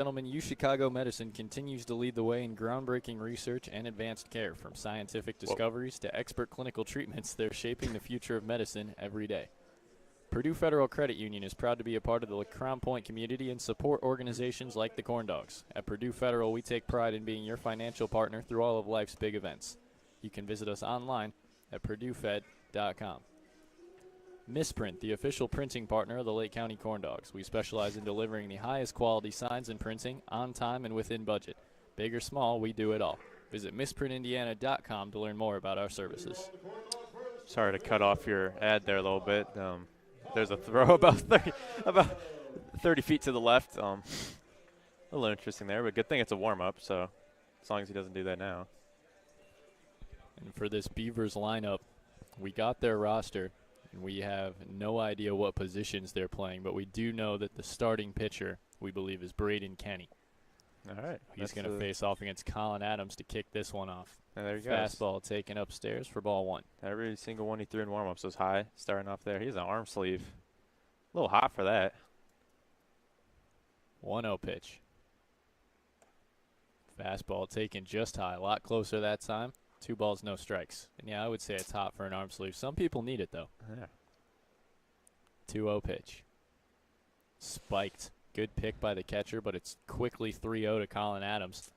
Gentlemen, UChicago Medicine continues to lead the way in groundbreaking research and advanced care. From scientific discoveries to expert clinical treatments, they're shaping the future of medicine every day. Purdue Federal Credit Union is proud to be a part of the Crown Point community and support organizations like the Corndogs. At Purdue Federal, we take pride in being your financial partner through all of life's big events. You can visit us online at purduefed.com. Misprint, the official printing partner of the Lake County Corndogs. We specialize in delivering the highest quality signs and printing on time and within budget. Big or small, we do it all. Visit misprintindiana.com to learn more about our services. Sorry to cut off your ad there a little bit. There's a throw about 30 feet to the left. A little interesting there, but good thing it's a warm-up, so as long as he doesn't do that now. And for this Beavers lineup, we got their roster. And we have no idea what positions they're playing, but we do know that the starting pitcher, we believe, is Braden Kenny. All right. He's going to face off against Colin Adams to kick this one off. And there you go. Fastball taken upstairs for ball one. Every single one he threw in warm-ups was high, starting off there. He's an arm sleeve. A little hot for that. 1-0 pitch. Fastball taken just high, a lot closer that time. 2 balls, no strikes. And, yeah, I would say it's hot for an arm sleeve. Some people need it, though. Yeah. 2-0 pitch. Spiked. Good pick by the catcher, but it's quickly 3-0 to Colin Adams,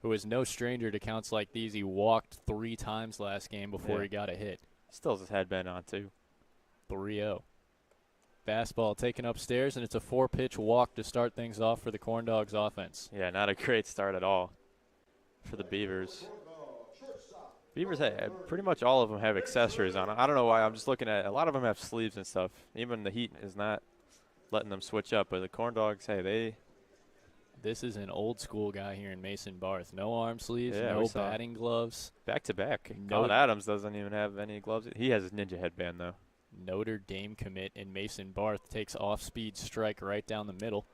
who is no stranger to counts like these. He walked 3 times last game before he got a hit. Still has his head bent on, too. 3-0. Fastball taken upstairs, and it's a 4-pitch walk to start things off for the Corndogs offense. Yeah, not a great start at all for the Beavers. Beavers, pretty much all of them have accessories on. I don't know why. I'm just looking at a lot of them have sleeves and stuff. Even the Heat is not letting them switch up. But the Corndogs, hey, This is an old school guy here in Mason Barth. No arm sleeves, Yeah, no batting gloves. back to back. No- Colin Adams doesn't even have any gloves. He has his ninja headband, though. Notre Dame commit, and Mason Barth takes off-speed strike right down the middle.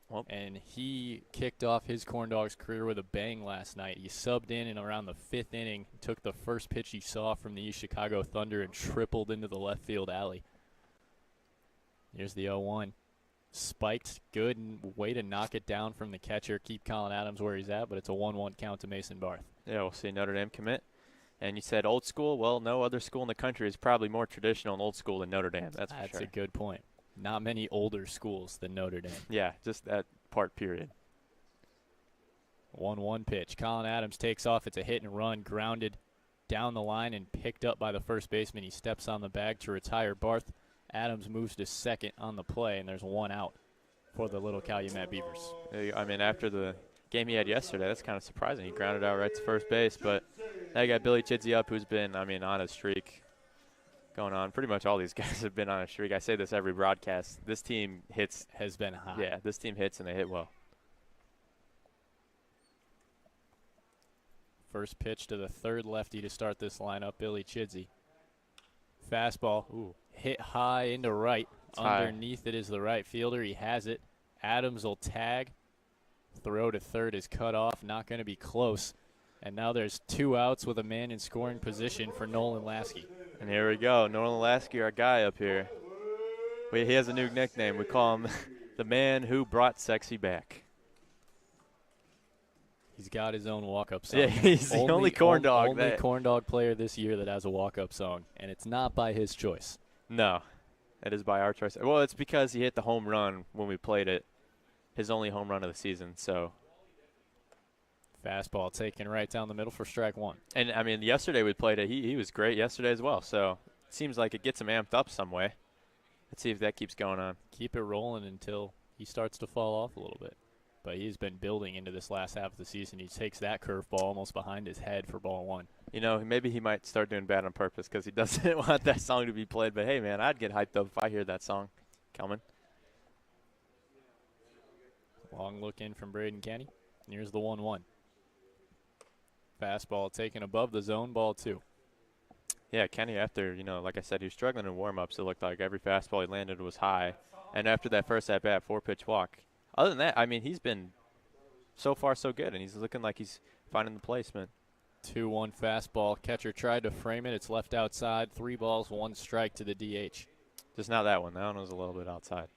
Well, And he kicked off his Corndogs career with a bang last night. He subbed in around the 5th inning, took the first pitch he saw from the East Chicago Thunder and tripled into the left field alley. Here's the 0-1. Spiked, good, and way to knock it down from the catcher. Keep Colin Adams where he's at, but it's a 1-1 count to Mason Barth. Yeah, we'll see Notre Dame commit. And you said old school. Well, no other school in the country is probably more traditional and old school than Notre Dame. That's for sure. That's a good point. Not many older schools than Notre Dame. Yeah, just that part, period. 1-1 pitch. Colin Adams takes off. It's a hit and run, grounded down the line and picked up by the first baseman. He steps on the bag to retire Barth. Adams moves to second on the play, and there's 1 out for the little Calumet Beavers. I mean, after the game he had yesterday, that's kind of surprising. He grounded out right to first base, but now you got Billy Chidsey up, who's been, on a streak going on. Pretty much all these guys have been on a streak. I say this every broadcast. This team hits. Has been hot. Yeah, this team hits, and they hit well. First pitch to the third lefty to start this lineup, Billy Chidsey. Fastball, hit high into right. It's high. Underneath it is the right fielder. He has it. Adams will tag. Throw to third is cut off. Not going to be close. And now there's 2 outs with a man in scoring position for Nolan Lasky. And here we go. Nolan Lasky, our guy up here. He has a new nickname. We call him the man who brought sexy back. He's got his own walk-up song. Yeah, he's the only corn dog. Only corn dog player this year that has a walk-up song, and it's not by his choice. No, it is by our choice. Well, it's because he hit the home run when we played it, his only home run of the season. So fastball taken right down the middle for strike 1. And, yesterday we played it. He was great yesterday as well. So it seems like it gets him amped up some way. Let's see if that keeps going on. Keep it rolling until he starts to fall off a little bit. But he's been building into this last half of the season. He takes that curveball almost behind his head for ball 1. Maybe he might start doing bad on purpose because he doesn't want that song to be played. But, hey, man, I'd get hyped up if I hear that song coming. Long look in from Braden Kenny. And here's the 1-1. Fastball taken above the zone, ball 2. Yeah, Kenny, after, like I said, he was struggling in warm-ups. It looked like every fastball he landed was high. And after that first at-bat, 4-pitch walk. Other than that, he's been so far so good, and he's looking like he's finding the placement. 2-1 fastball. Catcher tried to frame it. It's left outside. 3 balls, 1 strike to the DH. Just not that one. That one was a little bit outside.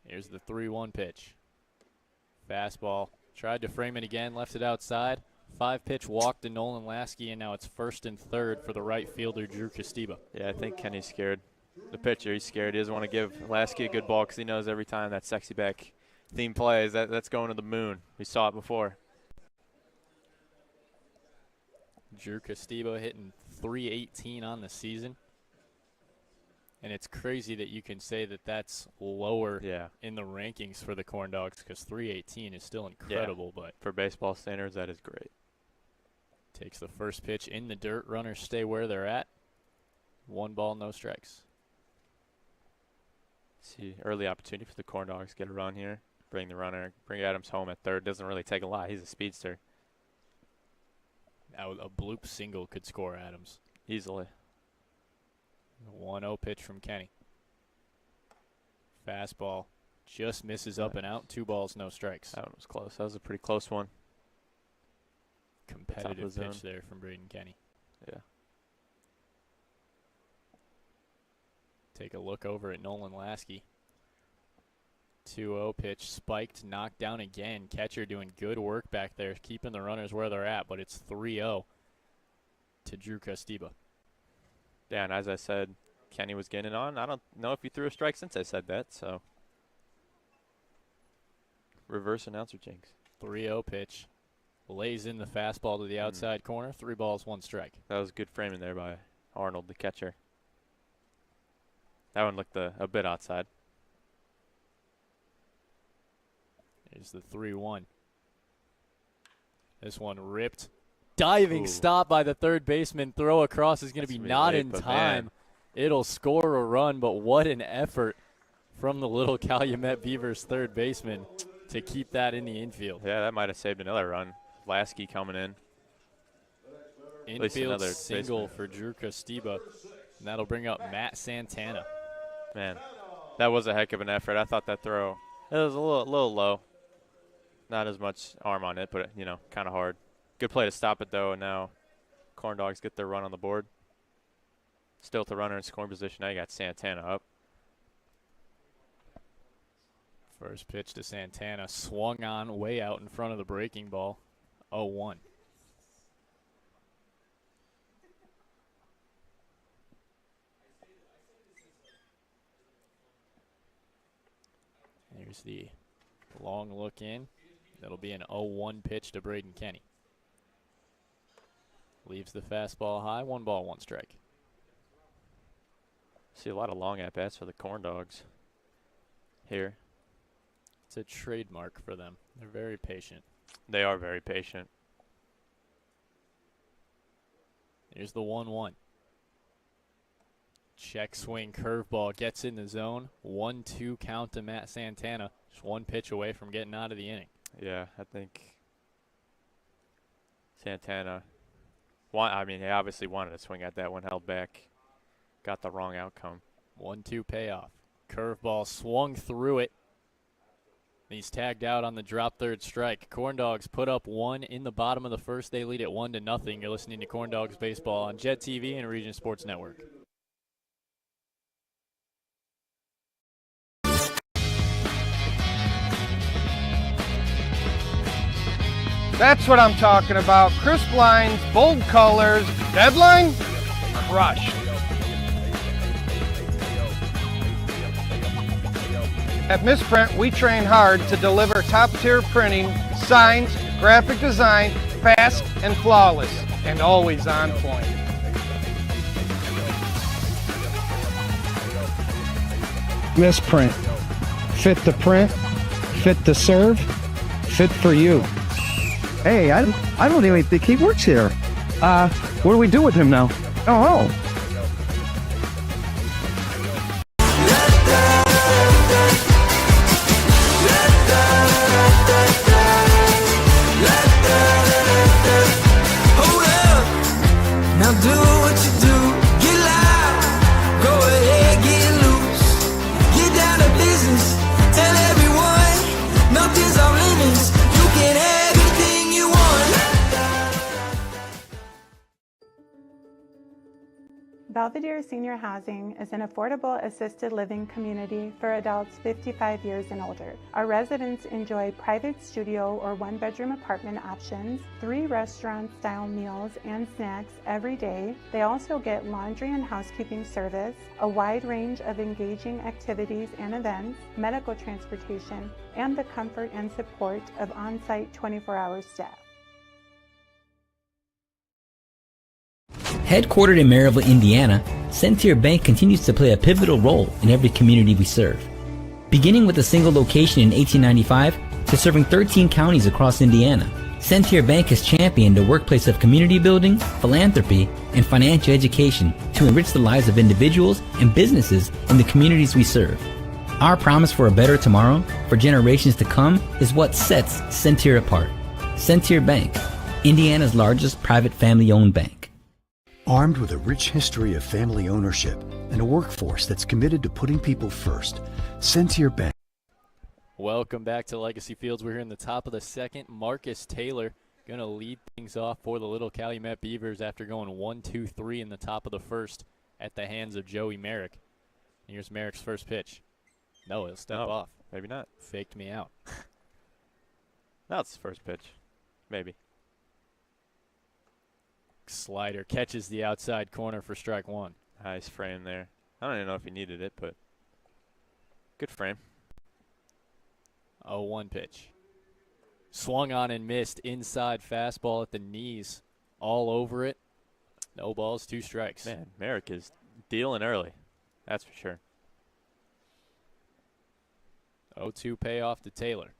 Here's the 3-1 pitch. Fastball. Tried to frame it again, left it outside. 5-pitch walk to Nolan Lasky, and now it's first and third for the right fielder, Drew Castiba. Yeah, I think Kenny's scared. The pitcher, he's scared. He doesn't want to give Lasky a good ball because he knows every time that sexy back theme plays, that's going to the moon. We saw it before. Drew Castiba hitting .318 on the season. And it's crazy that you can say that that's lower in the rankings for the Corndogs because .318 is still incredible. Yeah. But for baseball standards, that is great. Takes the first pitch in the dirt. Runners stay where they're at. 1 ball, no strikes. See, early opportunity for the Corndogs. Get a run here. Bring the runner. Bring Adams home at third. Doesn't really take a lot. He's a speedster. Now a bloop single could score Adams. Easily. 1-0 pitch from Kenny. Fastball just misses up and out. 2 balls, no strikes. That one was close. That was a pretty close one. Competitive pitch there from Braden Kenny. Yeah. Take a look over at Nolan Lasky. 2-0 pitch, spiked, knocked down again. Catcher doing good work back there, keeping the runners where they're at, but it's 3-0 to Drew Castiba. Yeah, and as I said, Kenny was getting on. I don't know if he threw a strike since I said that, so. Reverse announcer jinx. 3-0 pitch. Lays in the fastball to the outside corner. 3 balls, 1 strike. That was good framing there by Arnold, the catcher. That one looked a bit outside. Here's the 3-1. This one ripped. Diving stop by the third baseman. Throw across is going to be not in time. It'll score a run, but what an effort from the little Calumet Beavers third baseman to keep that in the infield. Yeah, that might have saved another run. Lasky coming in. Infield single for Drew Castiba, and that'll bring up Matt Santana. Man, that was a heck of an effort. I thought that throw, it was a little low. Not as much arm on it, but, you know, kind of hard. Good play to stop it, though, and now Corndogs get their run on the board. Still to runner in scoring position. Now you got Santana up. First pitch to Santana, swung on way out in front of the breaking ball. 0-1. Here's the long look in. That'll be an 0-1 pitch to Braden Kenny. Leaves the fastball high. 1 ball, 1 strike. See a lot of long at-bats for the Corndogs here. It's a trademark for them. They're very patient. They are very patient. Here's the 1-1. Check swing curveball gets in the zone. 1-2 count to Matt Santana. Just 1 pitch away from getting out of the inning. Yeah, I think Santana, he obviously wanted to swing at that one, held back, got the wrong outcome. 1-2 payoff. Curveball swung through it. He's tagged out on the drop third strike. Corndogs put up 1 in the bottom of the first. They lead it 1-0. You're listening to Corndogs Baseball on Jet TV and Region Sports Network. That's what I'm talking about. Crisp lines, bold colors. Deadline? Crushed. At Misprint, we train hard to deliver top-tier printing, signs, graphic design, fast and flawless, and always on point. Misprint. Fit the print, fit the serve, fit for you. Hey, I don't even think he works here. What do we do with him now? Oh. Hold up, now do what you do. Get loud, go ahead, get loose. Get down to business, tell everyone nothing's off limits. You can have anything you want. Belvedere Senior Housing is an affordable assisted living community for adults 55 years and older. Our residents enjoy private studio or one-bedroom apartment options, 3 restaurant-style meals and snacks every day. They also get laundry and housekeeping service, a wide range of engaging activities and events, medical transportation, and the comfort and support of on-site 24-hour staff. Headquartered in Maryville, Indiana, Centier Bank continues to play a pivotal role in every community we serve. Beginning with a single location in 1895 to serving 13 counties across Indiana, Centier Bank has championed a workplace of community building, philanthropy, and financial education to enrich the lives of individuals and businesses in the communities we serve. Our promise for a better tomorrow for generations to come is what sets Centier apart. Centier Bank, Indiana's largest private family-owned bank. Armed with a rich history of family ownership and a workforce that's committed to putting people first, Centier Bank. Welcome back to Legacy Fields. We're here in the top of the second. Marcus Taylor going to lead things off for the Little Calumet Beavers after going 1-2-3 in the top of the first at the hands of Joey Merrick. Here's Merrick's first pitch. No, he'll step off. Maybe not. Faked me out. That's the first pitch. Maybe. Slider catches the outside corner for strike one. Nice frame there. I don't even know if he needed it, but good frame. 0-1 pitch. Swung on and missed. Inside fastball at the knees. All over it. No balls, 2 strikes. Man, Merrick is dealing early. That's for sure. 0-2 payoff to Taylor.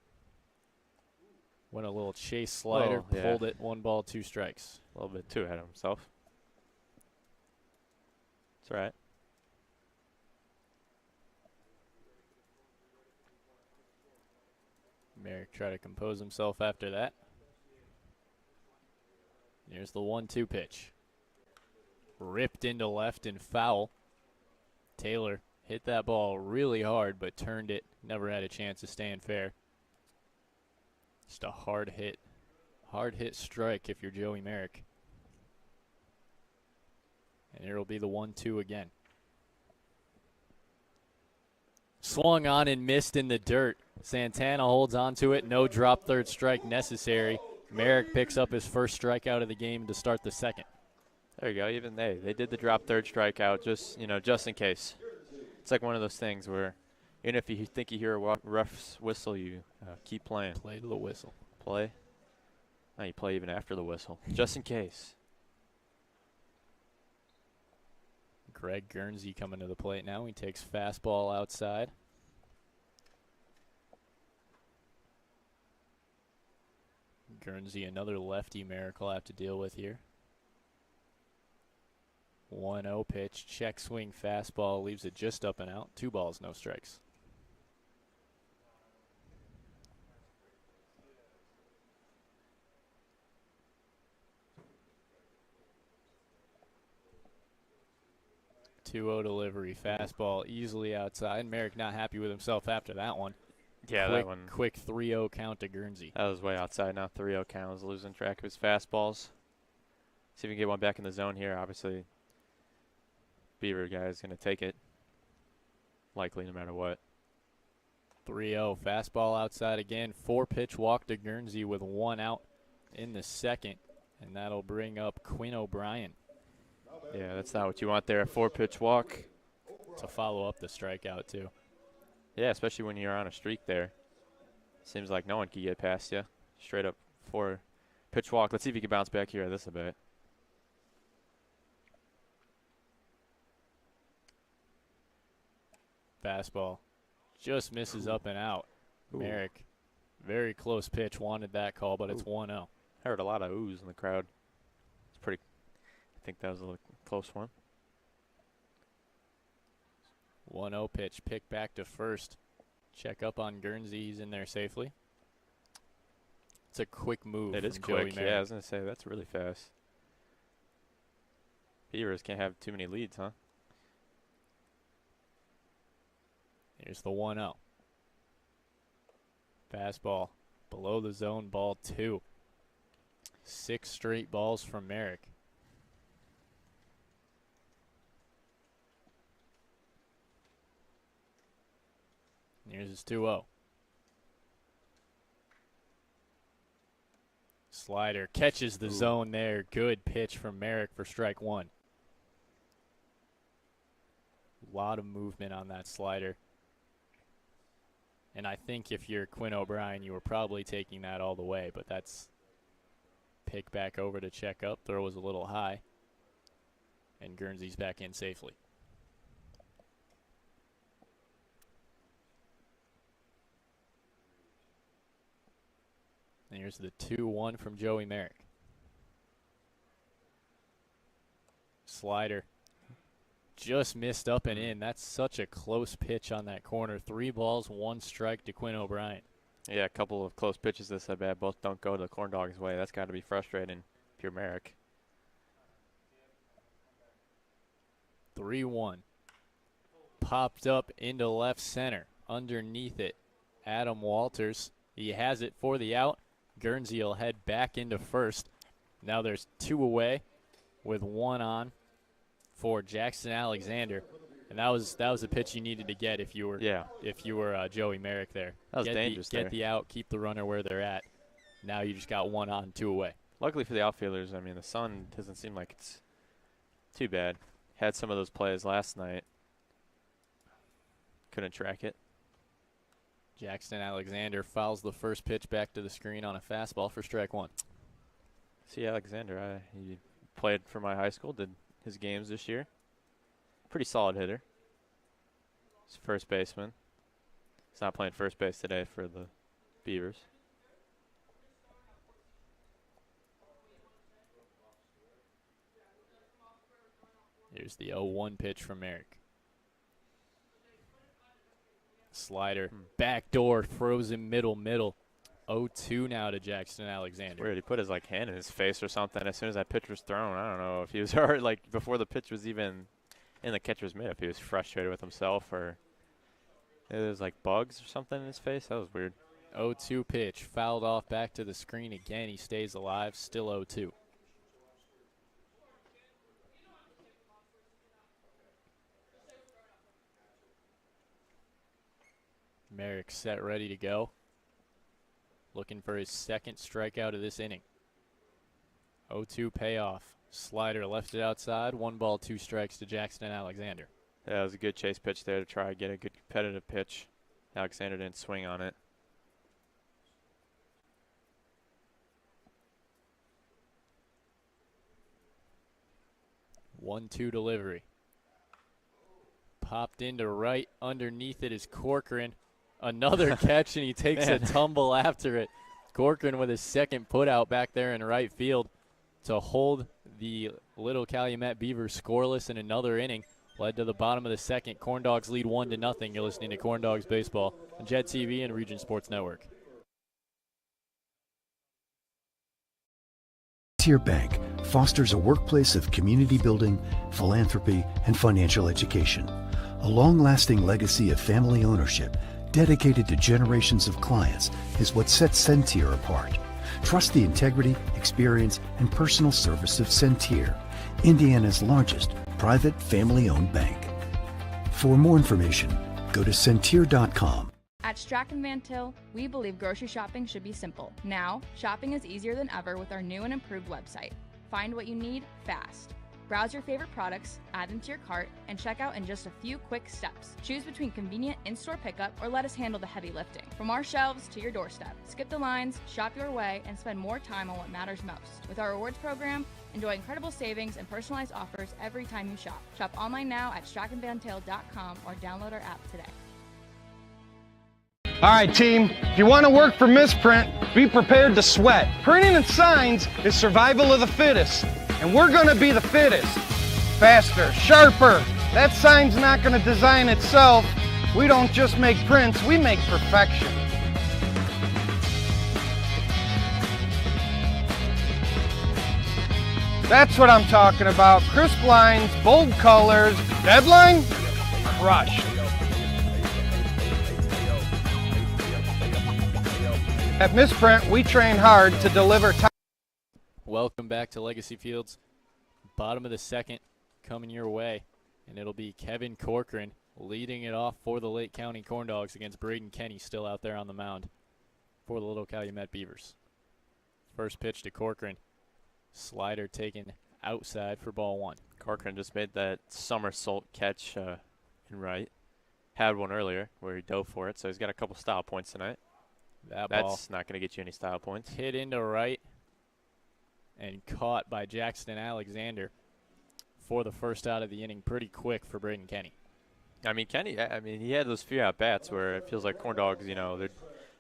Went a little chase slider, pulled it, 1 ball, 2 strikes. A little bit too ahead of himself. It's all right. Merrick tried to compose himself after that. Here's the 1-2 pitch. Ripped into left and foul. Taylor hit that ball really hard, but turned it. Never had a chance of staying fair. Just a hard hit strike if you're Joey Merrick. And here will be the 1-2 again. Swung on and missed in the dirt. Santana holds on to it. No drop, third strike necessary. Merrick picks up his first strikeout of the game to start the second. There you go. Even they did the drop third strikeout just in case. It's like one of those things where even if you think you hear a ref's whistle, you keep playing. Play to the whistle. Play. Now you play even after the whistle, just in case. Greg Guernsey coming to the plate now. He takes fastball outside. Guernsey, another lefty Merrick will have to deal with here. 1-0 pitch, check swing fastball, leaves it just up and out. 2 balls, no strikes. Delivery, fastball easily outside. Merrick not happy with himself after that one. Yeah, that one. Quick 3-0 count to Guernsey. That was way outside now. 3-0 count. Was losing track of his fastballs. See if we can get one back in the zone here. Obviously, Beaver guy is going to take it. Likely, no matter what. 3-0. Fastball outside again. 4-pitch walk to Guernsey with 1 out in the second. And that'll bring up Quinn O'Brien. Yeah, that's not what you want there. A 4-pitch walk. To follow up the strikeout, too. Yeah, especially when you're on a streak there. Seems like no one can get past you. Straight up 4-pitch walk. Let's see if he can bounce back here at this a bit. Fastball just misses up and out. Ooh. Merrick, very close pitch, wanted that call, but it's 1-0. Heard a lot of oohs in the crowd. It's pretty. I think that was a close one. 1-0 pitch, pick back to first. Check up on Guernsey. He's in there safely. It's a quick move. It is Joey quick. Merrick. Yeah, I was going to say, that's really fast. Beavers can't have too many leads, huh? Here's the 1-0. Fastball below the zone, ball 2. 6 straight balls from Merrick. Here's his 2-0. Slider catches the zone there. Good pitch from Merrick for strike one. A lot of movement on that slider. And I think if you're Quinn O'Brien, you were probably taking that all the way, but that's pick back over to check up. Throw was a little high. And Guernsey's back in safely. And here's the 2-1 from Joey Merrick. Slider just missed up and in. That's such a close pitch on that corner. 3 balls, 1 strike to Quinn O'Brien. Yeah, a couple of close pitches this at bat. Both don't go the Corndogs' way. That's got to be frustrating if you're Merrick. 3-1. Popped up into left center. Underneath it, Adam Walters. He has it for the out. Guernsey will head back into first. Now there's 2 away with 1 on for Jackson Alexander. And that was a pitch you needed to get if you were Joey Merrick there. That was dangerous there. Get the out, keep the runner where they're at. Now you just got 1 on, 2 away. Luckily for the outfielders, I mean, the sun doesn't seem like it's too bad. Had some of those plays last night. Couldn't track it. Jackson Alexander fouls the first pitch back to the screen on a fastball for strike 1. See, Alexander, he played for my high school, did his games this year. Pretty solid hitter. He's first baseman. He's not playing first base today for the Beavers. Here's the 0-1 pitch from Merrick. Slider, backdoor, frozen middle. 0-2 now to Jackson Alexander. Weird, he put his hand in his face or something as soon as that pitch was thrown. I don't know if he was hurt, before the pitch was even in the catcher's mitt, if he was frustrated with himself or it was bugs or something in his face. That was weird. 0-2 pitch, fouled off back to the screen again. He stays alive, still 0-2. Merrick set, ready to go. Looking for his second strikeout of this inning. 0-2 payoff. Slider left it outside. 1 ball, 2 strikes to Jackson Alexander. Yeah, it was a good chase pitch there to try to get a good competitive pitch. Alexander didn't swing on it. One-two delivery. Popped into right. Underneath it is Corcoran. Another catch, and he takes a tumble after it. Corcoran with his second putout back there in right field to hold the Little Calumet Beavers scoreless in another inning. Led to the bottom of the second. Corndogs lead 1-0. You're listening to Corndogs Baseball on Jet TV and Region Sports Network. Frontier Bank fosters a workplace of community building, philanthropy, and financial education. A long-lasting legacy of family ownership dedicated to generations of clients is what sets Sentier apart. Trust the integrity, experience, and personal service of Sentier, Indiana's largest private family-owned bank. For more information, go to Sentier.com. At Strachan Van Til, we believe grocery shopping should be simple. Now, shopping is easier than ever with our new and improved website. Find what you need fast. Browse your favorite products, add them to your cart, and check out in just a few quick steps. Choose between convenient in-store pickup or let us handle the heavy lifting. From our shelves to your doorstep, skip the lines, shop your way, and spend more time on what matters most. With our rewards program, enjoy incredible savings and personalized offers every time you shop. Shop online now at strachanvantil.com or download our app today. All right, team, if you want to work for Misprint, be prepared to sweat. Printing and signs is survival of the fittest, and we're going to be the fittest. Faster, sharper. That sign's not going to design itself. We don't just make prints, we make perfection. That's what I'm talking about. Crisp lines, bold colors, deadline, crushed. At Misprint, we train hard to deliver top. Welcome back to Legacy Fields. Bottom of the second coming your way, and it'll be Kevin Corcoran leading it off for the Lake County Corndogs against Braden Kenny, still out there on the mound for the Little Calumet Beavers. First pitch to Corcoran. Slider taken outside for ball 1. Corcoran just made that somersault catch in right. Had one earlier where he dove for it, so he's got a couple style points tonight. That's not going to get you any style points. Hit into right and caught by Jackson Alexander for the first out of the inning pretty quick for Braden Kenny. I mean, Kenny, he had those few at-bats where it feels like Corndogs, they're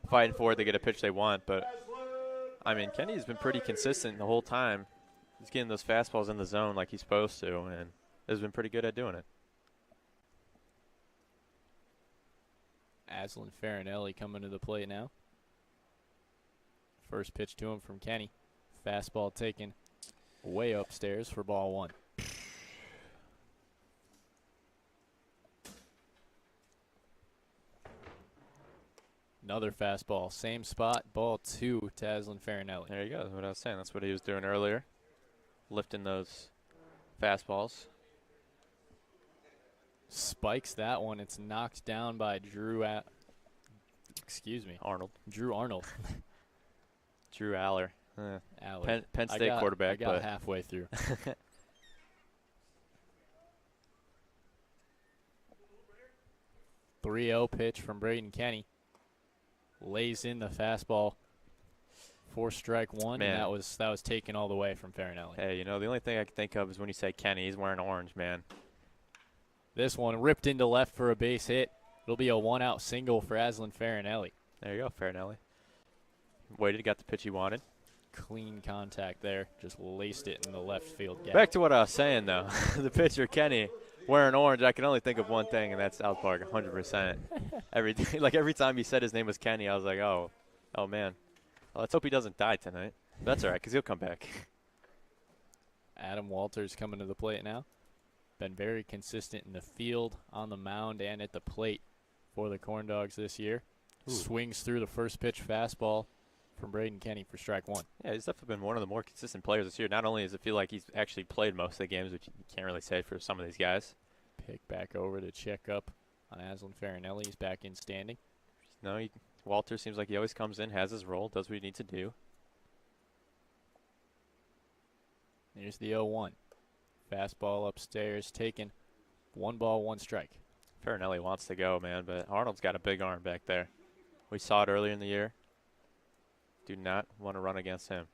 fighting for it, they get a pitch they want. But, Kenny's been pretty consistent the whole time. He's getting those fastballs in the zone like he's supposed to, and has been pretty good at doing it. Aslan Farinelli coming to the plate now. First pitch to him from Kenny. Fastball taken way upstairs for ball 1. Another fastball, same spot, ball 2 to Aslan Farinelli. There you go, that's what I was saying. That's what he was doing earlier, lifting those fastballs. Spikes that one. It's knocked down by Arnold. Drew Arnold. Drew Aller. Aller. Penn State quarterback. I got halfway through. 3-0 pitch from Braden Kenny. Lays in the fastball for strike 1, man. And that was taken all the way from Farinelli. Hey, the only thing I can think of is when you say Kenny, he's wearing orange, man. This one ripped into left for a base hit. It'll be a 1-out single for Aslan Farinelli. There you go, Farinelli. Waited, got the pitch he wanted. Clean contact there. Just laced it in the left field gap. Back to what I was saying, though. The pitcher, Kenny, wearing orange, I can only think of one thing, and that's South Park, 100%. Every time he said his name was Kenny, I was like, oh man. Well, let's hope he doesn't die tonight. That's all right, because he'll come back. Adam Walters coming to the plate now. Been very consistent in the field, on the mound, and at the plate for the Corndogs this year. Ooh. Swings through the first pitch fastball from Braden Kenny for strike 1. Yeah, he's definitely been one of the more consistent players this year. Not only does it feel like he's actually played most of the games, which you can't really say for some of these guys. Pick back over to check up on Aslan Farinelli. He's back in standing. No, Walter seems like he always comes in, has his role, does what he needs to do. Here's the 0-1. Fastball upstairs taken. 1 ball, 1 strike. Farinelli wants to go, man, but Arnold's got a big arm back there. We saw it earlier in the year. Do not want to run against him.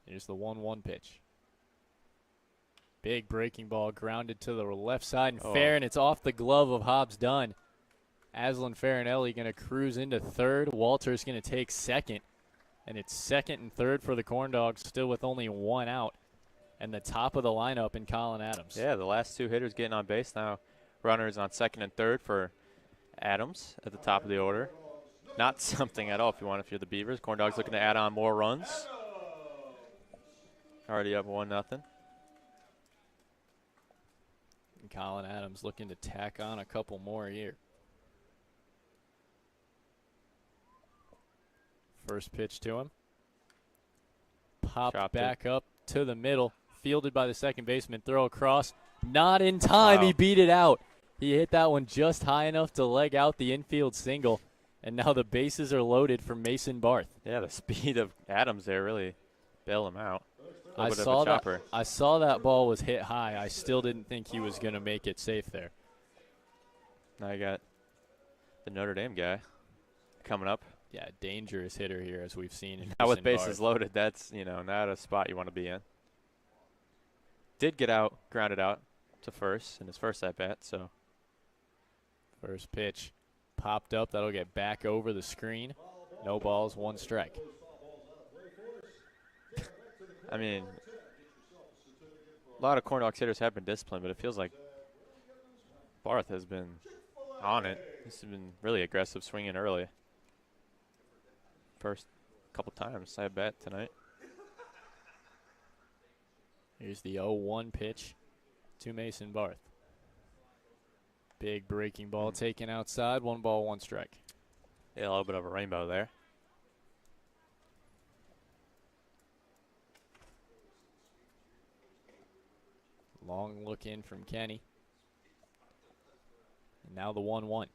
Here's the 1-1 pitch. Big breaking ball grounded to the left side and fair, and it's off the glove of Hobbs Dunn. Aslan Farinelli going to cruise into third. Walter's going to take second. And it's second and third for the Corndogs, still with only 1 out. And the top of the lineup in Colin Adams. Yeah, the last 2 hitters getting on base now. Runners on second and third for Adams at the top of the order. Not something at all if you're the Beavers. Corndogs looking to add on more runs. Already up 1-0. And Colin Adams looking to tack on a couple more here. First pitch to him. Popped back up to the middle. Fielded by the second baseman. Throw across. Not in time. Wow. He beat it out. He hit that one just high enough to leg out the infield single. And now the bases are loaded for Mason Barth. Yeah, the speed of Adams there really bailed him out. I saw that ball was hit high. I still didn't think he was going to make it safe there. Now you got the Notre Dame guy coming up. Yeah, dangerous hitter here, as we've seen. Now with bases loaded, that's, not a spot you want to be in. Did get out, grounded out to first in his first at-bat, so. First pitch popped up. That'll get back over the screen. No balls, 1 strike. I mean, a lot of Corndogs hitters have been disciplined, but it feels like Barth has been on it. He's been really aggressive, swinging early. First couple times, I bet, tonight. Here's the 0-1 pitch to Mason Barth. Big breaking ball taken outside. 1 ball, 1 strike. Yeah, a little bit of a rainbow there. Long look in from Kenny. And now the 1-1.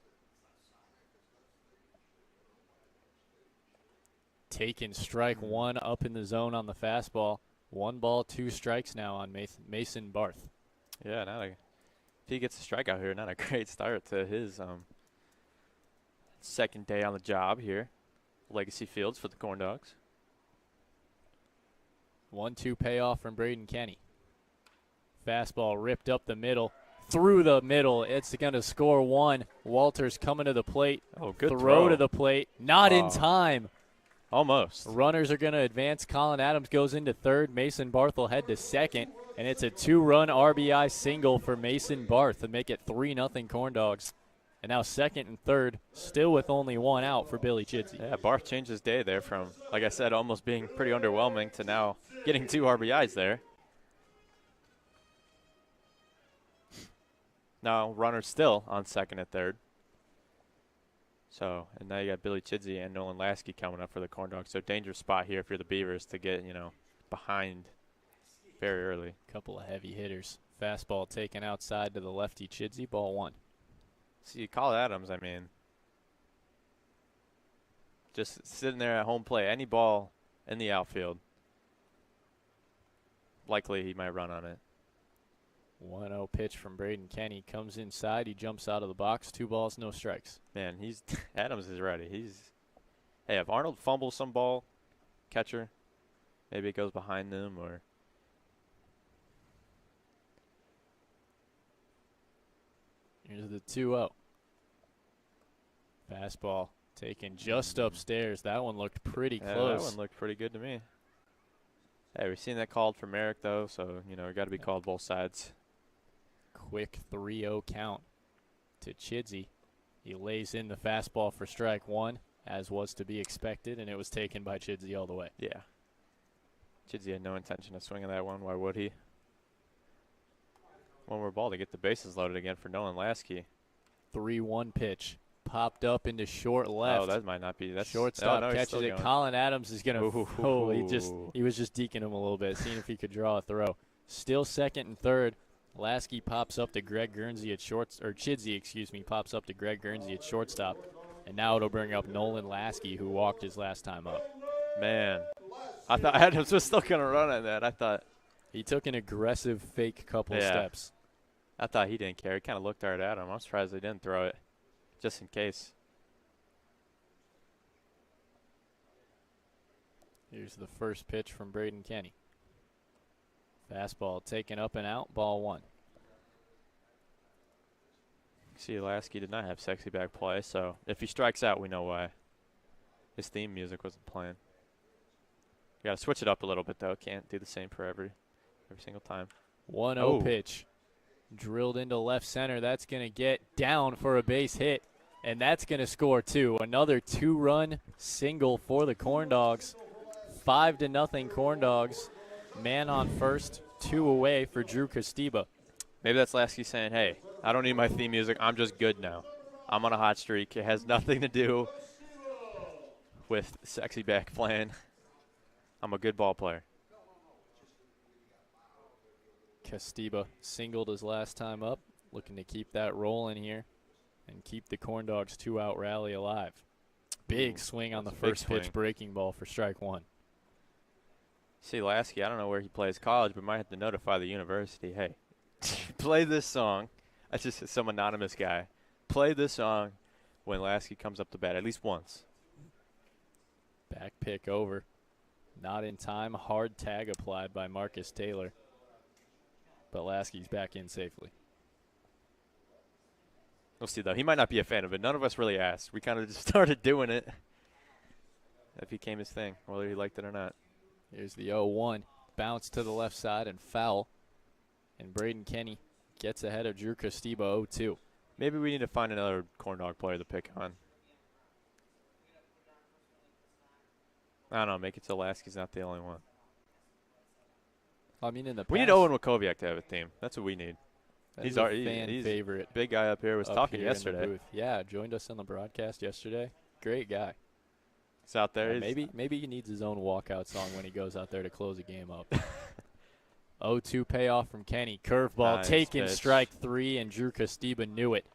Taking strike one up in the zone on the fastball. 1 ball, 2 strikes now on Mason Barth. Yeah, if he gets a strikeout here, not a great start to his second day on the job here. Legacy Fields for the Corndogs. 1-2 payoff from Braden Kenny. Fastball ripped up the middle. Through the middle. It's going to score 1. Walters coming to the plate. Oh, good throw to the plate. Not in time. Almost. Runners are going to advance. Colin Adams goes into third. Mason Barth will head to second. And it's a 2-run RBI single for Mason Barth to make it 3-0 Corndogs. And now second and third, still with only 1 out for Billy Chidsey. Yeah, Barth changed his day there from, like I said, almost being pretty underwhelming to now getting 2 RBIs there. Now runners still on second and third. So, and now you got Billy Chidsey and Nolan Lasky coming up for the Corndogs. So dangerous spot here if you're the Beavers to get, behind very early. Couple of heavy hitters. Fastball taken outside to the lefty Chidsey, ball 1. See, Colin Adams, I mean, just sitting there at home plate, any ball in the outfield, likely he might run on it. 1-0 pitch from Braden Kenny. Comes inside. He jumps out of the box. 2 balls, no strikes. Man, Adams is ready. Hey, if Arnold fumbles some ball, catcher, maybe it goes behind them or. Here's the 2-0. Fastball taken just upstairs. That one looked pretty close. That one looked pretty good to me. Hey, we've seen that called for Merrick, though, so, it got to be called both sides. Quick 3-0 count to Chidsey. He lays in the fastball for strike 1, as was to be expected, and it was taken by Chidsey all the way. Yeah. Chidsey had no intention of swinging that one. Why would he? 1 more ball to get the bases loaded again for Nolan Lasky. 3-1 pitch. Popped up into short left. Oh, that might not be. That's shortstop no, catches it. Going. Colin Adams is going to. He was just deking him a little bit, seeing if he could draw a throw. Still second and third. Lasky pops up to Greg Guernsey at Chidsey, pops up to Greg Guernsey at shortstop, and now it'll bring up Nolan Lasky, who walked his last time up. Man, I thought Adams was still going to run on that. I thought he took an aggressive fake couple of steps. I thought he didn't care. He kind of looked hard at him. I'm surprised they didn't throw it. Just in case. Here's the first pitch from Braden Kenny. Fastball taken up and out, ball 1. See, Lasky did not have sexy back play, so if he strikes out, we know why. His theme music wasn't playing. You got to switch it up a little bit, though. Can't do the same for every single time. 1-0 pitch. Drilled into left center. That's going to get down for a base hit. And that's going to score 2. Another 2-run single for the Corndogs. 5-0 Corndogs. Man on first, 2 away for Drew Costiba. Maybe that's Lasky saying, hey, I don't need my theme music. I'm just good now. I'm on a hot streak. It has nothing to do with sexy back playing. I'm a good ball player. Costiba singled his last time up. Looking to keep that rolling here and keep the Corndogs 2-out rally alive. Big swing on the first pitch breaking ball for strike 1. See, Lasky, I don't know where he plays college, but might have to notify the university, hey, play this song. That's just some anonymous guy. Play this song when Lasky comes up to bat at least once. Back pick over. Not in time. Hard tag applied by Marcus Taylor. But Lasky's back in safely. We'll see, though. He might not be a fan of it. None of us really asked. We kind of just started doing it. That became his thing, whether he liked it or not. Here's the 0-1. Bounce to the left side and foul. And Braden Kenny gets ahead of Drew Costiba 0-2. Maybe we need to find another Corndog player to pick on. I don't know. Make it so Lasky's not the only one. I mean, in the past, we need Owen Wakowiak to have a team. That's what we need. He's our fan favorite. Big guy up here was talking yesterday. Yeah, joined us on the broadcast yesterday. Great guy. He's out there. Maybe he needs his own walkout song when he goes out there to close a game up. 0-2 payoff from Kenny. Curveball taken, strike 3, and Drew Costiba knew it.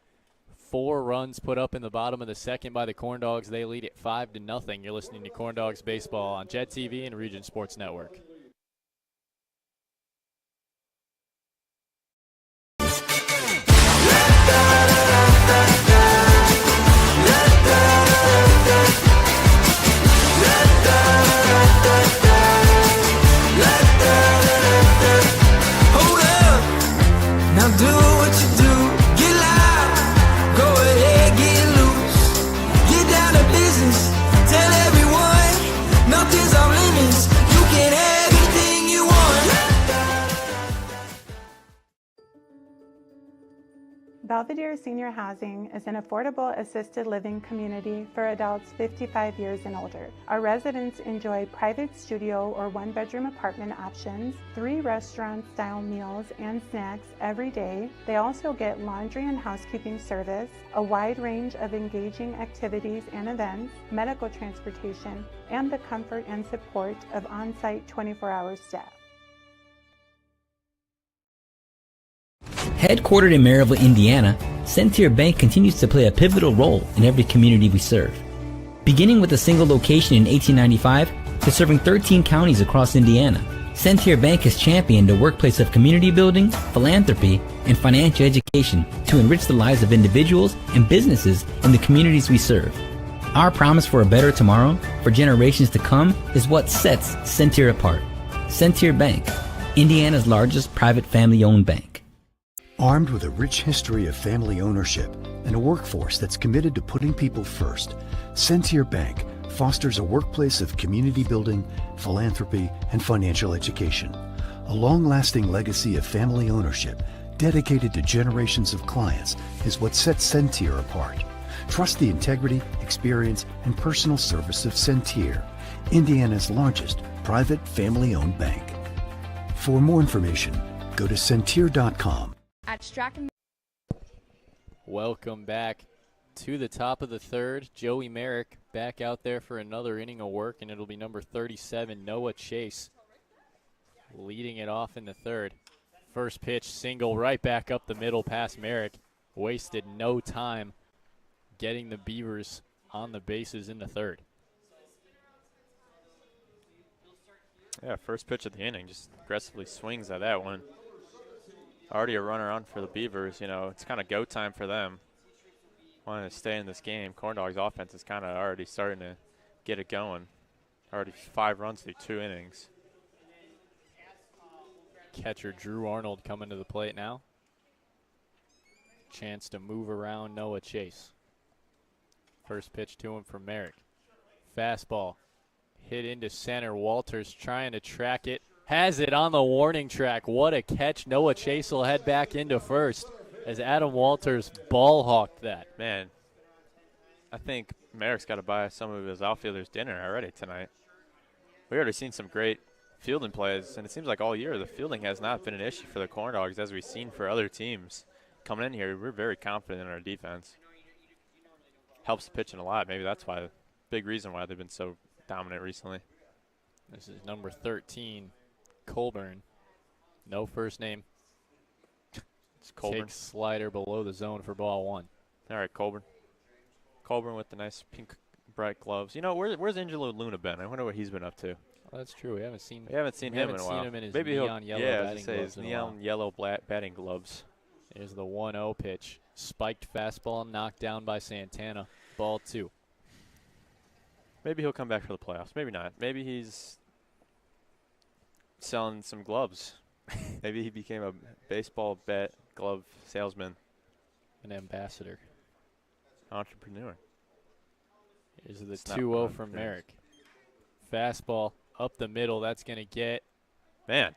4 runs put up in the bottom of the second by the Corndogs. They lead it 5-0. You're listening to Corndogs Baseball on Jet TV and Region Sports Network. Hold up, now do what you do. Get loud, go ahead, get loose. Get down to business, tell everyone nothing's off limits. You can have anything you want. Belvedere Senior Housing is an affordable assisted living community for adults 55 years and older. Our residents enjoy private studio or one-bedroom apartment options, 3 restaurant-style meals and snacks every day. They also get laundry and housekeeping service, a wide range of engaging activities and events, medical transportation, and the comfort and support of on-site 24-hour staff. Headquartered in Maryville, Indiana, Centier Bank continues to play a pivotal role in every community we serve. Beginning with a single location in 1895 to serving 13 counties across Indiana, Centier Bank has championed a workplace of community building, philanthropy, and financial education to enrich the lives of individuals and businesses in the communities we serve. Our promise for a better tomorrow for generations to come is what sets Centier apart. Centier Bank, Indiana's largest private family-owned bank. Armed with a rich history of family ownership and a workforce that's committed to putting people first, Centier Bank fosters a workplace of community building, philanthropy, and financial education. A long-lasting legacy of family ownership dedicated to generations of clients is what sets Centier apart. Trust the integrity, experience, and personal service of Centier, Indiana's largest private family-owned bank. For more information, go to centier.com. At Strachan. Welcome back to the top of the third. Joey Merrick back out there for another inning of work, and it'll be number 37, Noah Chase, leading it off in the third. First pitch, single right back up the middle past Merrick. Wasted no time getting the Beavers on the bases in the third. Yeah, first pitch of the inning, just aggressively swings at that one. Already a runner on for the Beavers. You know, it's kind of go time for them. Wanting to stay in this game. Corndogs offense is kind of already starting to get it going. Already 5 runs through 2 innings. Catcher Drew Arnold coming to the plate now. Chance to move around Noah Chase. First pitch to him from Merrick. Fastball hit into center. Walters trying to track it. Has it on the warning track. What a catch. Noah Chase will head back into first as Adam Walters ball hawked that. Man, I think Merrick's got to buy some of his outfielders dinner already tonight. We already seen some great fielding plays, and it seems like all year the fielding has not been an issue for the Corndogs as we've seen for other teams. Coming in here, we're very confident in our defense. Helps the pitching a lot. Maybe that's why, big reason why they've been so dominant recently. This is number 13. Colburn, no first name. It's Colburn. Takes slider below the zone for ball 1. All right, Colburn. Colburn with the nice pink, bright gloves. You know, where's Angelo Luna been? I wonder what he's been up to. Well, that's true. We haven't seen him in a while. Him in his Maybe neon yellow batting gloves. His neon yellow batting gloves. Here's the 1-0 pitch. Spiked fastball knocked down by Santana. Ball 2. Maybe he'll come back for the playoffs. Maybe not. Maybe he's selling some gloves. Maybe he became a baseball bat glove salesman. An ambassador. Entrepreneur. Here's the 2-0 from Merrick. Fastball up the middle. That's going to get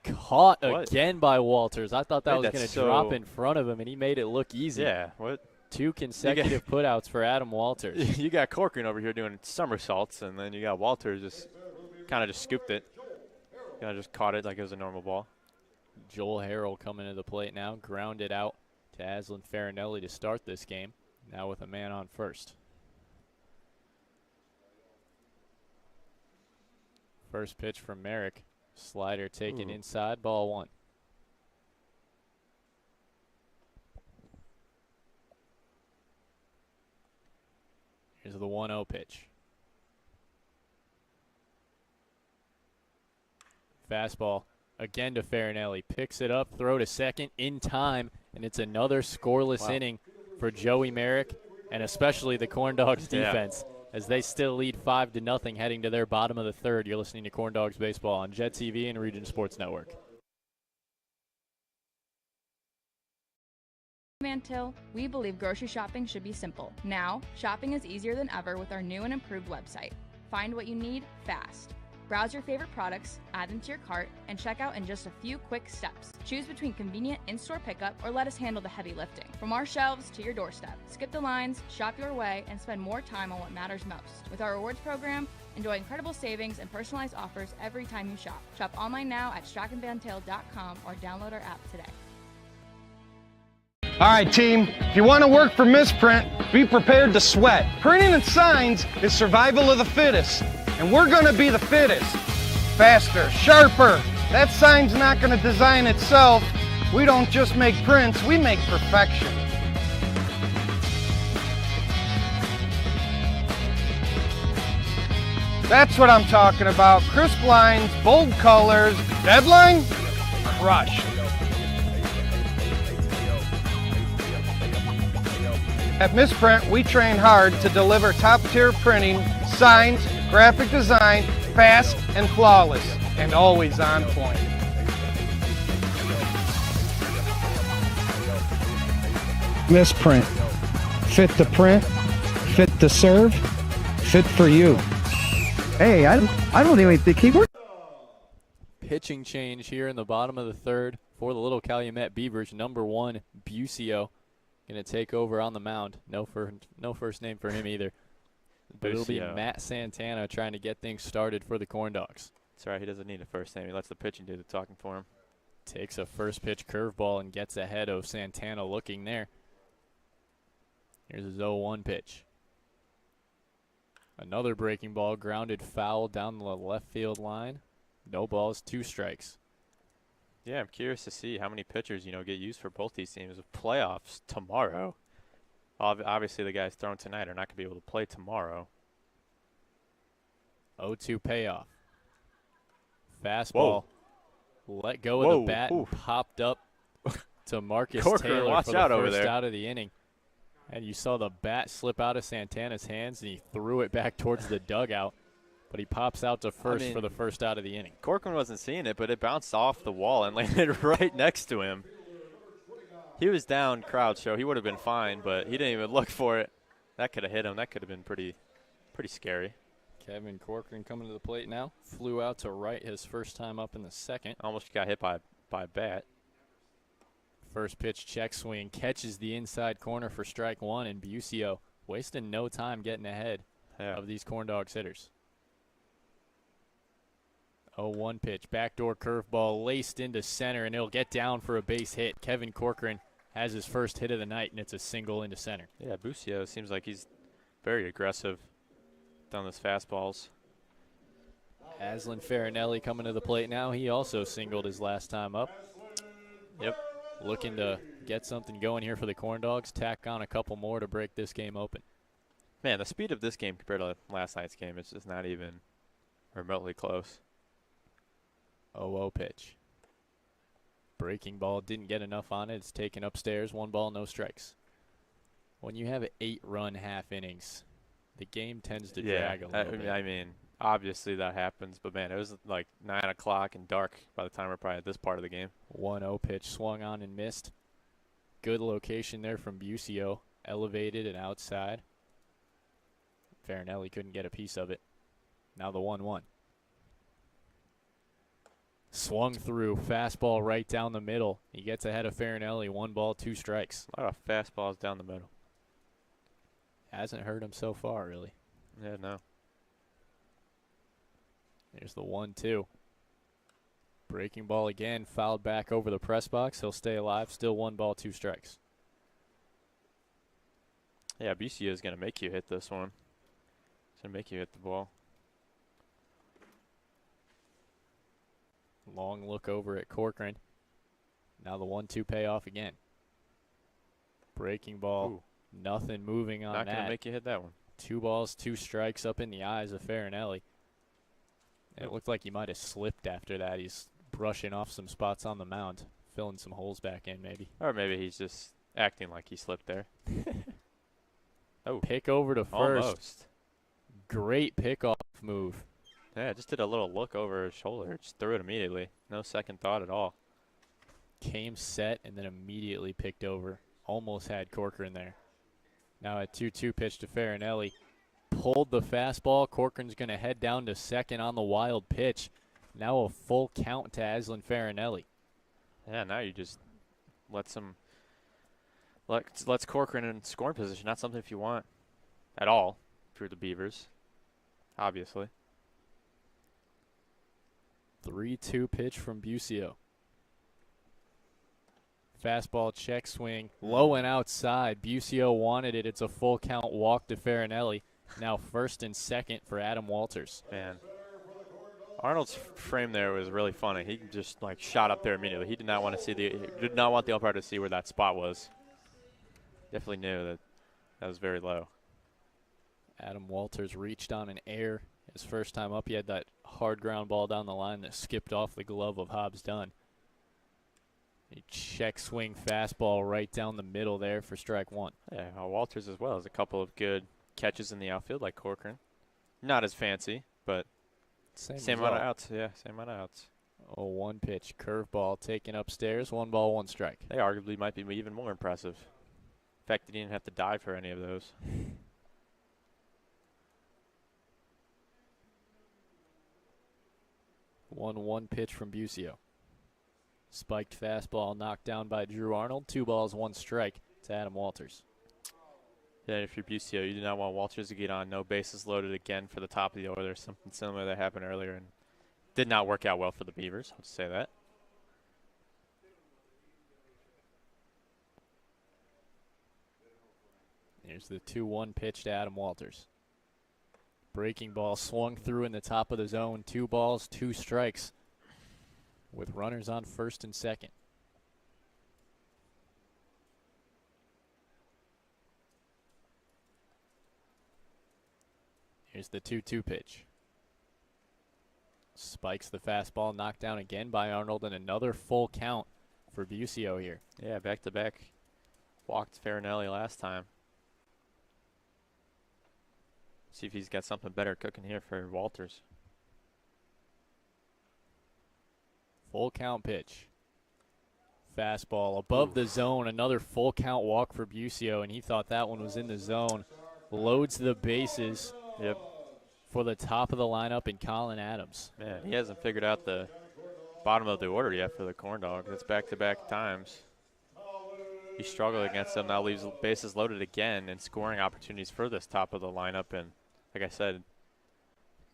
caught again by Walters. I thought that was going to drop in front of him, and he made it look easy. Yeah, what? 2 consecutive putouts for Adam Walters. You got Corcoran over here doing somersaults, and then you got Walters just kind of just scooped it. Kind of just caught it like it was a normal ball. Joel Harrell coming to the plate now. Grounded out to Aslan Farinelli to start this game. Now with a man on first. First pitch from Merrick. Slider taken inside, ball 1. Here's the 1-0 pitch. Fastball again to Farinelli. Picks it up, throw to second in time, and it's another scoreless inning for Joey Merrick and especially the Corndogs defense as they still lead 5-0 heading to their bottom of the third. You're listening to Corndogs Baseball on Jet TV and Region Sports Network. Mantil, we believe grocery shopping should be simple. Now, shopping is easier than ever with our new and improved website. Find what you need fast. Browse your favorite products, add them to your cart, and check out in just a few quick steps. Choose between convenient in-store pickup or let us handle the heavy lifting. From our shelves to your doorstep, skip the lines, shop your way, and spend more time on what matters most. With our rewards program, enjoy incredible savings and personalized offers every time you shop. Shop online now at strachanvantail.com or download our app today. All right, team, if you want to work for Misprint, be prepared to sweat. Printing and signs is survival of the fittest, and we're going to be the fittest. Faster, sharper. That sign's not going to design itself. We don't just make prints, we make perfection. That's what I'm talking about. Crisp lines, bold colors, deadline, crush. At Misprint, we train hard to deliver top-tier printing, signs, graphic design, fast and flawless, and always on point. Misprint. Fit the print, fit the serve, fit for you. Hey, I don't even think he worked. Pitching change here in the bottom of the third for the little Calumet Beavers. Number 1, Busio, going to take over on the mound. No first name for him either. But it'll be Matt Santana trying to get things started for the Corndogs. That's right. He doesn't need a first name. He lets the pitching do the talking for him. Takes a first pitch curveball and gets ahead of Santana looking there. Here's his 0-1 pitch. Another breaking ball, grounded foul down the left field line. No balls, 2 strikes. Yeah, I'm curious to see how many pitchers, get used for both these teams with playoffs tomorrow. Obviously, the guys thrown tonight are not going to be able to play tomorrow. 0-2 payoff. Fastball. Whoa. Let go of the bat and popped up to Marcus Taylor for the first out of the inning. And you saw the bat slip out of Santana's hands, and he threw it back towards the dugout. But he pops out to first for the first out of the inning. Corcoran wasn't seeing it, but it bounced off the wall and landed right next to him. He was down crowd show. He would have been fine, but he didn't even look for it. That could have hit him. That could have been pretty scary. Kevin Corcoran coming to the plate now. Flew out to right his first time up in the second. Almost got hit by a bat. First pitch check swing. Catches the inside corner for strike 1, and Busio wasting no time getting ahead of these Corndogs hitters. 0-1 pitch. Backdoor curveball laced into center, and it'll get down for a base hit. Kevin Corcoran has his first hit of the night, and it's a single into center. Yeah, Busio seems like he's very aggressive down those fastballs. Aslan Farinelli coming to the plate now. He also singled his last time up. Yep. Looking to get something going here for the Corndogs. Tack on a couple more to break this game open. Man, the speed of this game compared to last night's game is just not even remotely close. 0-0 pitch. Breaking ball didn't get enough on it. It's taken upstairs. 1 ball, no strikes. When you have 8-run half innings, the game tends to drag a little bit. I mean, obviously that happens, but man, it was like 9 o'clock and dark by the time we're probably at this part of the game. 1-0 pitch swung on and missed. Good location there from Busio. Elevated and outside. Farinelli couldn't get a piece of it. Now the 1-1. Swung through. Fastball right down the middle. He gets ahead of Farinelli. 1 ball, 2 strikes. A lot of fastballs down the middle. Hasn't hurt him so far, really. Yeah, no. There's the 1-2. Breaking ball again. Fouled back over the press box. He'll stay alive. Still 1 ball, 2 strikes. Yeah, BCU is going to make you hit this one. It's going to make you hit the ball. Long look over at Corcoran. Now the 1-2 payoff again. Breaking ball. Ooh. Nothing moving on Not that. going to make you hit that one. 2 balls, 2 strikes up in the eyes of Farinelli. It looked like he might have slipped after that. He's brushing off some spots on the mound, filling some holes back in maybe. Or maybe he's just acting like he slipped there. Oh, pick over to first. Almost. Great pickoff move. Yeah, just did a little look over his shoulder. Just threw it immediately. No second thought at all. Came set and then immediately picked over. Almost had Corcoran there. Now a 2-2 pitch to Farinelli. Pulled the fastball. Corcoran's going to head down to second on the wild pitch. Now a full count to Aslan Farinelli. Yeah, now you just let's Corcoran in scoring position. Not something if you want at all if you're the Beavers, obviously. 3-2 pitch from Bucio. Fastball check swing, low and outside. Bucio wanted it. It's a full count walk to Farinelli. Now first and second for Adam Walters. Man, Arnold's frame there was really funny. He just like shot up there immediately. He did not want the umpire to see where that spot was. Definitely knew that was very low. Adam Walters reached on an air. His first time up, he had that hard ground ball down the line that skipped off the glove of Hobbs Dunn. A check swing fastball right down the middle there for strike one. Yeah, Walters as well has a couple of good catches in the outfield like Corcoran. Not as fancy, but same amount of outs. Yeah, same amount of outs. 0-1 pitch, curveball taken upstairs, 1 ball, 1 strike. They arguably might be even more impressive. In fact, he didn't have to dive for any of those. 1-1 pitch from Bucio. Spiked fastball knocked down by Drew Arnold. 2 balls, 1 strike to Adam Walters. Yeah, if you're Bucio, you do not want Walters to get on. No bases loaded again for the top of the order. Something similar that happened earlier and did not work out well for the Beavers. I'll just say that. Here's the 2-1 pitch to Adam Walters. Breaking ball swung through in the top of the zone. 2 balls, 2 strikes with runners on first and second. Here's the 2-2 pitch. Spikes the fastball, knocked down again by Arnold, and another full count for Bucio here. Yeah, back-to-back walked Farinelli last time. See if he's got something better cooking here for Walters. Full count pitch. Fastball above the zone. Another full count walk for Bucio, and he thought that one was in the zone. Loads the bases. Yep. For the top of the lineup in Colin Adams. Man, he hasn't figured out the bottom of the order yet for the Corndogs. It's back-to-back times. He struggled against them. Now leaves bases loaded again and scoring opportunities for this top of the lineup. And like I said,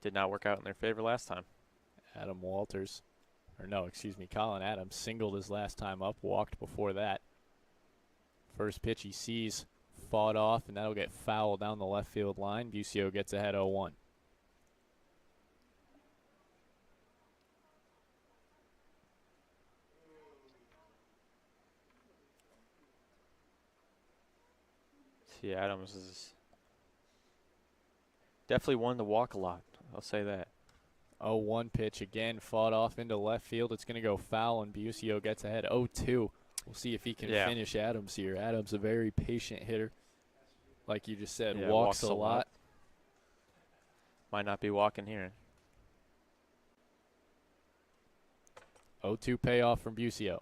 did not work out in their favor last time. Adam Walters, or no, excuse me, Colin Adams singled his last time up, walked before that. First pitch he sees, fought off, and that'll get fouled down the left field line. Bucio gets ahead 0-1. See, Adams is definitely one to walk a lot. I'll say that. 0-1 pitch again, fought off into left field. It's going to go foul, and Bucio gets ahead 0-2. We'll see if he can finish Adams here. Adams, a very patient hitter. Like you just said, walks a lot. Might not be walking here. 0-2 payoff from Bucio.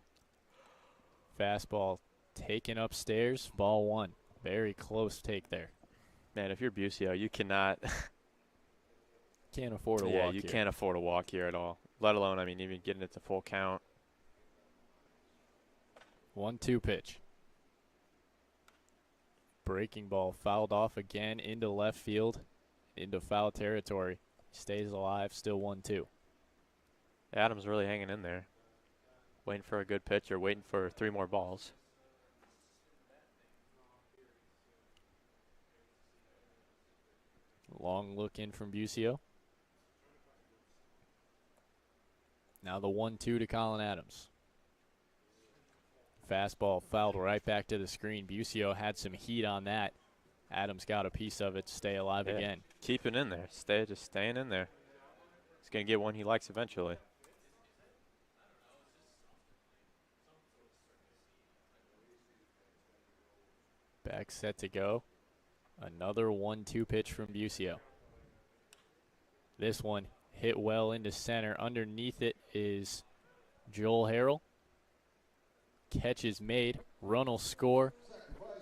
Fastball taken upstairs, ball 1. Very close take there. Man, if you're Bucio, you cannot. Can't afford a walk Yeah, you here. can't afford a walk here at all. Let alone, I mean, even getting it to full count. 1-2 pitch. Breaking ball fouled off again into left field, into foul territory. Stays alive, still 1-2. Adams really hanging in there. Waiting for a good pitch or waiting for 3 more balls. Long look in from Bucio. Now the 1-2 to Colin Adams. Fastball fouled right back to the screen. Bucio had some heat on that. Adams got a piece of it to stay alive again. Keep it in there. Just staying in there. He's going to get one he likes eventually. Back set to go. Another 1-2 pitch from Busio. This one hit well into center. Underneath it is Joel Harrell. Catch is made. Run will score.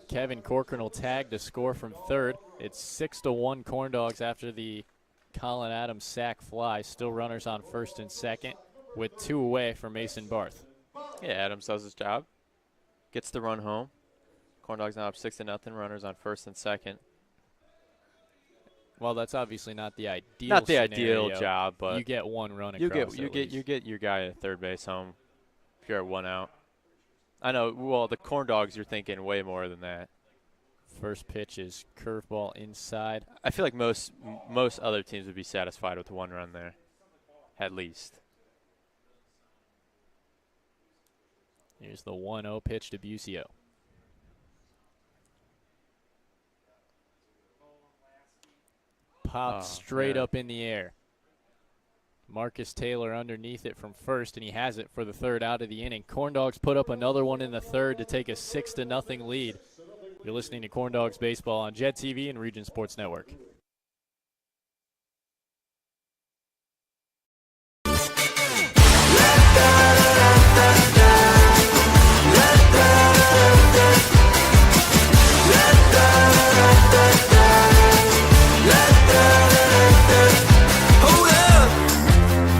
Kevin Corcoran will tag to score from third. It's 6-1 Corndogs after the Colin Adams sac fly. Still runners on first and second with 2 away for Mason Barth. Yeah, Adams does his job. Gets the run home. Corndogs now up 6-0. Runners on first and second. Well, that's obviously not the ideal. Not the scenario. ideal job, but you get one run you across. get your guy at third base home if you're at 1 out. I know. Well, the Corndogs, you're thinking way more than that. First pitch is curveball inside. I feel like most other teams would be satisfied with 1 run there, at least. Here's the 1-0 pitch to Busio. Popped straight up in the air. Marcus Taylor underneath it from first, and he has it for the third out of the inning. Corndogs put up another one in the third to take a 6-0 lead. You're listening to Corndogs Baseball on Jet TV and Region Sports Network.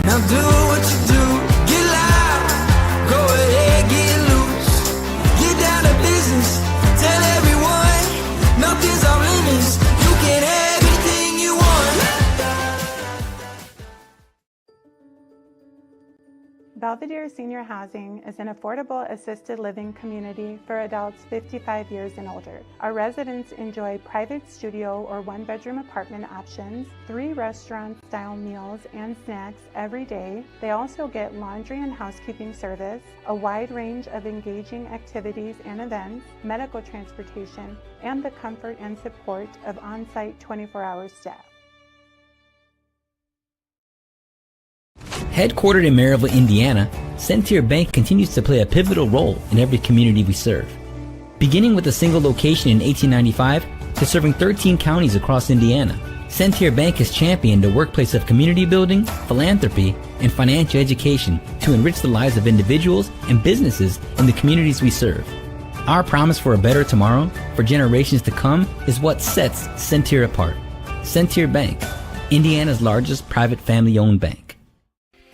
Now do what you do, get loud, go ahead, get loose, get down to business, tell everyone, nothing's off limits, you can have anything you want. Belvedere Senior Housing is an affordable assisted living community for adults 55 years and older. Our residents enjoy private studio or 1-bedroom apartment options, 3 restaurant-style meals and snacks every day. They also get laundry and housekeeping service, a wide range of engaging activities and events, medical transportation, and the comfort and support of on-site 24-hour staff. Headquartered in Maryville, Indiana, Centier Bank continues to play a pivotal role in every community we serve. Beginning with a single location in 1895 to serving 13 counties across Indiana, Centier Bank has championed a workplace of community building, philanthropy, and financial education to enrich the lives of individuals and businesses in the communities we serve. Our promise for a better tomorrow for generations to come is what sets Centier apart. Centier Bank, Indiana's largest private family-owned bank.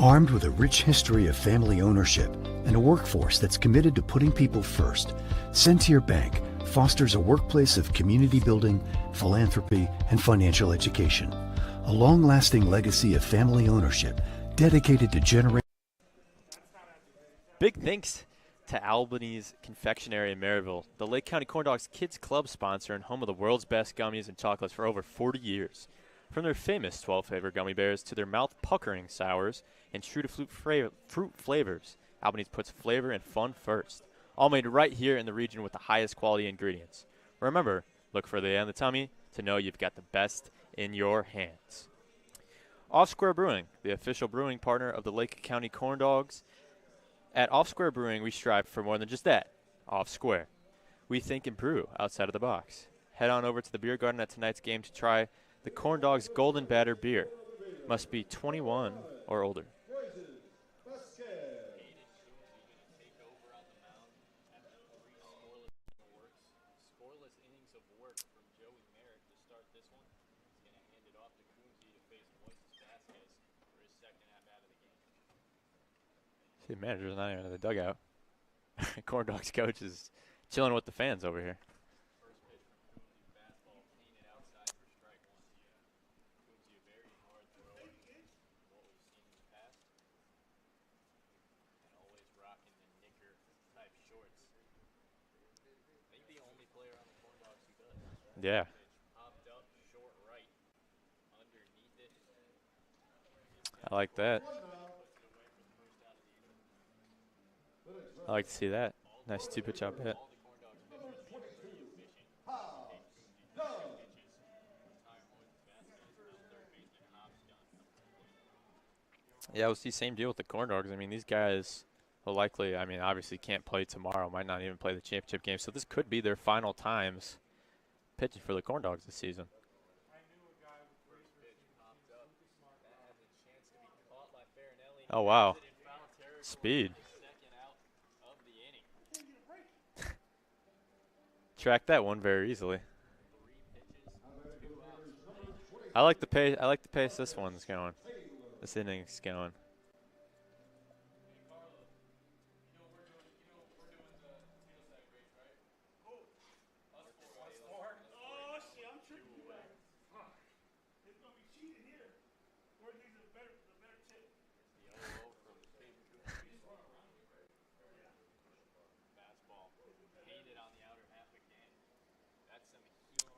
Armed with a rich history of family ownership and a workforce that's committed to putting people first, Centier Bank fosters a workplace of community building, philanthropy, and financial education. A long-lasting legacy of family ownership dedicated to generations. Big thanks to Albany's Confectionery in Maryville, the Lake County Corndogs Kids Club sponsor and home of the world's best gummies and chocolates for over 40 years. From their famous 12-flavor gummy bears to their mouth-puckering sours and fruit flavors, Albany's puts flavor and fun first. All made right here in the region with the highest quality ingredients. Remember, look further down the tummy to know you've got the best in your hands. Off Square Brewing, the official brewing partner of the Lake County Corndogs. At Off Square Brewing, we strive for more than just that. Off Square. We think and brew outside of the box. Head on over to the beer garden at tonight's game to try the Corndogs Golden Batter Beer. Must be 21 or older. See, the manager's not even in the dugout. Corndogs coach is chilling with the fans over here. Yeah. I like that. I like to see that. Nice 2-pitch out bet. Yeah, we'll see same deal with the Corndogs. I mean, these guys will likely, I mean, obviously can't play tomorrow, might not even play the championship game. So this could be their final times pitching for the Corndogs this season. Oh, wow. Speed. Track that one very easily. I like the pace this one's going. This inning's going.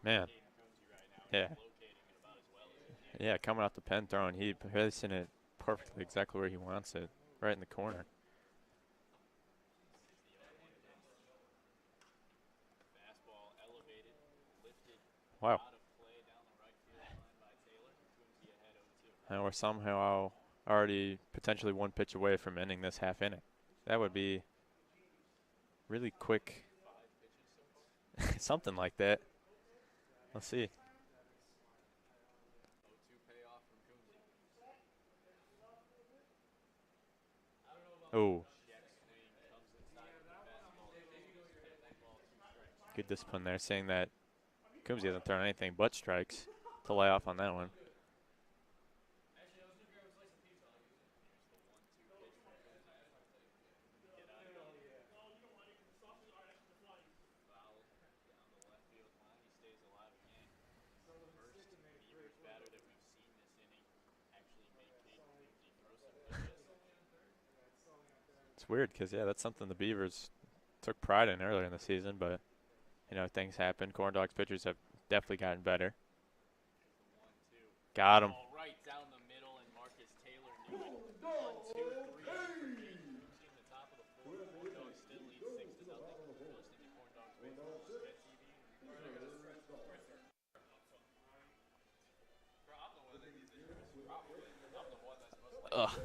Man. Yeah. Yeah, coming out the pen throwing, he placing it perfectly exactly where he wants it, right in the corner. Wow. And we're somehow already potentially one pitch away from ending this half inning. That would be really quick. Something like that. Let's see. Oh. Good discipline there, saying that Coombsy hasn't thrown anything but strikes to lay off on that one. It's weird because, yeah, that's something the Beavers took pride in earlier in the season, but, you know, things happen. Corndogs pitchers have definitely gotten better. Got him. Right down the middle, and Marcus Taylor knew it. 1, 2, 3 for Coombsy in the top of the fourth. Corndogs still lead 6-0. Listening to Corndogs Baseball on Spit TV. Ugh.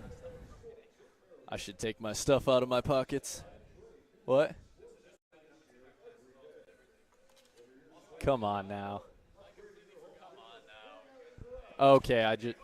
I should take my stuff out of my pockets. What? Come on now. Okay, I just.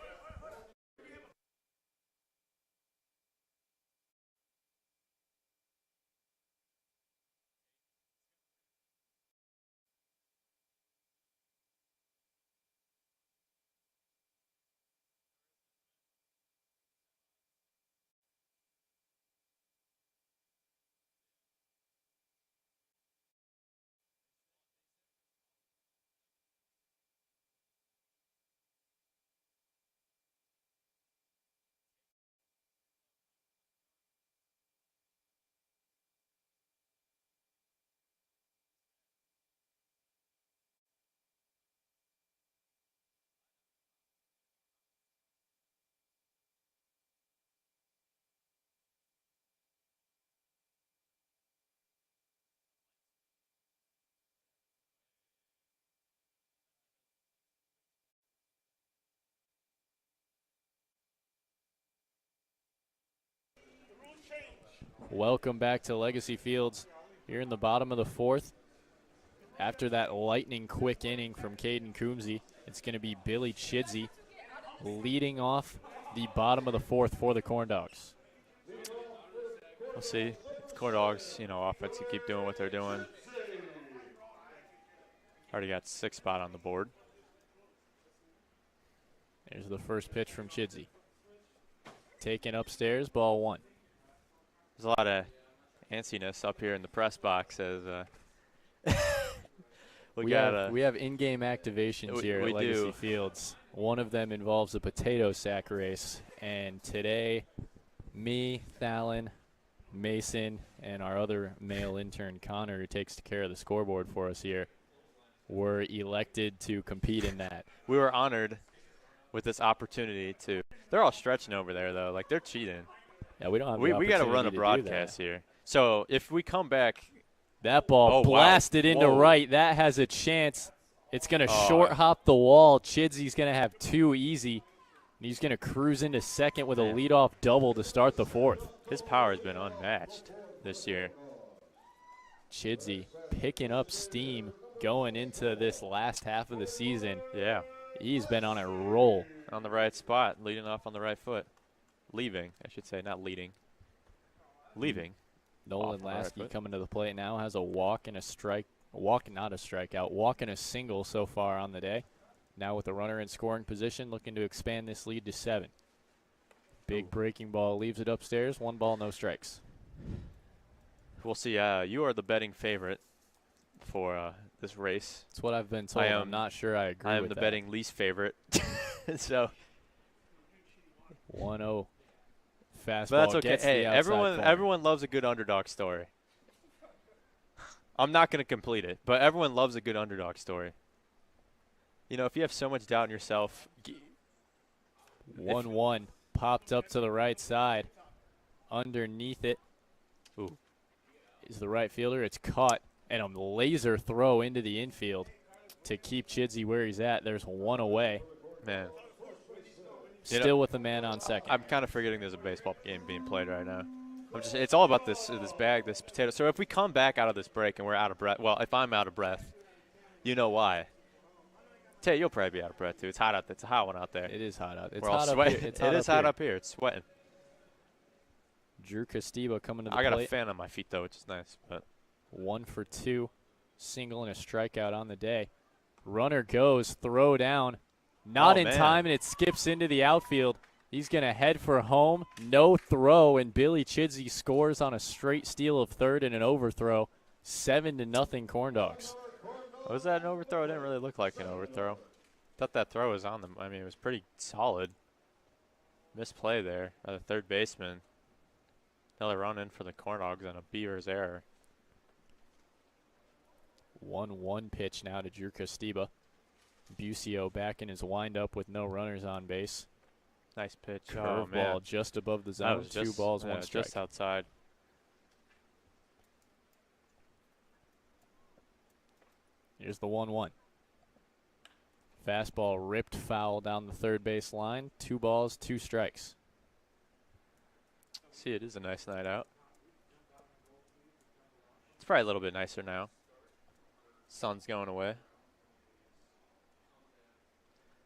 Welcome back to Legacy Fields here in the bottom of the fourth. After that lightning quick inning from Caden Coombsy, it's going to be Billy Chidsey leading off the bottom of the fourth for the Corndogs. We'll see. The Corndogs, you know, offense can keep doing what they're doing. Already got 6th spot on the board. There's the first pitch from Chidsey. Taken upstairs, ball 1. There's a lot of antsiness up here in the press box as we have in-game activations here at Legacy Fields. One of them involves a potato sack race, and today, me, Thalen, Mason, and our other male intern, Connor, who takes care of the scoreboard for us here, were elected to compete in that. We were honored with this opportunity to. They're all stretching over there, though. Like, they're cheating. Yeah, we don't have. We got to run a broadcast here. So if we come back, that ball blasted into right. That has a chance. It's going to short hop the wall. Chidsey's going to have 2 easy, And he's going to cruise into second with a leadoff double to start the fourth. His power has been unmatched this year. Chidsey picking up steam going into this last half of the season. Yeah. He's been on a roll. On the right spot, leading off on the right foot. Leaving, I should say, not leading. Leaving. Nolan Lasky coming to the plate now, has a walk and a strike. A walk, not a strikeout. Walk and a single so far on the day. Now with the runner in scoring position, looking to expand this lead to 7. Big breaking ball leaves it upstairs. 1 ball, no strikes. We'll see. You are the betting favorite for this race. That's what I've been told. I'm not sure I agree with that. I am the betting least favorite. So 1-0 fastball. But that's okay. Gets hey, the outside corner. everyone loves a good underdog story. I'm not going to complete it, but everyone loves a good underdog story. You know, if you have so much doubt in yourself. 1-1 popped up to the right side. Underneath it is the right fielder. It's caught, and a laser throw into the infield to keep Chidsey where he's at. There's 1 away. Man. Still with the man on second. I'm kind of forgetting there's a baseball game being played right now. It's all about this bag, this potato. So if we come back out of this break and we're out of breath, well, if I'm out of breath, you know why. Tay, you'll probably be out of breath too. It's hot out there. It's a hot one out there. It is hot out. It's We're all hot sweating. up here. It's It hot is up hot here. up here. It's sweating. Drew Castiba coming to the I got plate. a fan on my feet though, which is nice. But 1 for 2, single and a strikeout on the day. Runner goes, throw down, not in time, and it skips into the outfield. He's going to head for home. No throw, and Billy Chidsey scores on a straight steal of third and an overthrow. 7-0 Corndogs. Was that an overthrow? It didn't really look like an overthrow. Thought that throw was on them. I mean, it was pretty solid. Misplay there by the third baseman. Another run in for the Corndogs on a Beavers error. 1-1 pitch now to Drew Castiba. Bucio back in his windup with no runners on base. Nice pitch. Curveball just above the zone. 2 balls, 1 strike. Just outside. Here's the 1-1. Fastball ripped foul down the third base line. 2 balls, 2 strikes. See, it is a nice night out. It's probably a little bit nicer now. Sun's going away.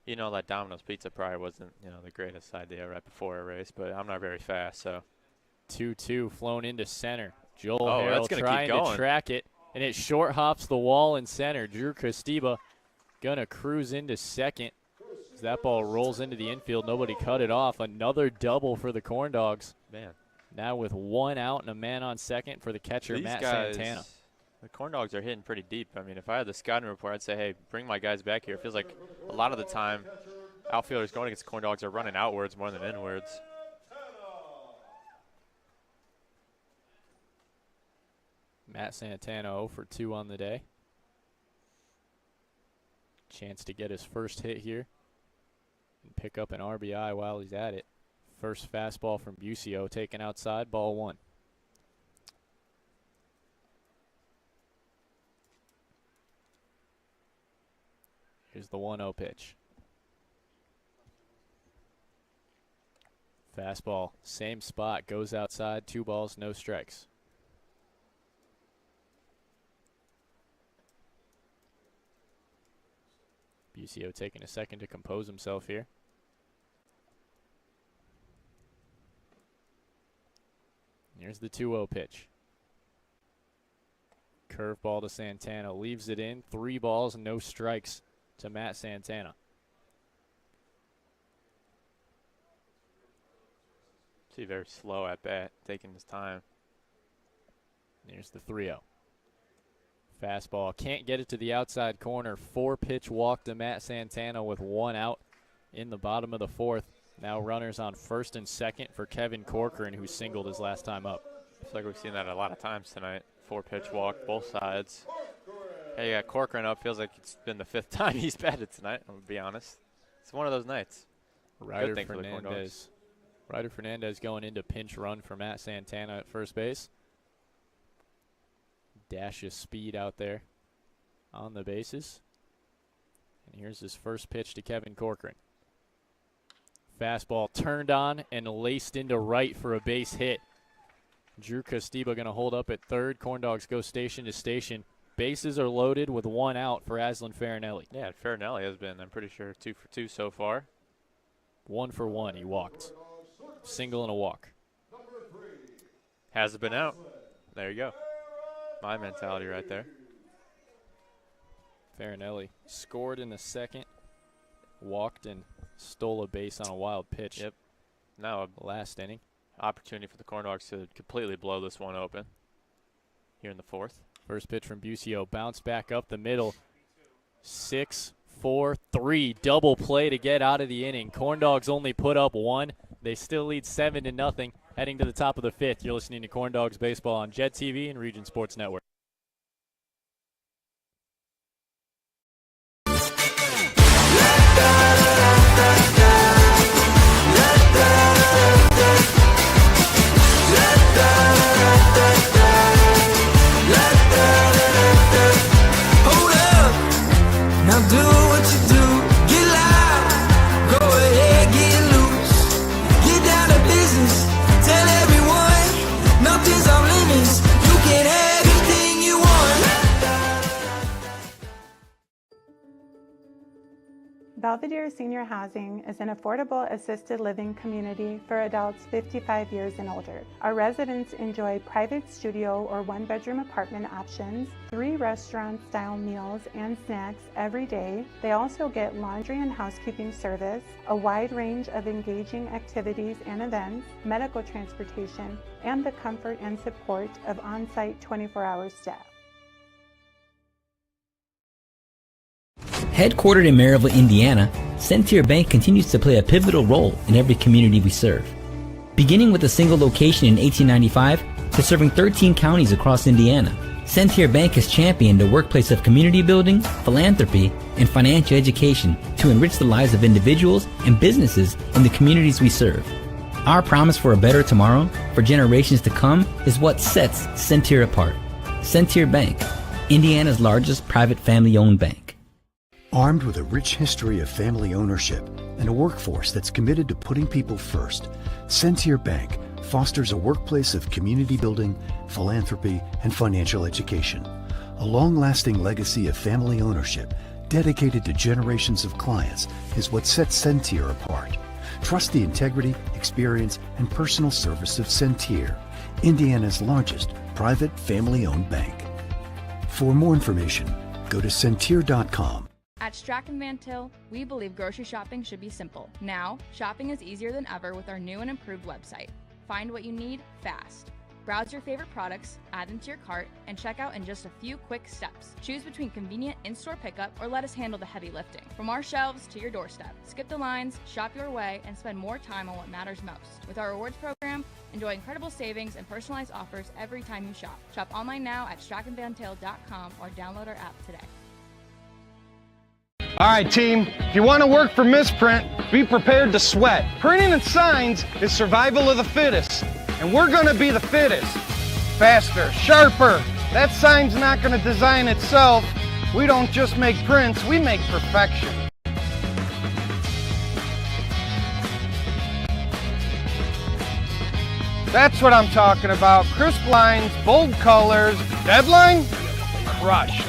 You know, that Domino's Pizza probably wasn't, the greatest idea right before a race, but I'm not very fast, so. 2-2 flown into center. Joel Harrell that's gonna trying keep going. to track it, and it short hops the wall in center. Drew Castiba gonna cruise into second. As that ball rolls into the infield, nobody cut it off. Another double for the Corndogs. Man. Now with 1 out and a man on second for the catcher, Matt Santana. The Corndogs are hitting pretty deep. I mean, if I had the scouting report, I'd say, hey, bring my guys back here. It feels like a lot of the time outfielders going against Corndogs are running outwards more than inwards. Matt Santana 0 for 2 on the day. Chance to get his first hit here and pick up an RBI while he's at it. First fastball from Bucio taken outside, ball 1. Here's the 1-0 pitch. Fastball, same spot, goes outside, 2 balls, no strikes. Bucio taking a second to compose himself here. Here's the 2-0 pitch. Curveball to Santana, leaves it in, 3 balls, no strikes to Matt Santana. See, very slow at bat, taking his time. Here's the 3-0. Fastball, can't get it to the outside corner. 4-pitch walk to Matt Santana with 1 out in the bottom of the 4th. Now runners on first and second for Kevin Corcoran, who singled his last time up. It's like we've seen that a lot of times tonight. 4-pitch walk, both sides. Hey, you got Corcoran up. Feels like it's been the 5th time he's batted tonight, I'll be honest. It's one of those nights. Ryder Fernandez going into pinch run for Matt Santana at first base. Dashes speed out there on the bases. And here's his first pitch to Kevin Corcoran. Fastball turned on and laced into right for a base hit. Drew Costiba going to hold up at third. Corndogs go station to station. Bases are loaded with one out for Aslan Farinelli. Yeah, Farinelli has been, I'm pretty sure, 2 for 2 so far. 1 for 1. He walked. Single and a walk. Hasn't been out. There you go. My mentality right there. Farinelli scored in the second, walked and stole a base on a wild pitch. Yep. Now a last inning. Opportunity for the Corndogs to completely blow this one open here in the fourth. First pitch from Busio. Bounce back up the middle. 6-4-3. Double play to get out of the inning. Corndogs only put up 1. They still lead 7-0. Heading to the top of the fifth. You're listening to Corndogs Baseball on Jet TV and Region Sports Network. Now do what you do, get loud, go ahead, get loose, get down to business, tell everyone, nothing's off limits, you can have anything you want. Belvedere Senior Housing is an affordable assisted living community for adults 55 years and older. Our residents enjoy private studio or one-bedroom apartment options, 3 restaurant-style meals and snacks every day. They also get laundry and housekeeping service, a wide range of engaging activities and events, medical transportation, and the comfort and support of on-site 24-hour staff. Headquartered in Maryville, Indiana, Centier Bank continues to play a pivotal role in every community we serve. Beginning with a single location in 1895 to serving 13 counties across Indiana, Centier Bank has championed a workplace of community building, philanthropy, and financial education to enrich the lives of individuals and businesses in the communities we serve. Our promise for a better tomorrow for generations to come is what sets Centier apart. Centier Bank, Indiana's largest private family-owned bank. Armed with a rich history of family ownership and a workforce that's committed to putting people first, Centier Bank fosters a workplace of community building, philanthropy, and financial education. A long-lasting legacy of family ownership dedicated to generations of clients is what sets Centier apart. Trust the integrity, experience, and personal service of Centier, Indiana's largest private family-owned bank. For more information, go to Centier.com. At Strachan Van Til, we believe grocery shopping should be simple. Now, shopping is easier than ever with our new and improved website. Find what you need fast. Browse your favorite products, add them to your cart, and check out in just a few quick steps. Choose between convenient in-store pickup or let us handle the heavy lifting. From our shelves to your doorstep, skip the lines, shop your way, and spend more time on what matters most. With our rewards program, enjoy incredible savings and personalized offers every time you shop. Shop online now at strachanvantil.com or download our app today. All right, team, if you want to work for Misprint, be prepared to sweat. Printing and signs is survival of the fittest, and we're going to be the fittest. Faster, sharper. That sign's not going to design itself. We don't just make prints, we make perfection. That's what I'm talking about. Crisp lines, bold colors. Deadline? Crushed.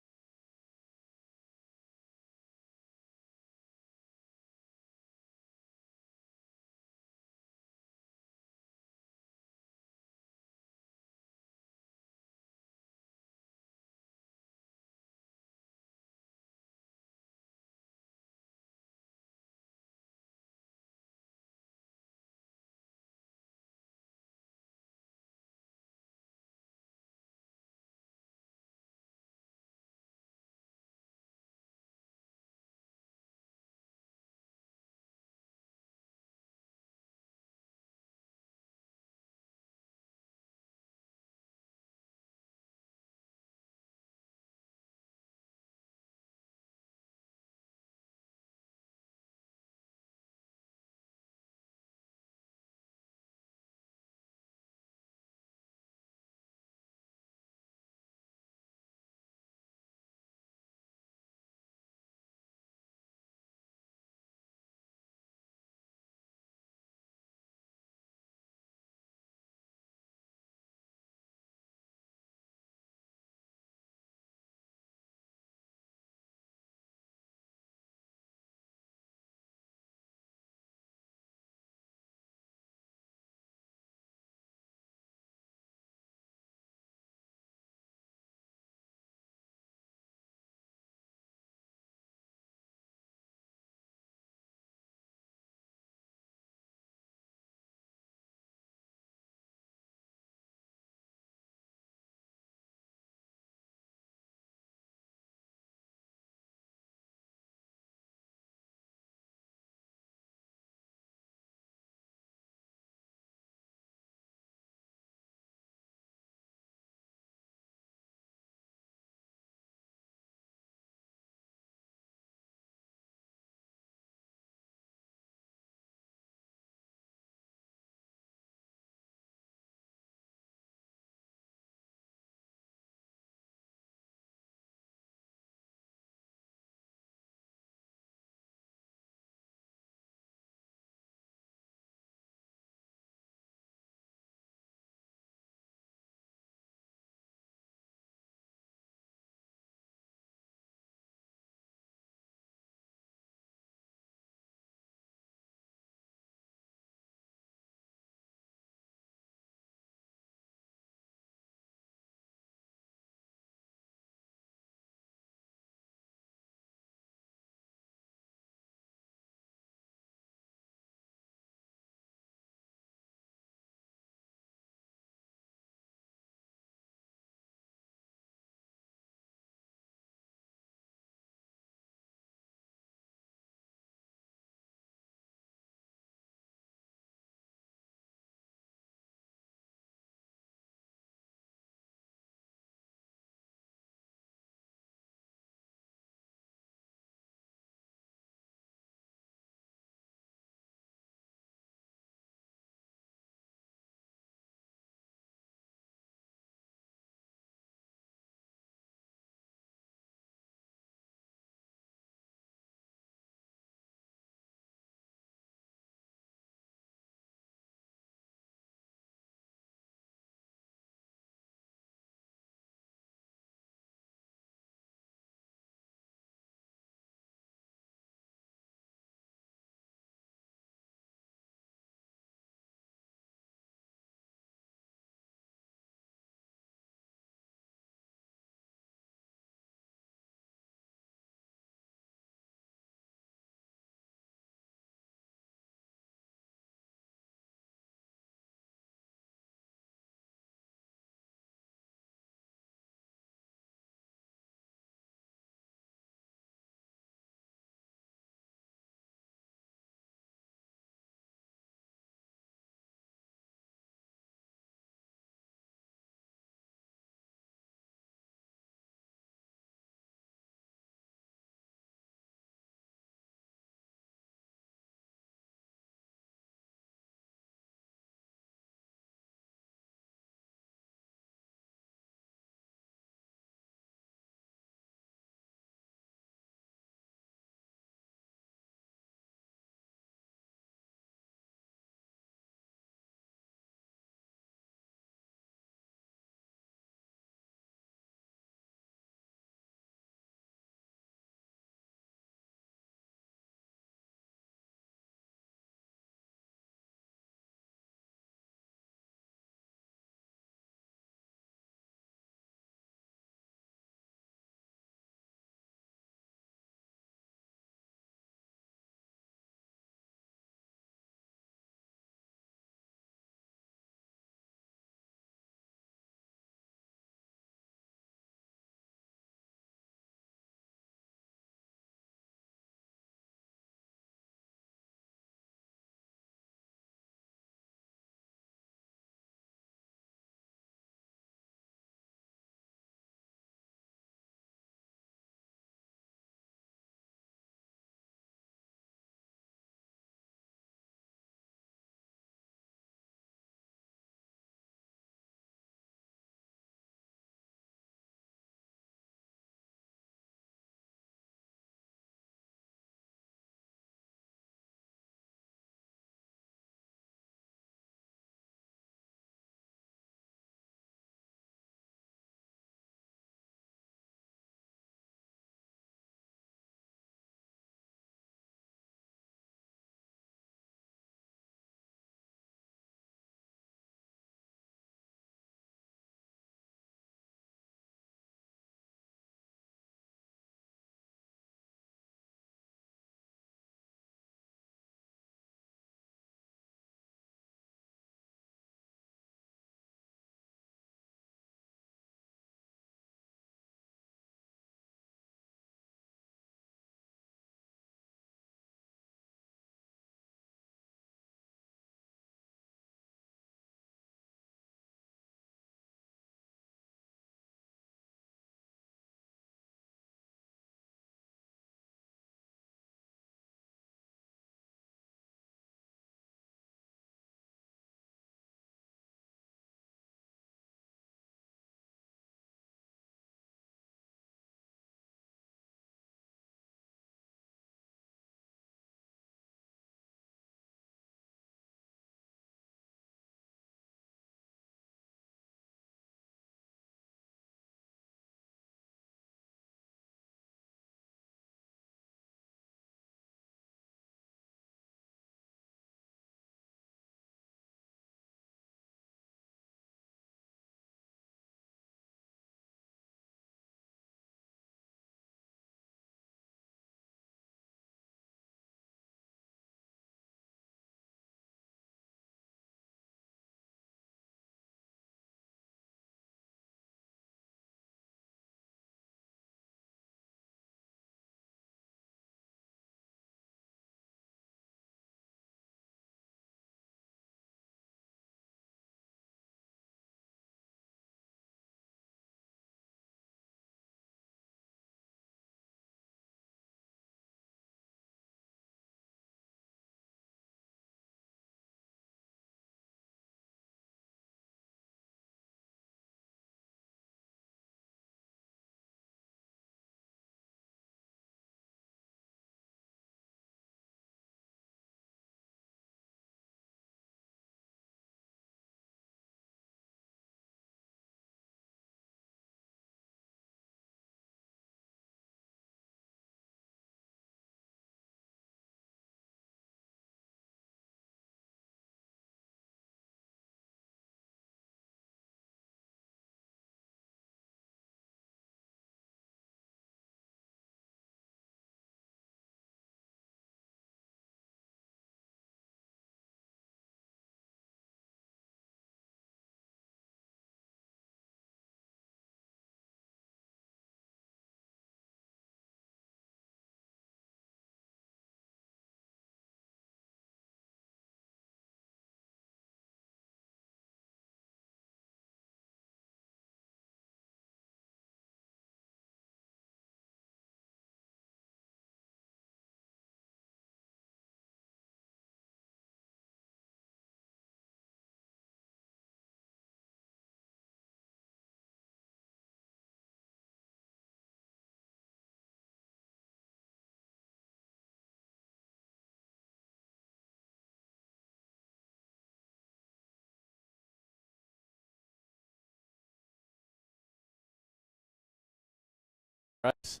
strikes.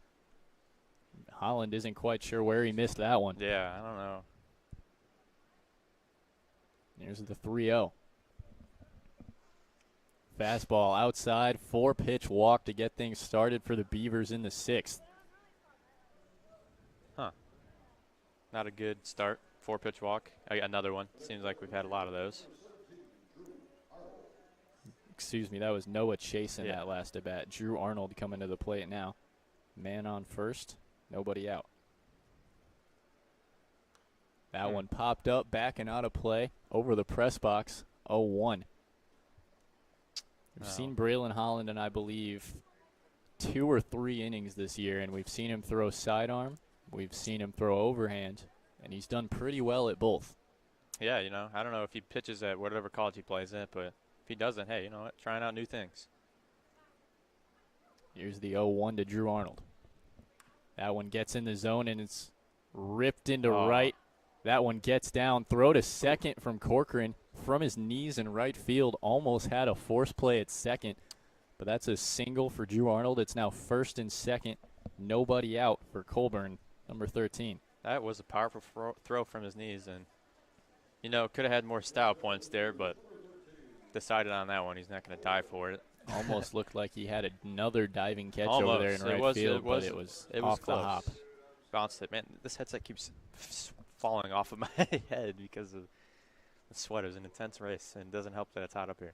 Holland isn't quite sure where he missed that one. Yeah, I don't know. Here's the 3-0. Fastball outside, 4-pitch walk to get things started for the Beavers in the 6th. Huh. Not a good start. 4-pitch walk. Another one. Seems like we've had a lot of those. Excuse me, that was Noah chasing that last at bat. Drew Arnold coming to the plate now. Man on first, nobody out. That one popped up, backing out of play, over the press box, 0-1. We've seen Braylon Holland in, I believe, 2 or 3 innings this year, and we've seen him throw sidearm, we've seen him throw overhand, and he's done pretty well at both. Yeah, you know, I don't know if he pitches at whatever college he plays at, but if he doesn't, hey, you know what, trying out new things. Here's the 0-1 to Drew Arnold. That one gets in the zone, and it's ripped into right. That one gets down. Throw to second from Corcoran from his knees in right field. Almost had a force play at second, but that's a single for Drew Arnold. It's now first and second. Nobody out for Colburn, number 13. That was a powerful throw from his knees, and, you know, could have had more style points there, but decided on that one. He's not going to die for it. Almost looked like he had another diving catch Almost. over there in right field, but it was off the hop. Bounced it. Man, this headset keeps falling off of my head because of the sweat. It was an intense race, and it doesn't help that it's hot up here.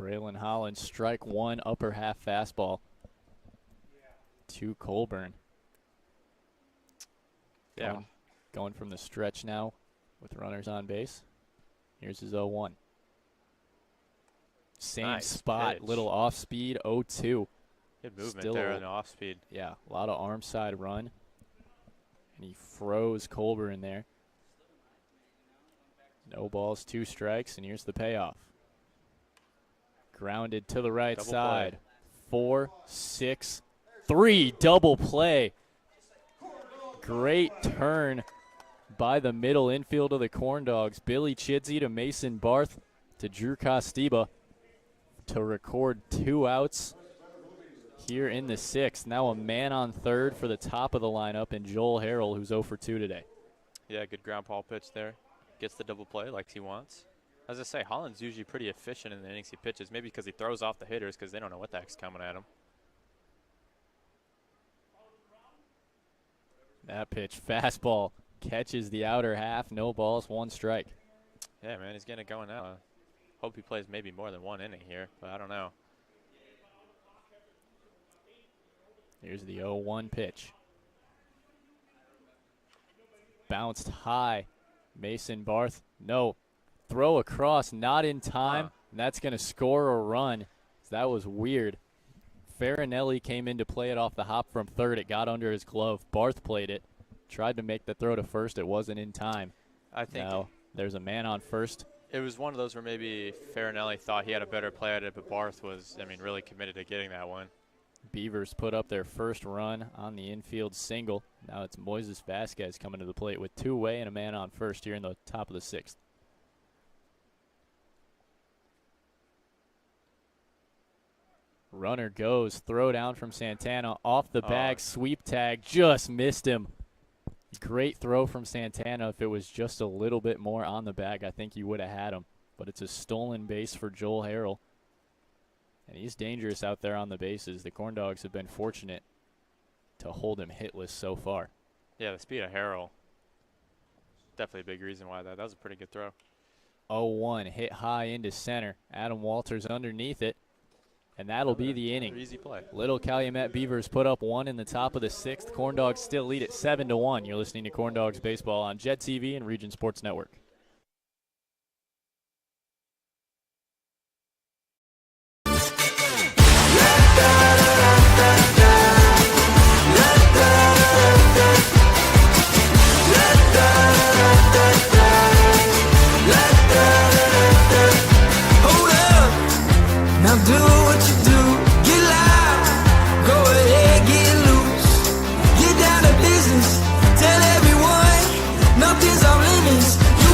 Braylon Holland, strike one, upper half fastball to Colburn. Yeah. Going from the stretch now with runners on base. Here's his 0-1. Same Nice spot, pitch. little off speed, 0-2. Good movement Still, there on the off speed. Yeah, a lot of arm side run. And he froze Colburn there. No balls, 2 strikes, and here's the payoff. Grounded to the right Double side. play. 4-6-3, double play. Great turn by the middle infield of the Corndogs. Billy Chidsey to Mason Barth to Drew Costiba to record 2 outs here in the 6th. Now a man on third for the top of the lineup, and Joel Harrell, who's 0 for 2 today. Yeah, good ground ball pitch there. Gets the double play like he wants. As I say, Holland's usually pretty efficient in the innings he pitches, maybe because he throws off the hitters because they don't know what the heck's coming at him. That pitch, fastball, catches the outer half. No balls, 1 strike. Yeah, man, he's getting it going now. Hope he plays maybe more than 1 inning here, but I don't know. Here's the 0-1 pitch. Bounced high. Mason Barth, no. Throw across, not in time. And that's going to score a run. That was weird. Farinelli came in to play it off the hop from third. It got under his glove. Barth played it. Tried to make the throw to first. It wasn't in time. I think now there's a man on first. It was one of those where maybe Farinelli thought he had a better play at it, but Barth was, I mean, really committed to getting that one. Beavers put up their first run on the infield single. Now it's Moises Vasquez coming to the plate with 2 away and a man on first here in the top of the 6th. Runner goes, throw down from Santana, off the bag, sweep tag, just missed him. Great throw from Santana. If it was just a little bit more on the bag, I think you would have had him. But it's a stolen base for Joel Harrell. And he's dangerous out there on the bases. The Corndogs have been fortunate to hold him hitless so far. Yeah, the speed of Harrell. Definitely a big reason why that was a pretty good throw. 0-1, hit high into center. Adam Walters underneath it. And that'll be the inning. Easy play. Little Calumet Beavers put up 1 in the top of the 6th. Corndogs still lead at 7-1. You're listening to Corndogs Baseball on Jet TV and Region Sports Network. Now do what you do, get loud, go ahead, get loose, get down to business, tell everyone, nothing's off limits, you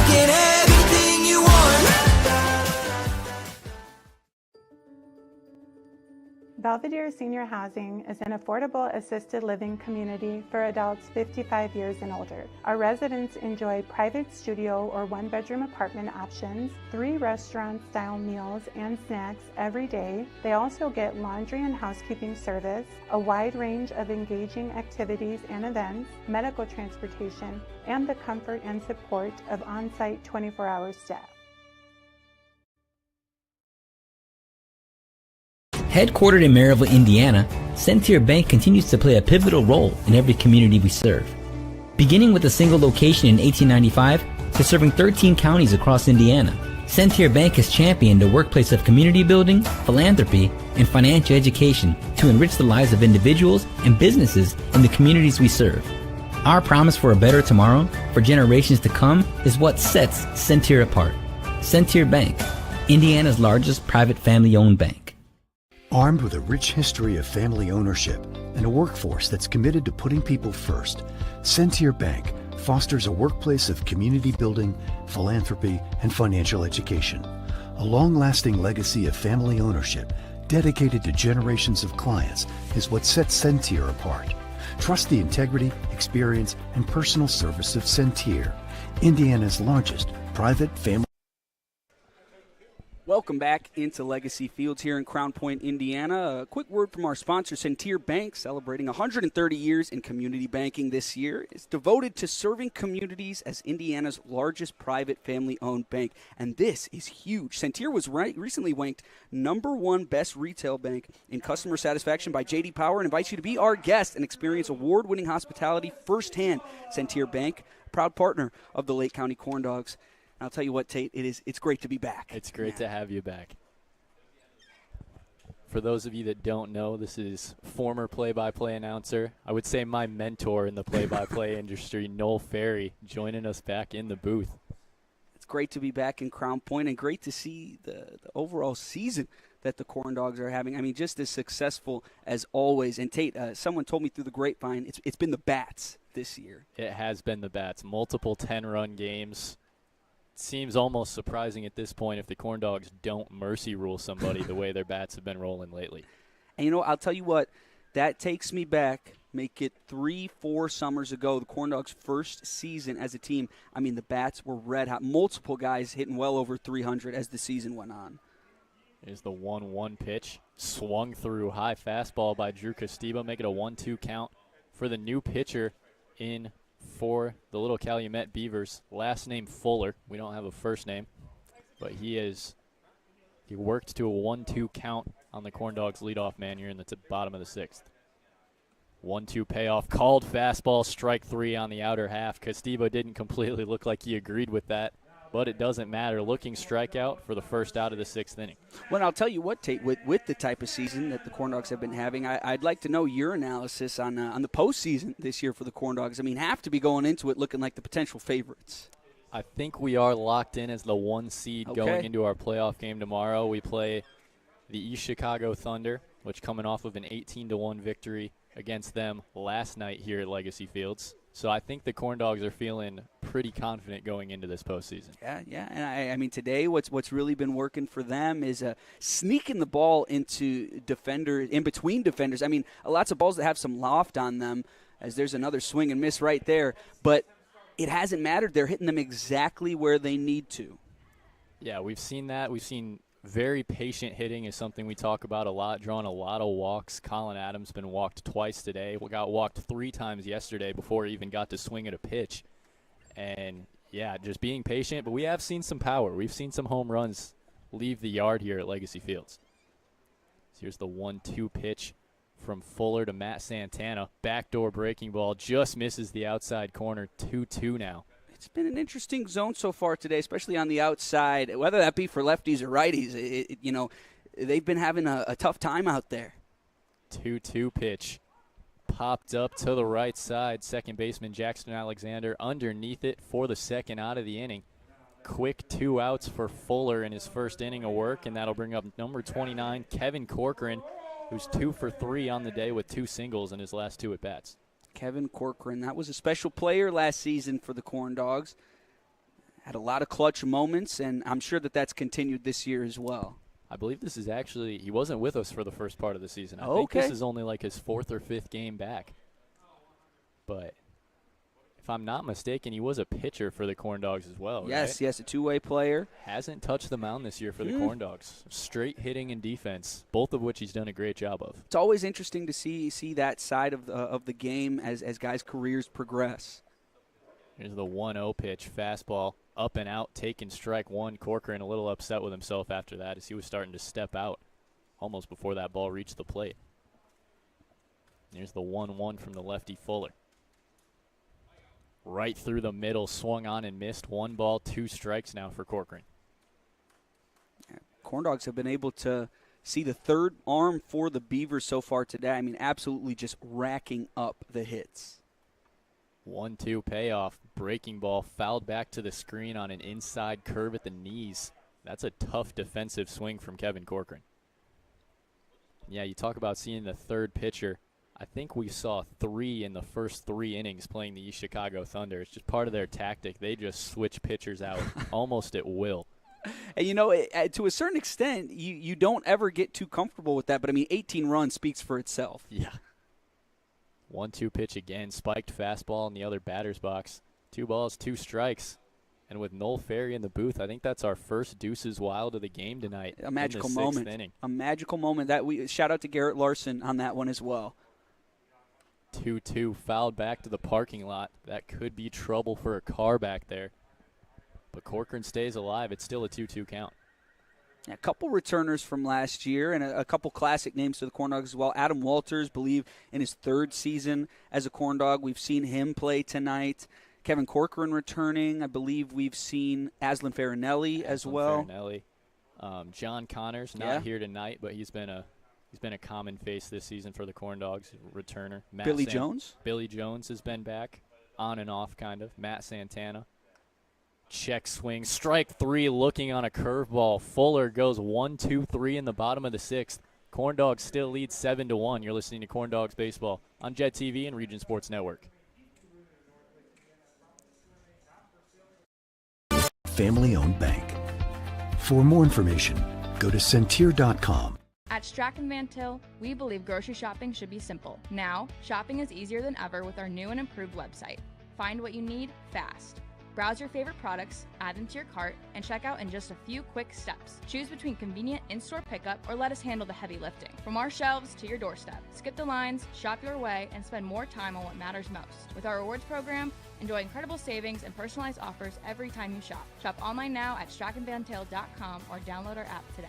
Belvedere Senior Housing is an affordable assisted living community for adults 55 years and older. Our residents enjoy private studio or one-bedroom apartment options, 3 restaurant-style meals and snacks every day. They also get laundry and housekeeping service, a wide range of engaging activities and events, medical transportation, and the comfort and support of on-site 24-hour staff. Headquartered in Maryville, Indiana, Centier Bank continues to play a pivotal role in every community we serve. Beginning with a single location in 1895 to serving 13 counties across Indiana, Centier Bank has championed a workplace of community building, philanthropy, and financial education to enrich the lives of individuals and businesses in the communities we serve. Our promise for a better tomorrow for generations to come is what sets Centier apart. Centier Bank, Indiana's largest private family-owned bank. Armed with a rich history of family ownership and a workforce that's committed to putting people first, Centier Bank fosters a workplace of community building, philanthropy, and financial education. A long-lasting legacy of family ownership dedicated to generations of clients is what sets Centier apart. Trust the integrity, experience, and personal service of Centier, Indiana's largest private family. Welcome back into Legacy Fields here in Crown Point, Indiana. A quick word from our sponsor, Centier Bank, celebrating 130 years in community banking this year. It's devoted to serving communities as Indiana's largest private family-owned bank, and this is huge. Centier was recently ranked #1 best retail bank in customer satisfaction by J.D. Power and invites you to be our guest and experience award-winning hospitality firsthand. Centier Bank, proud partner of the Lake County Corndogs. I'll tell you what, Tate, it's great to be back. It's great to have you back. For those of you that don't know, this is former play-by-play announcer, I would say my mentor in the play-by-play industry, Noel Ferry, joining us back in the booth. It's great to be back in Crown Point and great to see the overall season that the Corndogs are having. I mean, just as successful as always. And Tate, someone told me through the grapevine, it's been the Bats this year. It has been the Bats. Multiple 10-run games. Seems almost surprising at this point if the Corndogs don't mercy rule somebody the way their bats have been rolling lately. And, you know, I'll tell you what, that takes me back, make it 3-4 summers ago, the Corndogs' first season as a team. I mean, the bats were red hot. Multiple guys hitting well over 300 as the season went on. Here's the 1-1 pitch. Swung through high fastball by Drew Castiba, make it a 1-2 count for the new pitcher in for the little Calumet Beavers. Last name Fuller. We don't have a first name, but he worked to a 1-2 count on the Corndogs leadoff man here in the bottom of the 6th. 1-2 payoff, called fastball, strike 3 on the outer half. Castiba didn't completely look like he agreed with that, but it doesn't matter. Looking strikeout for the first out of the 6th inning. Well, I'll tell you what, Tate, with the type of season that the Corndogs have been having, I'd like to know your analysis on the postseason this year for the Corndogs. I mean, have to be going into it looking like the potential favorites. I think we are locked in as the 1 seed going into our playoff game tomorrow. We play the East Chicago Thunder, which coming off of an 18-1 victory against them last night here at Legacy Fields. So I think the Corndogs are feeling pretty confident going into this postseason. Yeah, and I mean today what's really been working for them is sneaking the ball into defenders, in between defenders. I mean, lots of balls that have some loft on them, as there's another swing and miss right there. But it hasn't mattered. They're hitting them exactly where they need to. Yeah, we've seen that. We've seen very patient hitting is something we talk about a lot, drawing a lot of walks. Colin Adams been walked twice today. We got walked 3 times yesterday before he even got to swing at a pitch. And, yeah, just being patient. But we have seen some power. We've seen some home runs leave the yard here at Legacy Fields. So here's the 1-2 pitch from Fuller to Matt Santana. Backdoor breaking ball just misses the outside corner. 2-2 now. It's been an interesting zone so far today, especially on the outside, whether that be for lefties or righties. They've been having a tough time out there. 2-2 pitch. Popped up to the right side. Second baseman Jackson Alexander underneath it for the second out of the inning. Quick 2 outs for Fuller in his first inning of work, and that'll bring up number 29, Kevin Corcoran, who's 2 for 3 on the day with 2 singles in his last 2 at-bats. Kevin Corcoran, that was a special player last season for the Corndogs. Had a lot of clutch moments, and I'm sure that that's continued this year as well. I believe this is actually, he wasn't with us for the first part of the season. I Oh, think this okay. is only like his 4th or 5th game back. But if I'm not mistaken, he was a pitcher for the Corndogs as well, Yes, right? yes, a two-way player. Hasn't touched the mound this year for the Corndogs. Straight hitting and defense, both of which he's done a great job of. It's always interesting to see that side of the game as guys' careers progress. Here's the 1-0 pitch, fastball, up and out, taking strike one. Corcoran a little upset with himself after that as he was starting to step out almost before that ball reached the plate. Here's the 1-1 from the lefty Fuller. Right through the middle, swung on and missed. 1 ball, 2 strikes now for Corcoran. Corndogs have been able to see the third arm for the Beavers so far today. I mean, absolutely just racking up the hits. 1-2 payoff. Breaking ball fouled back to the screen on an inside curve at the knees. That's a tough defensive swing from Kevin Corcoran. Yeah, you talk about seeing the third pitcher. I think we saw 3 in the first 3 innings playing the East Chicago Thunder. It's just part of their tactic. They just switch pitchers out almost at will. And, you know, to a certain extent, you don't ever get too comfortable with that. But, I mean, 18 runs speaks for itself. Yeah. 1-2 pitch again. Spiked fastball in the other batter's box. 2 balls, 2 strikes. And with Noel Ferry in the booth, I think that's our first Deuces Wild of the game tonight. A magical in the 6th moment. inning. A magical moment. Shout out to Garrett Larson on that one as well. 2-2 fouled back to the parking lot. That could be trouble for a car back there. But Corcoran stays alive. It's still a 2-2 count. A couple returners from last year and a couple classic names to the Corndogs as well. Adam Walters, believe, in his 3rd season as a Corndog. We've seen him play tonight. Kevin Corcoran returning. I believe we've seen Aslan Farinelli as well. Farinelli. John Connors, not here tonight, but he's been a common face this season for the Corndogs, returner. Billy Jones? Billy Jones has been back, on and off kind of. Matt Santana. Check swing, strike 3, looking on a curveball. Fuller goes 1-2-3 in the bottom of the 6th. Corndogs still lead 7-1. You're listening to Corndogs Baseball on Jet TV and Region Sports Network. Family-owned bank. For more information, go to Centir.com. At Strachan Van Til, we believe grocery shopping should be simple. Now, shopping is easier than ever with our new and improved website. Find what you need fast. Browse your favorite products, add them to your cart, and check out in just a few quick steps. Choose between convenient in-store pickup or let us handle the heavy lifting. From our shelves to your doorstep, skip the lines, shop your way, and spend more time on what matters most. With our rewards program, enjoy incredible savings and personalized offers every time you shop. Shop online now at strachanvantil.com or download our app today.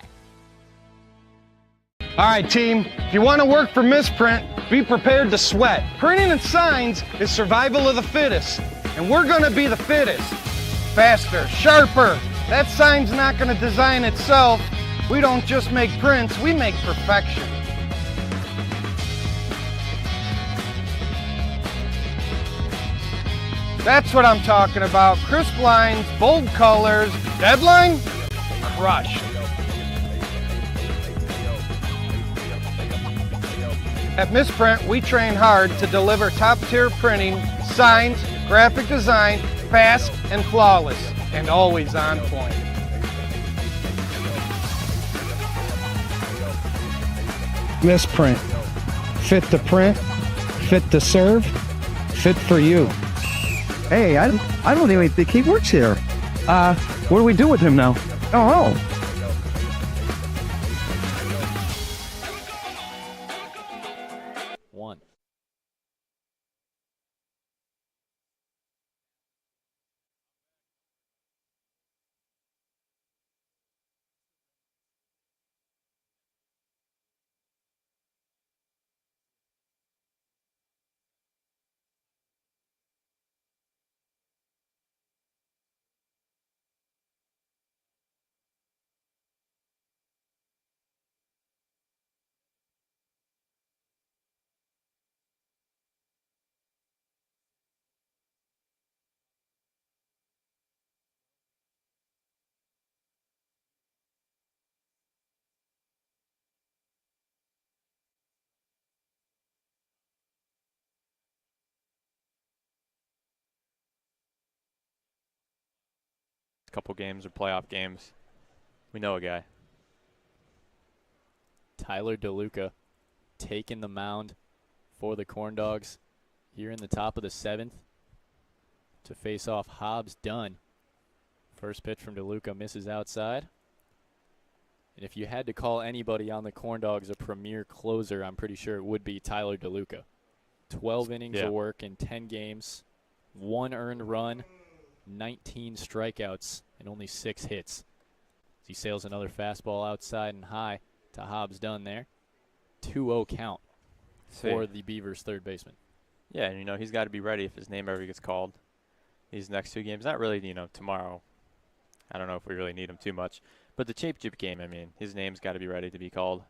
All right, team, if you want to work for Misprint, be prepared to sweat. Printing and signs is survival of the fittest, and we're going to be the fittest. Faster, sharper. That sign's not going to design itself. We don't just make prints, we make perfection. That's what I'm talking about. Crisp lines, bold colors. Deadline? Crushed. At Misprint, we train hard to deliver top-tier printing, signs, graphic design, fast and flawless, and always on point. Misprint. Fit the print, fit the serve, fit for you. Hey, I don't even think he works here. What do we do with him now? Oh. 1. Couple games or playoff games. We know a guy. Tyler DeLuca taking the mound for the Corndogs here in the top of the 7th to face off Hobbs Dunn. First pitch from DeLuca misses outside. And if you had to call anybody on the Corndogs a premier closer, I'm pretty sure it would be Tyler DeLuca. 12 innings of work in 10 games, 1 earned run, 19 strikeouts, and only 6 hits. He sails another fastball outside and high to Hobbs Dunn there. 2-0 count for the Beavers' third baseman. Yeah, and, he's got to be ready if his name ever gets called these next 2 games. Not really, tomorrow. I don't know if we really need him too much. But the championship game, his name's got to be ready to be called.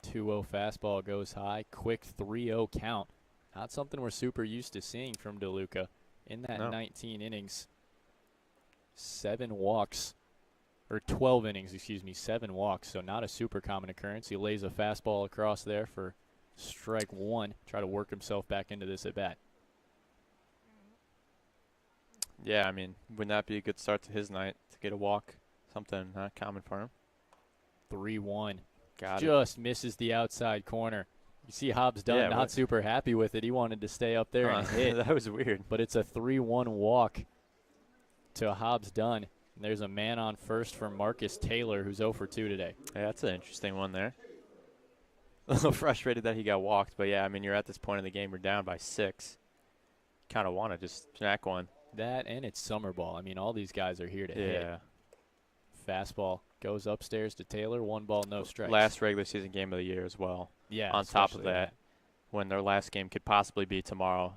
2-0 fastball goes high. Quick 3-0 count. Not something we're super used to seeing from DeLuca in that 19 innings. 7 walks. Or 12 innings, 7 walks. So not a super common occurrence. He lays a fastball across there for strike 1. Try to work himself back into this at bat. Yeah, wouldn't that be a good start to his night to get a walk? Something not common for him. 3-1. Got it. Just misses the outside corner. You see Hobbs Dunn not super happy with it. He wanted to stay up there and hit. That was weird. But it's a 3-1 walk to Hobbs Dunn. And there's a man on first for Marcus Taylor, who's 0 for 2 today. Yeah, that's an interesting one there. A little frustrated that he got walked. But, yeah, you're at this point in the game. You're down by 6. Kind of want to just snack one. That and it's summer ball. All these guys are here to hit. Yeah. Fastball goes upstairs to Taylor. 1 ball, no strikes. Last regular season game of the year as well. Yeah. On top of that, when their last game could possibly be tomorrow,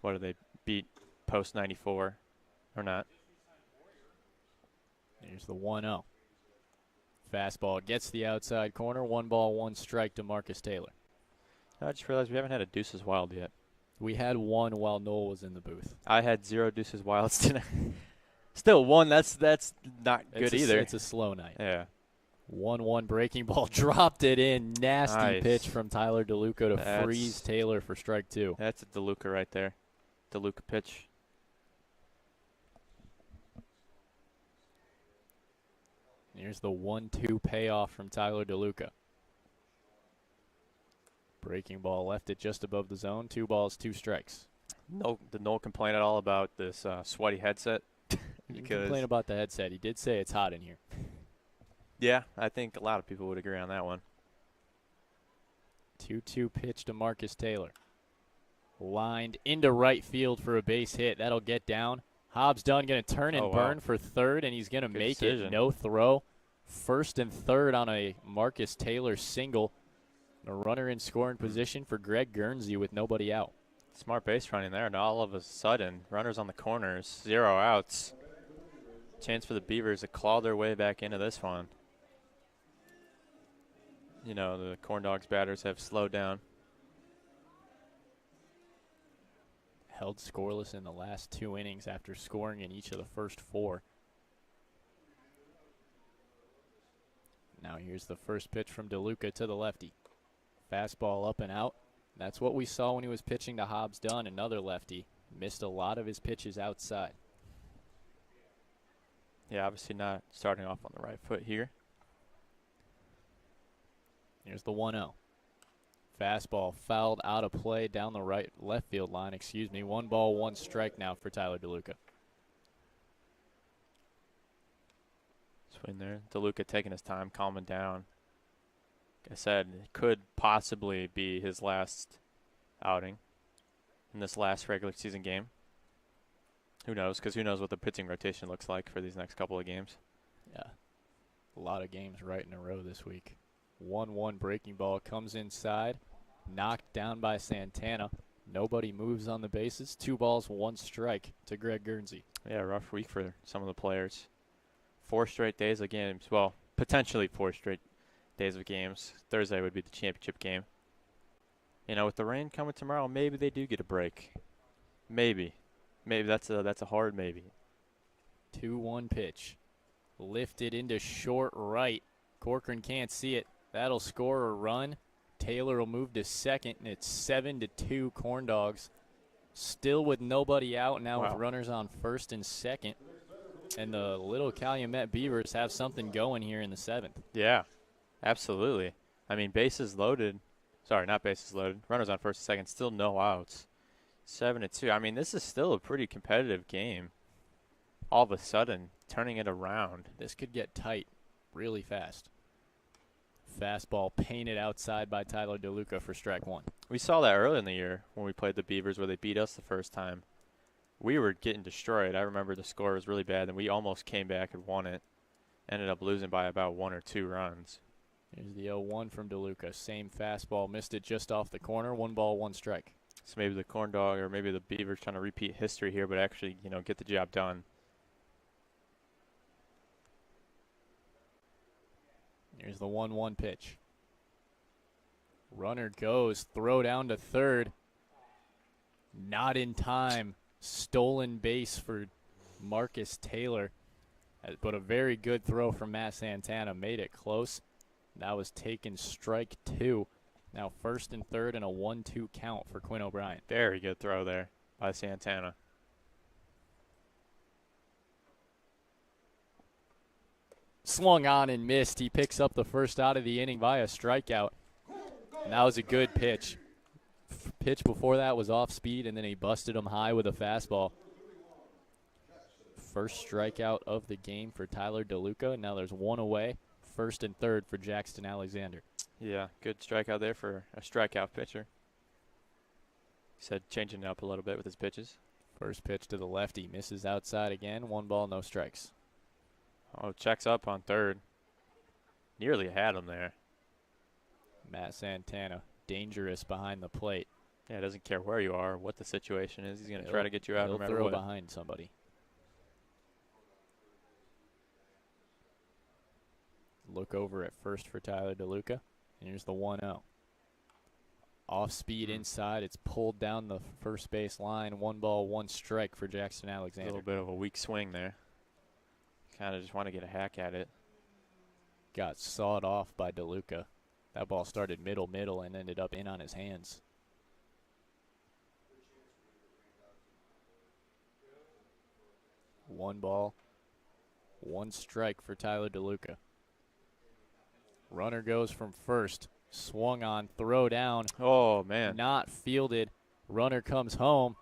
what do they beat post 94 or not? Here's the 1-0. Fastball gets the outside corner. 1 ball, 1 strike to Marcus Taylor. I just realized we haven't had a Deuces Wild yet. We had 1 while Noel was in the booth. I had 0 Deuces Wilds tonight. Still 1. That's not good either. It's a slow night. Yeah. 1-1 breaking ball. Dropped it in. Nasty pitch from Tyler DeLuca to freeze Taylor for strike 2. That's a DeLuca right there. DeLuca pitch. Here's the 1-2 payoff from Tyler DeLuca. Breaking ball left it just above the zone. 2 balls, 2 strikes. Did Noel complain at all about this sweaty headset? He didn't complain about the headset. He did say it's hot in here. Yeah, I think a lot of people would agree on that one. 2-2 pitch to Marcus Taylor. Lined into right field for a base hit. That'll get down. Hobbs Dunn going to turn and burn for third, and he's going to make it. No throw. First and third on a Marcus Taylor single. A runner in scoring position for Greg Guernsey with nobody out. Smart base running there, and all of a sudden, runners on the corners, 0 outs. Chance for the Beavers to claw their way back into this one. The Corndogs batters have slowed down. Held scoreless in the last 2 innings after scoring in each of the first 4. Now here's the first pitch from DeLuca to the lefty. Fastball up and out. That's what we saw when he was pitching to Hobbs Dunn, another lefty. Missed a lot of his pitches outside. Yeah, obviously not starting off on the right foot here. Here's the 1-0. Fastball fouled out of play down the left field line, 1 ball, 1 strike now for Tyler DeLuca. Swing there. DeLuca taking his time, calming down. Like I said, it could possibly be his last outing in this last regular season game. Who knows? Because who knows what the pitching rotation looks like for these next couple of games. Yeah. A lot of games right in a row this week. 1-1 breaking ball comes inside. Knocked down by Santana. Nobody moves on the bases. 2 balls, 1 strike to Greg Guernsey. Yeah, rough week for some of the players. 4 straight days of games. Well, potentially 4 straight days of games. Thursday would be the championship game. With the rain coming tomorrow, maybe they do get a break. Maybe. Maybe that's a hard maybe. 2-1 pitch. Lifted into short right. Corcoran can't see it. That'll score a run. Taylor will move to second, and it's 7-2 Corndogs. Still with nobody out now with runners on first and second. And the little Calumet Beavers have something going here in the 7th. Yeah, absolutely. I mean, bases loaded. Sorry, not bases loaded. Runners on first and second. Still no outs. 7-2. I mean, this is still a pretty competitive game. All of a sudden, turning it around. This could get tight really fast. Fastball painted outside by Tyler DeLuca for strike one. We saw that early in the year when we played the Beavers where they beat us the first time. We were getting destroyed. I remember the score was really bad, and we almost came back and won it. Ended up losing by about 1 or 2 runs. Here's the 0-1 from DeLuca. Same fastball. Missed it just off the corner. 1 ball, 1 strike. So maybe the Corndog or maybe the Beavers trying to repeat history here, but actually, get the job done. Here's the 1-1 pitch. Runner goes. Throw down to third. Not in time. Stolen base for Marcus Taylor. But a very good throw from Matt Santana. Made it close. That was taken strike 2. Now first and third and a 1-2 count for Quinn O'Brien. Very good throw there by Santana. Swung on and missed. He picks up the first out of the inning by a strikeout. And that was a good pitch. Pitch before that was off speed, and then he busted him high with a fastball. First strikeout of the game for Tyler DeLuca. Now there's 1 away. First and third for Jackson Alexander. Yeah, good strikeout there for a strikeout pitcher. He said changing it up a little bit with his pitches. First pitch to the lefty. Misses outside again. 1 ball, no strikes. Oh, checks up on third. Nearly had him there. Matt Santana, dangerous behind the plate. Yeah, doesn't care where you are, what the situation is. He's going to try to get you out no matter what. He'll what. throw behind somebody. Look over at first for Tyler DeLuca. And here's the 1-0. Off speed inside. It's pulled down the first base line. 1 ball, 1 strike for Jackson Alexander. A little bit of a weak swing there. Kind of just want to get a hack at it. Got sawed off by DeLuca. That ball started middle and ended up in on his hands. One ball, 1 strike for Tyler DeLuca. Runner goes from first. Swung on, throw down. Oh, man. Not fielded. Runner comes home.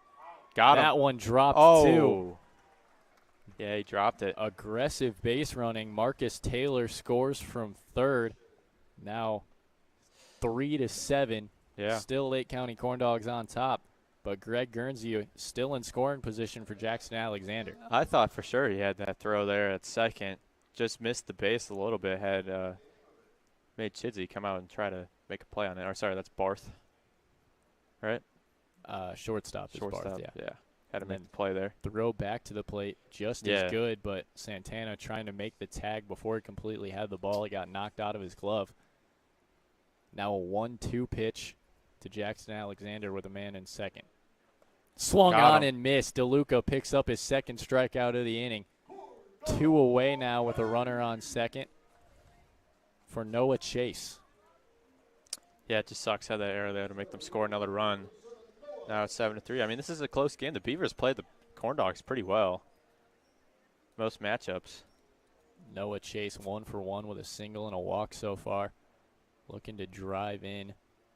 Got him. That one dropped too. Yeah, he dropped it. Aggressive base running. Marcus Taylor scores from third. Now 3-7. Yeah. Still Lake County Corndogs on top. But Greg Guernsey still in scoring position for Jackson Alexander. I thought for sure he had that throw there at second. Just missed the base a little bit. Had made Chidsey come out and try to make a play on it. Or sorry, that's Barth. Right? Shortstop is Barth, yeah. Had to make the play there. Throw back to the plate just as good, but Santana trying to make the tag before he completely had the ball. It got knocked out of his glove. Now a 1-2 pitch to Jackson Alexander with a man in second. Swung on and missed. DeLuca picks up his second strikeout of the inning. 2 away now with a runner on second for Noah Chase. Yeah, it just sucks how that error there to make them score another run. Now it's 7-3. I mean, this is a close game. The Beavers played the Corndogs pretty well. Most matchups. Noah Chase 1 for 1 with a single and a walk so far. Looking to drive in.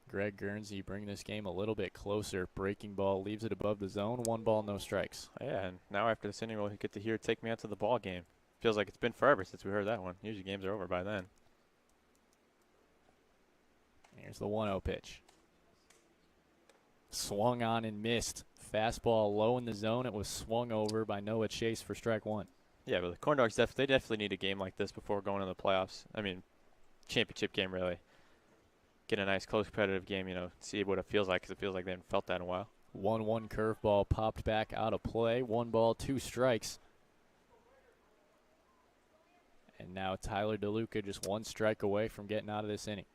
Greg Guernsey bring this game a little bit closer. Breaking ball leaves it above the zone. 1 ball, no strikes. Yeah, and now after this inning, we'll get to hear "Take Me Out to the Ball Game." Feels like it's been forever since we heard that one. Usually games are over by then. Here's the 1-0 pitch. Swung on and missed. Fastball low in the zone. It was swung over by Noah Chase for strike 1. Yeah, but the Corndogs definitely need a game like this before going to the playoffs. I mean, championship game really. Get a nice close competitive game, see what it feels like, because it feels like they haven't felt that in a while. 1-1 curveball popped back out of play. 1 ball, 2 strikes. And now Tyler DeLuca just 1 strike away from getting out of this inning.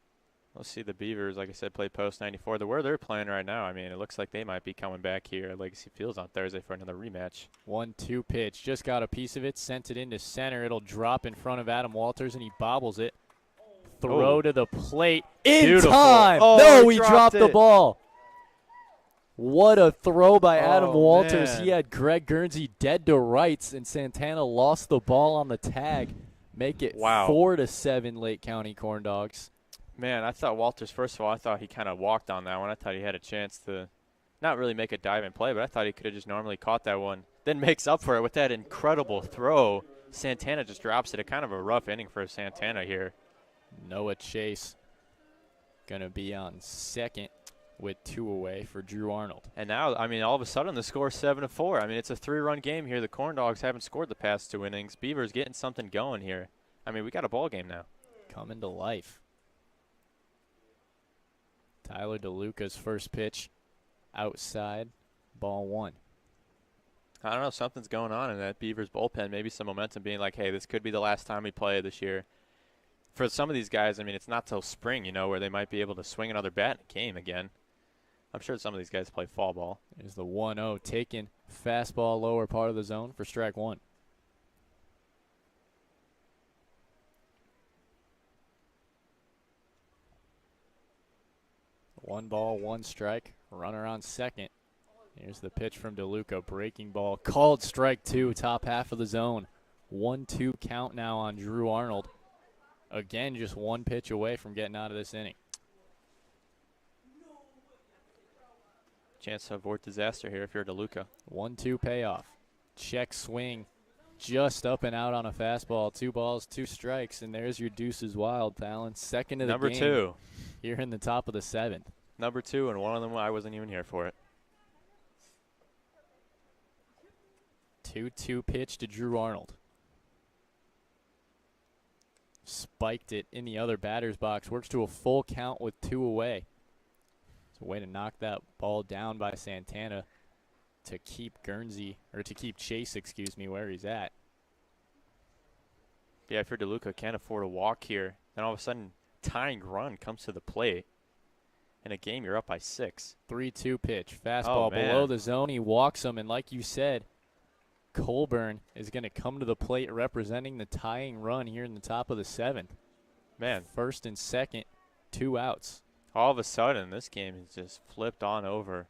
We'll see the Beavers, like I said, play post 94. Where they're playing right now, I mean, it looks like they might be coming back here at Legacy Fields on Thursday for another rematch. 1-2 pitch. Just got a piece of it, sent it into center. It'll drop in front of Adam Walters, and he bobbles it. Throw to the plate in time. No, he dropped the ball. What a throw by Adam Walters. Man. He had Greg Guernsey dead to rights, and Santana lost the ball on the tag. Make it 4-7 Lake County Corndogs. Man, I thought Walters, first of all, I thought he kind of walked on that one. I thought he had a chance to not really make a dive and play, but I thought he could have just normally caught that one. Then makes up for it with that incredible throw. Santana just drops it. A kind of a rough inning for Santana here. Noah Chase going to be on second with 2 away for Drew Arnold. And now, I mean, all of a sudden the score is 7-4. I mean, it's a 3-run game here. The Corndogs haven't scored the past 2 innings. Beavers getting something going here. I mean, we got a ball game now. Coming to life. Tyler DeLuca's first pitch outside, ball 1. I don't know, something's going on in that Beavers bullpen. Maybe some momentum being like, hey, this could be the last time we play this year. For some of these guys, I mean, it's not till spring, where they might be able to swing another bat in a game again. I'm sure some of these guys play fall ball. There's the 1-0 taken. Fastball lower part of the zone for strike 1. 1 ball, 1 strike. Runner on second. Here's the pitch from DeLuca. Breaking ball. Called strike 2, top half of the zone. 1-2 count now on Drew Arnold. Again, just 1 pitch away from getting out of this inning. Chance to avoid disaster here if you're DeLuca. 1-2 payoff. Check swing. Just up and out on a fastball. 2 balls, 2 strikes. And there's your deuces wild, Palin. Second of the Number game. 2. Here in the top of the 7th. Number 2, and one of them I wasn't even here for it. 2-2 pitch to Drew Arnold. Spiked it in the other batter's box. Works to a full count with 2 away. It's a way to knock that ball down by Santana to keep Chase, where he's at. Yeah, if you're DeLuca, can't afford a walk here. Then all of a sudden, tying run comes to the plate. In a game, you're up by 6. 3-2 pitch. Fastball below the zone. He walks him, and like you said, Colburn is going to come to the plate representing the tying run here in the top of the 7th. Man. First and second, 2 outs. All of a sudden, this game is just flipped on over.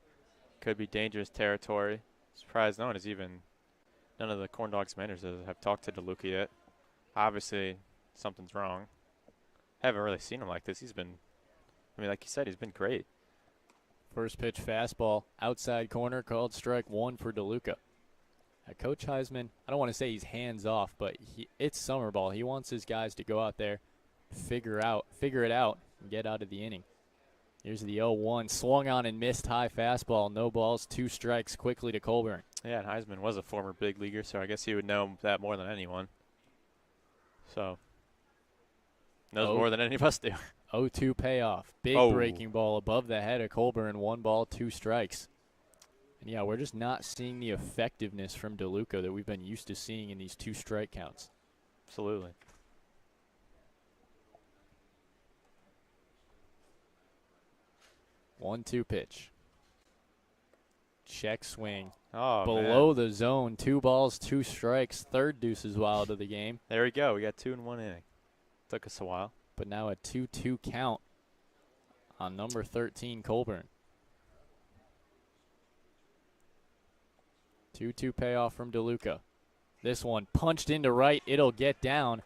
Could be dangerous territory. Surprised none of the Corndogs managers have talked to DeLuca yet. Obviously, something's wrong. Haven't really seen him like this. Like you said, he's been great. First pitch fastball, outside corner, called strike 1 for DeLuca. Coach Heisman, I don't want to say he's hands off, but it's summer ball. He wants his guys to go out there, figure it out, and get out of the inning. Here's the 0-1, swung on and missed high fastball. No balls, 2 strikes quickly to Colburn. Yeah, and Heisman was a former big leaguer, so I guess he would know that more than anyone. So, knows more than any of us do. 0-2 payoff. Big breaking ball above the head of Colburn. 1 ball, 2 strikes. And yeah, we're just not seeing the effectiveness from DeLuca that we've been used to seeing in these 2 strike counts. Absolutely. One-two pitch. Check swing. Oh, below the zone. 2 balls, 2 strikes. Third deuces wild of the game. There we go. We got 2 in 1 inning. Took us a while. But now a 2-2 count on number 13, Colburn. 2-2 payoff from DeLuca. This one punched into right. It'll get down.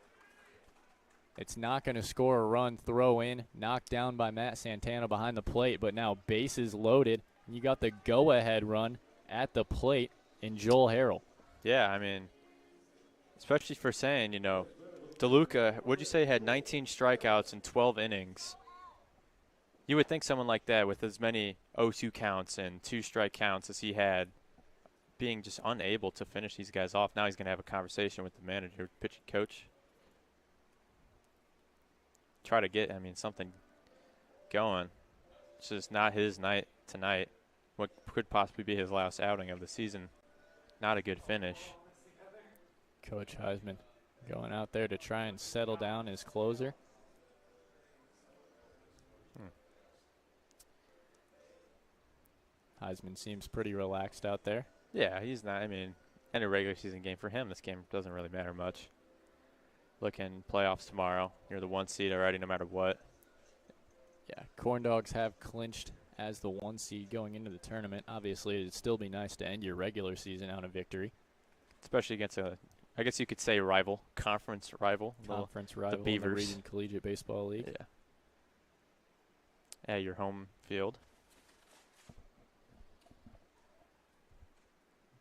It's not going to score a run. Throw in. Knocked down by Matt Santana behind the plate. But now bases loaded. You got the go-ahead run at the plate in Joel Harrell. Yeah, I mean, especially for saying, DeLuca, what'd you say, had 19 strikeouts in 12 innings. You would think someone like that with as many 0-2 counts and 2 strike counts as he had, being just unable to finish these guys off. Now he's going to have a conversation with the manager, pitching coach. Try to get, something going. It's just not his night tonight. What could possibly be his last outing of the season. Not a good finish. Coach Heisman going out there to try and settle down his closer. Heisman seems pretty relaxed out there. Yeah, he's not. Any regular season game for him, this game doesn't really matter much. Looking playoffs tomorrow. You're the 1 seed already, no matter what. Yeah, Corndogs have clinched as the 1 seed going into the tournament. Obviously, it'd still be nice to end your regular season on a victory. Especially against I guess you could say rival, conference rival. Conference rival the Beavers. In the Region Collegiate Baseball League. Yeah. at your home field.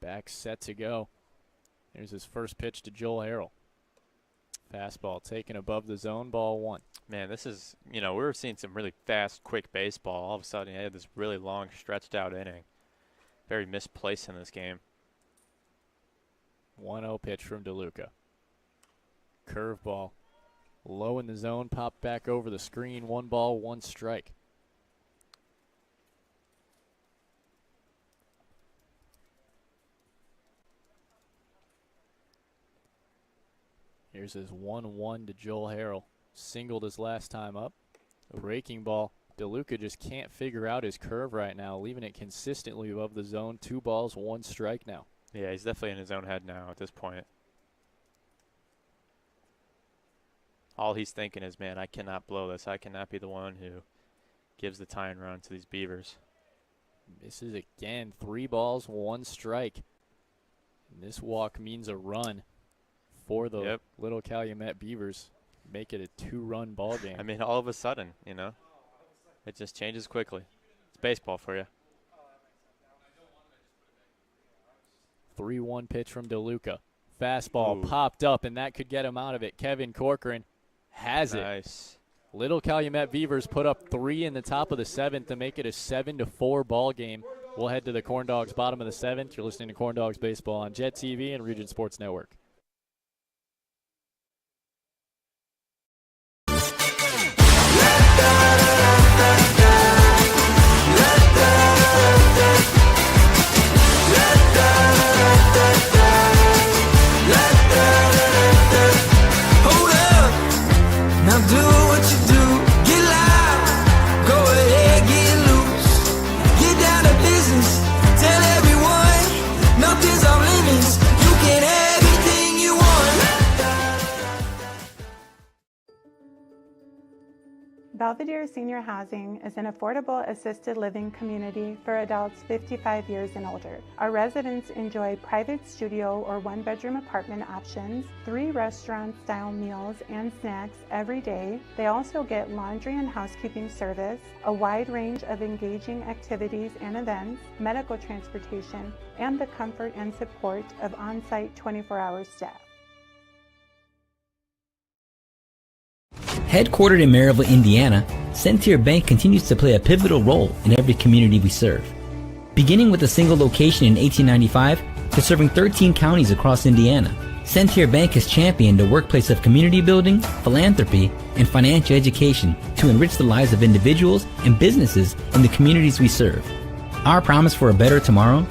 Back set to go. Here's his first pitch to Joel Harrell. Fastball taken above the zone, ball 1. Man, this is, we were seeing some really fast, quick baseball. All of a sudden, he had this really long, stretched-out inning. Very misplaced in this game. 1-0 pitch from DeLuca. Curveball. Low in the zone, popped back over the screen. 1 ball, 1 strike. Here's his 1-1 to Joel Harrell. Singled his last time up. A raking ball. DeLuca just can't figure out his curve right now, leaving it consistently above the zone. 2 balls, 1 strike now. Yeah, he's definitely in his own head now at this point. All he's thinking is, man, I cannot blow this. I cannot be the one who gives the tying run to these Beavers. Misses again. 3 balls, 1 strike. And this walk means a run for the Little Calumet Beavers. Make it a 2-run ball game. I mean, all of a sudden, it just changes quickly. It's baseball for you. 3-1 pitch from DeLuca. Fastball popped up, and that could get him out of it. Kevin Corcoran has it. Nice. Little Calumet Beavers put up 3 in the top of the 7th to make it a 7-4 ball game. We'll head to the Corndogs bottom of the 7th. You're listening to Corndogs Baseball on Jet TV and Region Sports Network. Hold up, now do what you do. Get loud, go ahead, get loose. Get down to business, tell everyone nothing's off limits. You can have anything you want. Belvedere Senior Housing is an affordable assisted living community for adults 55 years and older. Our residents enjoy private studio or 1-bedroom apartment options, 3 restaurant-style meals and snacks every day. They also get laundry and housekeeping service, a wide range of engaging activities and events, medical transportation, and the comfort and support of on-site 24-hour staff. Headquartered in Maryville, Indiana, Centier Bank continues to play a pivotal role in every community we serve. Beginning with a single location in 1895 to serving 13 counties across Indiana, Centier Bank has championed a workplace of community building, philanthropy, and financial education to enrich the lives of individuals and businesses in the communities we serve. Our promise for a better tomorrow.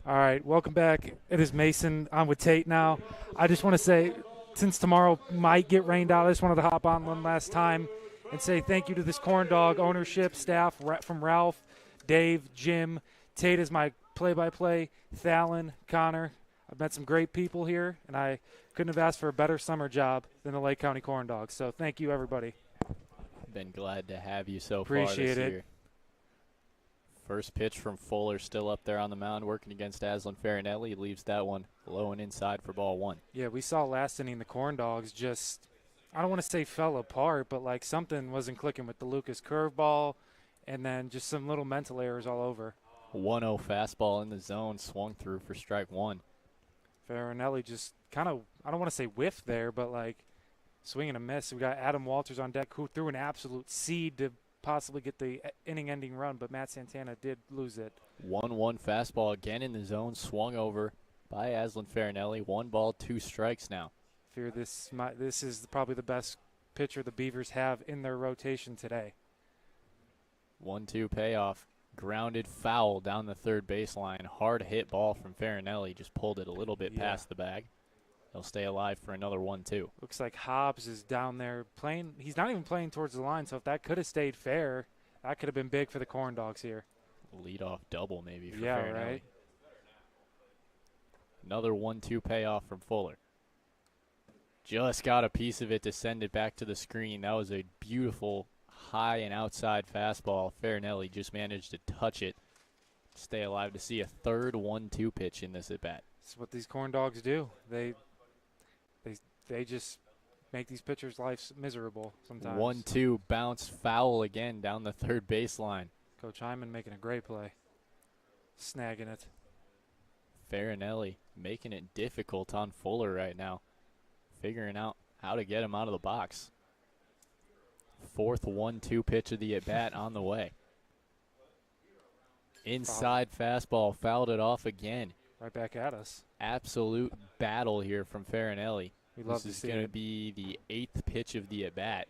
All right, welcome back. It is Mason. I'm with Tate now. I just want to say, since tomorrow might get rained out, I just wanted to hop on one last time and say thank you to this Corndog ownership staff from Ralph, Dave, Jim. Tate is my play-by-play, Thalen, Connor. I've met some great people here, and I couldn't have asked for a better summer job than the Lake County Corndogs. So thank you, everybody. Been glad to have you so far Appreciate this it. year. First pitch from Fuller, still up there on the mound working against Aslan Farinelli. Leaves that one low and inside for ball 1. Yeah, we saw last inning the Corndogs just, I don't want to say fell apart, but like something wasn't clicking with the Lucas curveball and then just some little mental errors all over. 1-0 fastball in the zone, swung through for strike 1. Farinelli just kind of, I don't want to say whiffed there, but like swing and a miss. We got Adam Walters on deck who threw an absolute seed to possibly get the inning-ending run, but Matt Santana did lose it. 1-1 fastball again in the zone, swung over by Aslan Farinelli. 1 ball, 2 strikes now. Fear this is probably the best pitcher the Beavers have in their rotation today. 1-2 payoff. Grounded foul down the third baseline. Hard hit ball from Farinelli. Just pulled it a little bit past the bag. He'll stay alive for another 1-2. Looks like Hobbs is down there playing. He's not even playing towards the line, so if that could have stayed fair, that could have been big for the Corndogs here. Leadoff double maybe for Yeah, Farinelli. right. Another 1-2 payoff from Fuller. Just got a piece of it to send it back to the screen. That was a beautiful high and outside fastball. Farinelli just managed to touch it. Stay alive to see a third 1-2 pitch in this at-bat. That's what these Corndogs do. They just make these pitchers' lives miserable sometimes. 1-2 bounce foul again down the third baseline. Coach Hyman making a great play. Snagging it. Farinelli making it difficult on Fuller right now. Figuring out how to get him out of the box. Fourth 1-2 pitch of the at-bat on the way. Inside fastball, fouled it off again. Right back at us. Absolute battle here from Farinelli. This is going to be the 8th pitch of the at-bat.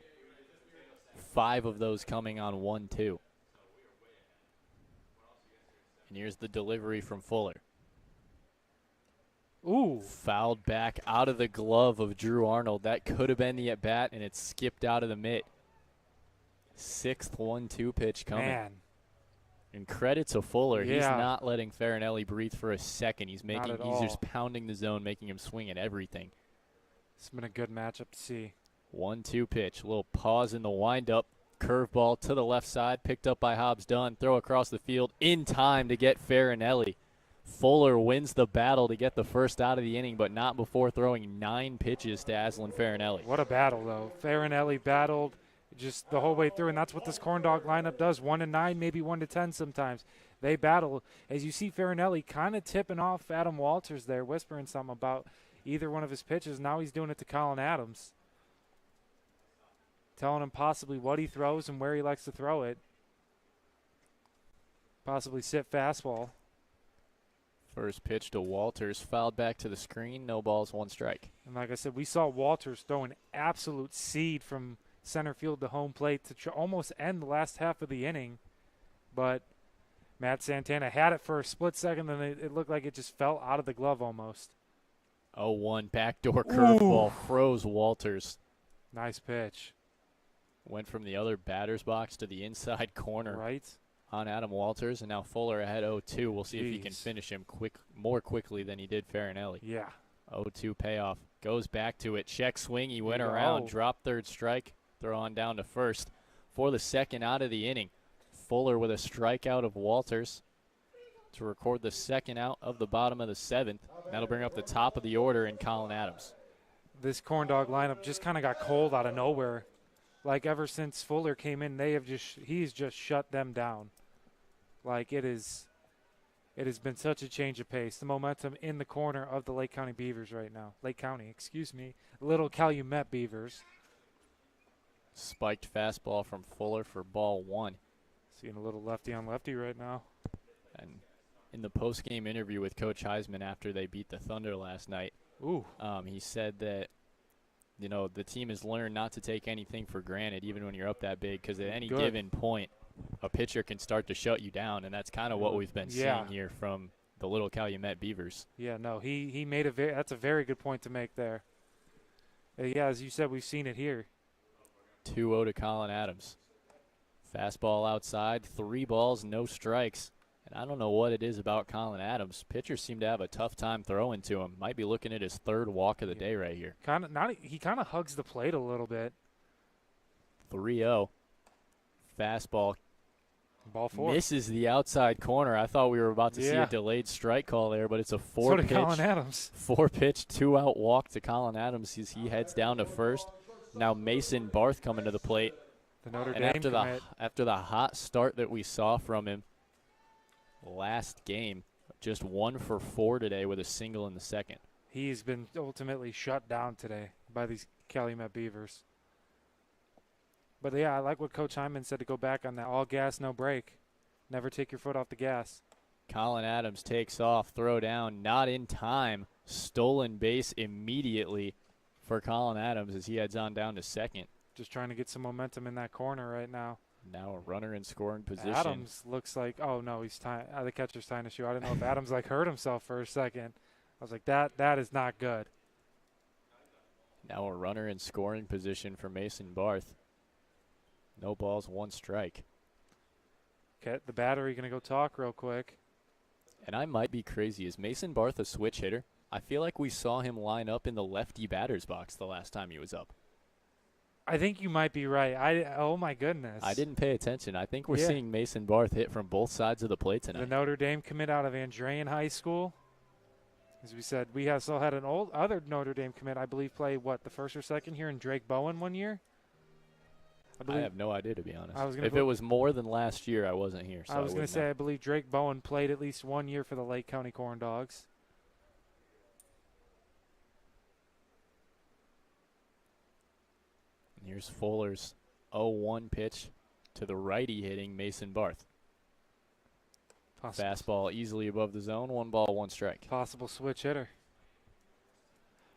5 of those coming on 1-2. And here's the delivery from Fuller. Ooh. Fouled back out of the glove of Drew Arnold. That could have been the at-bat, and it skipped out of the mitt. 6th 1-2 pitch coming. Man. And credit to Fuller. Yeah. He's not letting Farinelli breathe for a second. He's all. just pounding the zone, making him swing at everything. It's been a good matchup to see. 1-2 pitch. A little pause in the windup. Curveball to the left side, picked up by Hobbs Dunn. Throw across the field in time to get Farinelli. Fuller wins the battle to get the first out of the inning, but not before throwing 9 pitches to Aslan Farinelli. What a battle, though. Farinelli battled just the whole way through, and that's what this Corndog lineup does. 1-9, maybe 1-10 sometimes. They battle. As you see Farinelli kind of tipping off Adam Walters there, whispering something about either one of his pitches. Now he's doing it to Colin Adams. Telling him possibly what he throws and where he likes to throw it. Possibly sit fastball. First pitch to Walters, fouled back to the screen, no balls, 1 strike. And like I said, we saw Walters throw an absolute seed from center field to home plate to almost end the last half of the inning. But Matt Santana had it for a split second, then it looked like it just fell out of the glove almost. 0-1 backdoor curveball, froze Walters. Nice pitch. Went from the other batter's box to the inside corner. Right. On Adam Walters, and now Fuller ahead 0-2. We'll see if he can finish him more quickly than he did Farinelli. Yeah. 0-2 payoff. Goes back to it. Check swing. He went around. Dropped third strike. Throw on down to first for the second out of the inning. Fuller with a strikeout of Walters to record the second out of the bottom of the 7th. That'll bring up the top of the order in Colin Adams. This Corndog lineup just kind of got cold out of nowhere. Like ever since Fuller came in, he's just shut them down. Like it has been such a change of pace. The momentum in the corner of the Lake County Beavers right now. Little Calumet Beavers. Spiked fastball from Fuller for ball 1. Seeing a little lefty on lefty right now. And in the post-game interview with Coach Heisman after they beat the Thunder last night, he said that, the team has learned not to take anything for granted, even when you're up that big, because at any given point, a pitcher can start to shut you down, and that's kind of what we've been seeing here from the Little Calumet Beavers. Yeah, no, he made that's a very good point to make there. Yeah, as you said, we've seen it here. 2-0 to Colin Adams. Fastball outside, 3 balls, no strikes. And I don't know what it is about Colin Adams. Pitchers seem to have a tough time throwing to him. Might be looking at his 3rd walk of the day right here. He kind of hugs the plate a little bit. 3-0. Fastball. Ball 4. Misses the outside corner. I thought we were about to see a delayed strike call there, but it's a 4-pitch. Colin Adams. 4-pitch, 2-out walk to Colin Adams as he heads down to first. Now Mason Barth coming to the plate. The Notre Dame after the hot start that we saw from him last game, just 1 for 4 today with a single in the 2nd. He's been ultimately shut down today by these Calumet Beavers. But, yeah, I like what Coach Hyman said to go back on that. All gas, no brake. Never take your foot off the gas. Colin Adams takes off, throw down, not in time. Stolen base immediately for Colin Adams as he heads on down to second. Just trying to get some momentum in that corner right now. Now a runner in scoring position. Adams looks like, he's tying, the catcher's tying a shoe. I didn't know if Adams hurt himself for a second. I was like, that is not good. Now a runner in scoring position for Mason Barth. No balls, 1 strike. Okay, the battery going to go talk real quick. And I might be crazy. Is Mason Barth a switch hitter? I feel like we saw him line up in the lefty batter's box the last time he was up. I think you might be right. Oh, my goodness. I didn't pay attention. I think we're seeing Mason Barth hit from both sides of the plate tonight. The Notre Dame commit out of Andrean High School. As we said, we still had an other Notre Dame commit, I believe, play, the first or second here in Drake Bowen one year? I have no idea, to be honest. If it was more than last year, I wasn't here. So I was going to say, I believe Drake Bowen played at least 1 year for the Lake County Corndogs. Here's Fuller's 0-1 pitch to the righty hitting Mason Barth. Fastball easily above the zone, 1 ball, 1 strike. Possible switch hitter.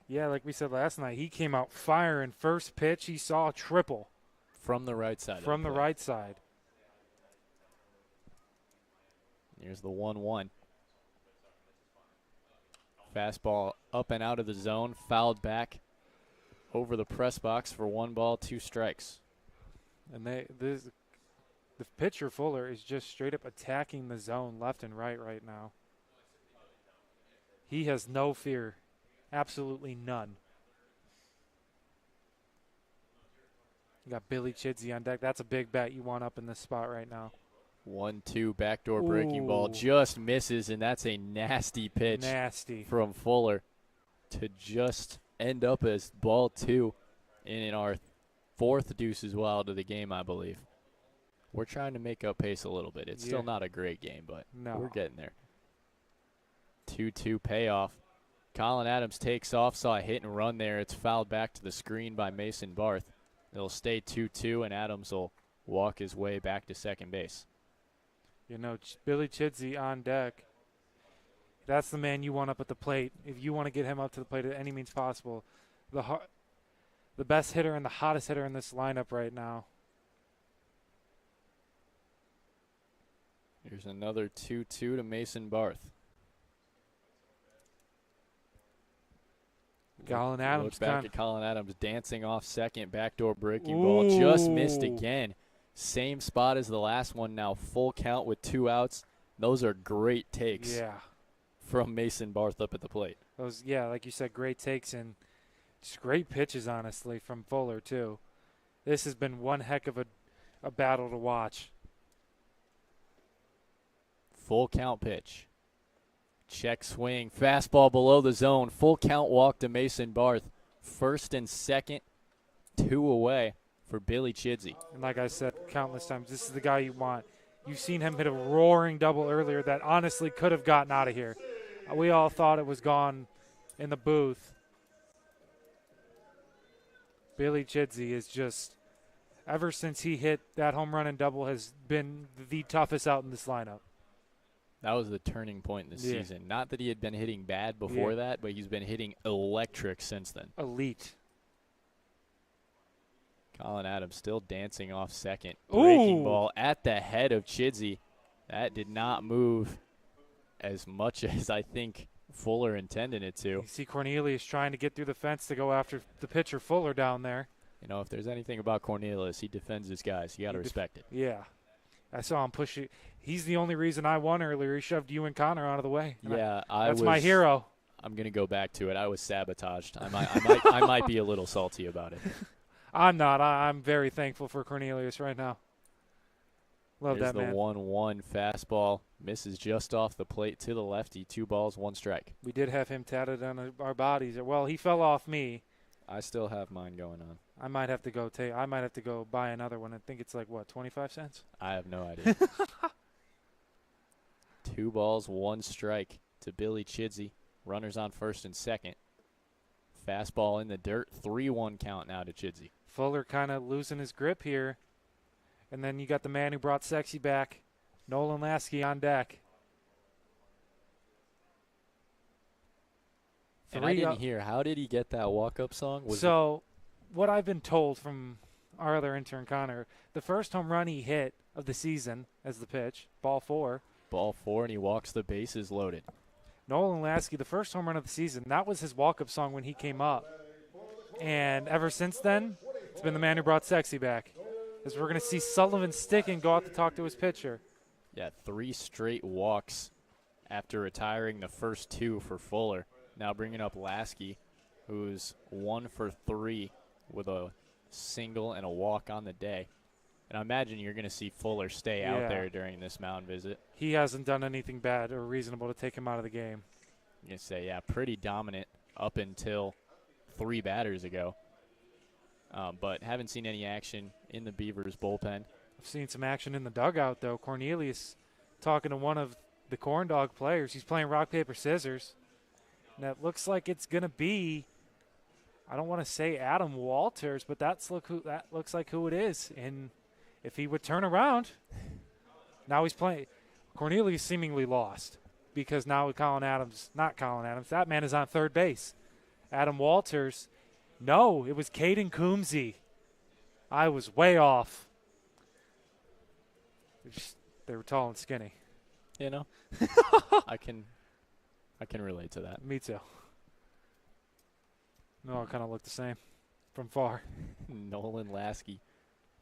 Yeah, like we said last night, he came out firing. First pitch, he saw a triple. From the right side. From the right side. Here's the 1-1. Fastball up and out of the zone, fouled back over the press box for 1 ball, 2 strikes. And the pitcher, Fuller, is just straight up attacking the zone left and right now. He has no fear. Absolutely none. You got Billy Chidsey on deck. That's a big bat you want up in this spot right now. 1-2 backdoor breaking ball just misses, and that's a nasty pitch. Nasty. From Fuller to just end up as ball 2 in our 4th Deuces Wild of the game, I believe. We're trying to make up pace a little bit. It's still not a great game, but we're getting there. 2-2 payoff. Colin Adams takes off, saw a hit and run there. It's fouled back to the screen by Mason Barth. It'll stay 2-2, and Adams will walk his way back to second base. You know, Billy Chidsey on deck. That's the man you want up at the plate. If you want to get him up to the plate at any means possible. The best hitter and the hottest hitter in this lineup right now. Here's another 2-2 to Mason Barth. Colin Adams. Look back at Colin Adams dancing off second, backdoor breaking ball. Just missed again. Same spot as the last one now. Full count with 2 outs. Those are great takes from Mason Barth up at the plate. Those, like you said, great takes and just great pitches, honestly, from Fuller, too. This has been one heck of a battle to watch. Full count pitch. Check swing. Fastball below the zone. Full count walk to Mason Barth. First and second, 2 away for Billy Chidsey. And like I said countless times, this is the guy you want. You've seen him hit a roaring double earlier that honestly could have gotten out of here. We all thought it was gone in the booth. Billy Chidsey is just, ever since he hit that home run and double, has been the toughest out in this lineup. That was the turning point in the season. Not that he had been hitting bad before that, but he's been hitting electric since then. Elite. Colin Adams still dancing off second. Breaking ball at the head of Chidsey. That did not move as much as I think Fuller intended it to. You see Cornelius trying to get through the fence to go after the pitcher Fuller down there. You know, if there's anything about Cornelius, he defends his guys. You got to respect it. Yeah. I saw him push it. He's the only reason I won earlier. He shoved you and Connor out of the way. That's my hero. I'm going to go back to it. I was sabotaged. I might be a little salty about it. I'm not. I'm very thankful for Cornelius right now. Love Here's that man. The 1-1 fastball misses just off the plate to the lefty. 2 balls, 1 strike. We did have him tatted on our bodies. Well, he fell off me. I still have mine going on. I might have to go buy another one. I think it's like, 25 cents? I have no idea. 2 balls, 1 strike to Billy Chidsey. Runners on first and second. Fastball in the dirt. 3-1 count now to Chidsey. Fuller kind of losing his grip here. And then you got the man who brought Sexy back, Nolan Lasky, on deck. And I didn't hear, how did he get that walk-up song? What I've been told from our other intern, Connor, the first home run he hit of the season as the pitch, ball 4. Ball 4, and he walks the bases loaded. Nolan Lasky, the first home run of the season, that was his walk-up song when he came up. And ever since then, it's been the man who brought Sexy back. As we're going to see Sullivan Sticken go out to talk to his pitcher. Yeah, 3 straight walks after retiring the first 2 for Fuller. Now bringing up Lasky, who's 1 for 3 with a single and a walk on the day. And I imagine you're going to see Fuller stay out there during this mound visit. He hasn't done anything bad or reasonable to take him out of the game. I'm going to say, yeah, pretty dominant up until 3 batters ago. But haven't seen any action in the Beavers bullpen. I've seen some action in the dugout, though. Cornelius talking to one of the Corndog players. He's playing rock, paper, scissors. And that looks like it's going to be, I don't want to say Adam Walters, but that looks like who it is. And if he would turn around, now he's playing. Cornelius seemingly lost because now not Colin Adams, that man is on third base. Adam Walters, no, it was Caden Coombsy. I was way off. They were tall and skinny. You know, I can relate to that. Me too. No, it kind of looked the same from far. Nolan Lasky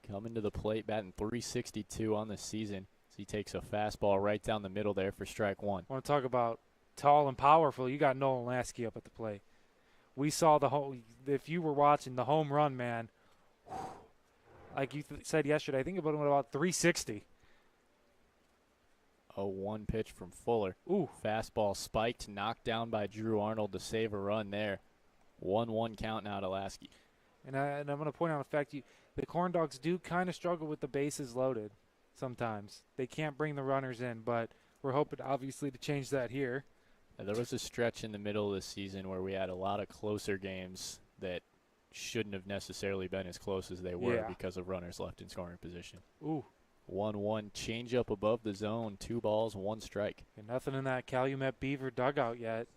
coming to the plate, batting .362 on the season. So he takes a fastball right down the middle there for strike 1. Want to talk about tall and powerful? You got Nolan Lasky up at the plate. We saw if you were watching the home run, man, like you said yesterday, I think about him at about 360. 0-1 pitch from Fuller. Ooh. Fastball spiked, knocked down by Drew Arnold to save a run there. 1-1 count now to Lasky. And I'm going to point out the fact the Corndogs do kind of struggle with the bases loaded sometimes. They can't bring the runners in, but we're hoping, obviously, to change that here. There was a stretch in the middle of the season where we had a lot of closer games that shouldn't have necessarily been as close as they were because of runners left in scoring position. Ooh. 1-1 change up above the zone, 2 balls, 1 strike. And nothing in that Calumet Beaver dugout yet.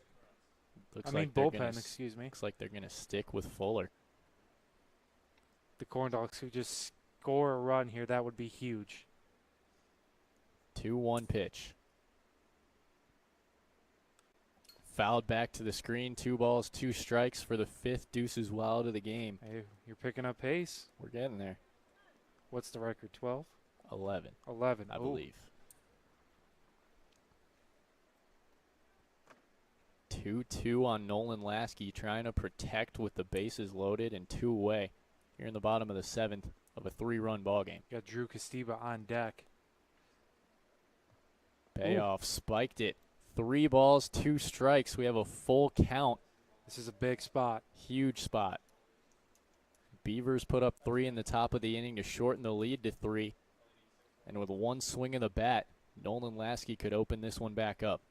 Bullpen, excuse me. Looks like they're going to stick with Fuller. The Corndogs who just score a run here, that would be huge. 2-1 pitch. Fouled back to the screen, 2 balls, 2 strikes for the 5th Deuces Wild of the game. Hey, you're picking up pace. We're getting there. What's the record, 12? 11. 11, I believe. 2-2 on Nolan Lasky, trying to protect with the bases loaded and 2 away here in the bottom of the 7th of a 3-run ball game. Got Drew Castiba on deck. Payoff, spiked it. 3 balls, 2 strikes. We have a full count. This is a big spot. Huge spot. Beavers put up 3 in the top of the inning to shorten the lead to 3. And with 1 swing of the bat, Nolan Lasky could open this one back up.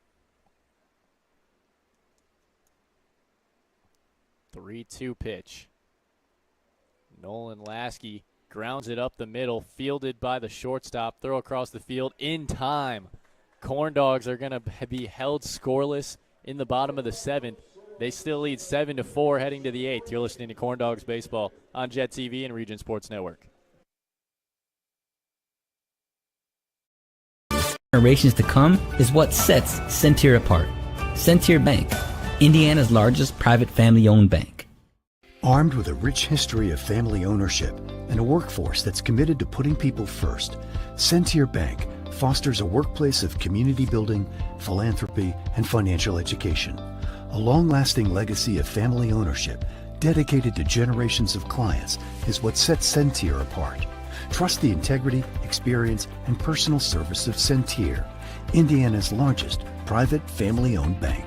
3-2 pitch. Nolan Lasky grounds it up the middle, fielded by the shortstop. Throw across the field in time. Corndogs are going to be held scoreless in the bottom of the 7th. They still lead 7-4 heading to the 8th. You're listening to Corndogs Baseball on Jet TV and Region Sports Network. Generations to come is what sets Centier apart. Centier Bank, Indiana's largest private family-owned bank. Armed with a rich history of family ownership and a workforce that's committed to putting people first, Centier Bank fosters a workplace of community building, philanthropy, and financial education. A long-lasting legacy of family ownership dedicated to generations of clients is what sets Centier apart. Trust the integrity, experience, and personal service of Centier, Indiana's largest private family-owned bank.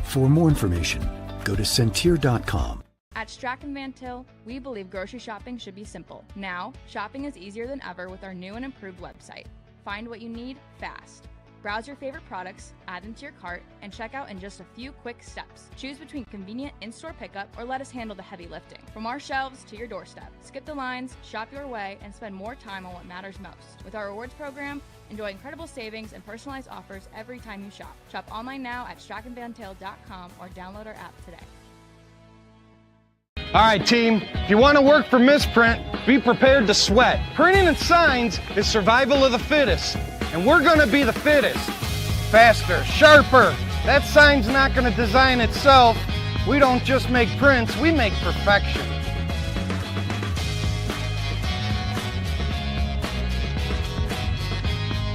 For more information, go to Centier.com. At Strachan Van Til, we believe grocery shopping should be simple. Now, shopping is easier than ever with our new and improved website. Find what you need fast. Browse your favorite products, add them to your cart, and check out in just a few quick steps. Choose between convenient in-store pickup or let us handle the heavy lifting. From our shelves to your doorstep, skip the lines, shop your way, and spend more time on what matters most. With our rewards program, enjoy incredible savings and personalized offers every time you shop. Shop online now at strachanvantil.com or download our app today. All right, team, if you want to work for Misprint, be prepared to sweat. Printing and signs is survival of the fittest, and we're going to be the fittest. Faster, sharper. That sign's not going to design itself. We don't just make prints, we make perfection.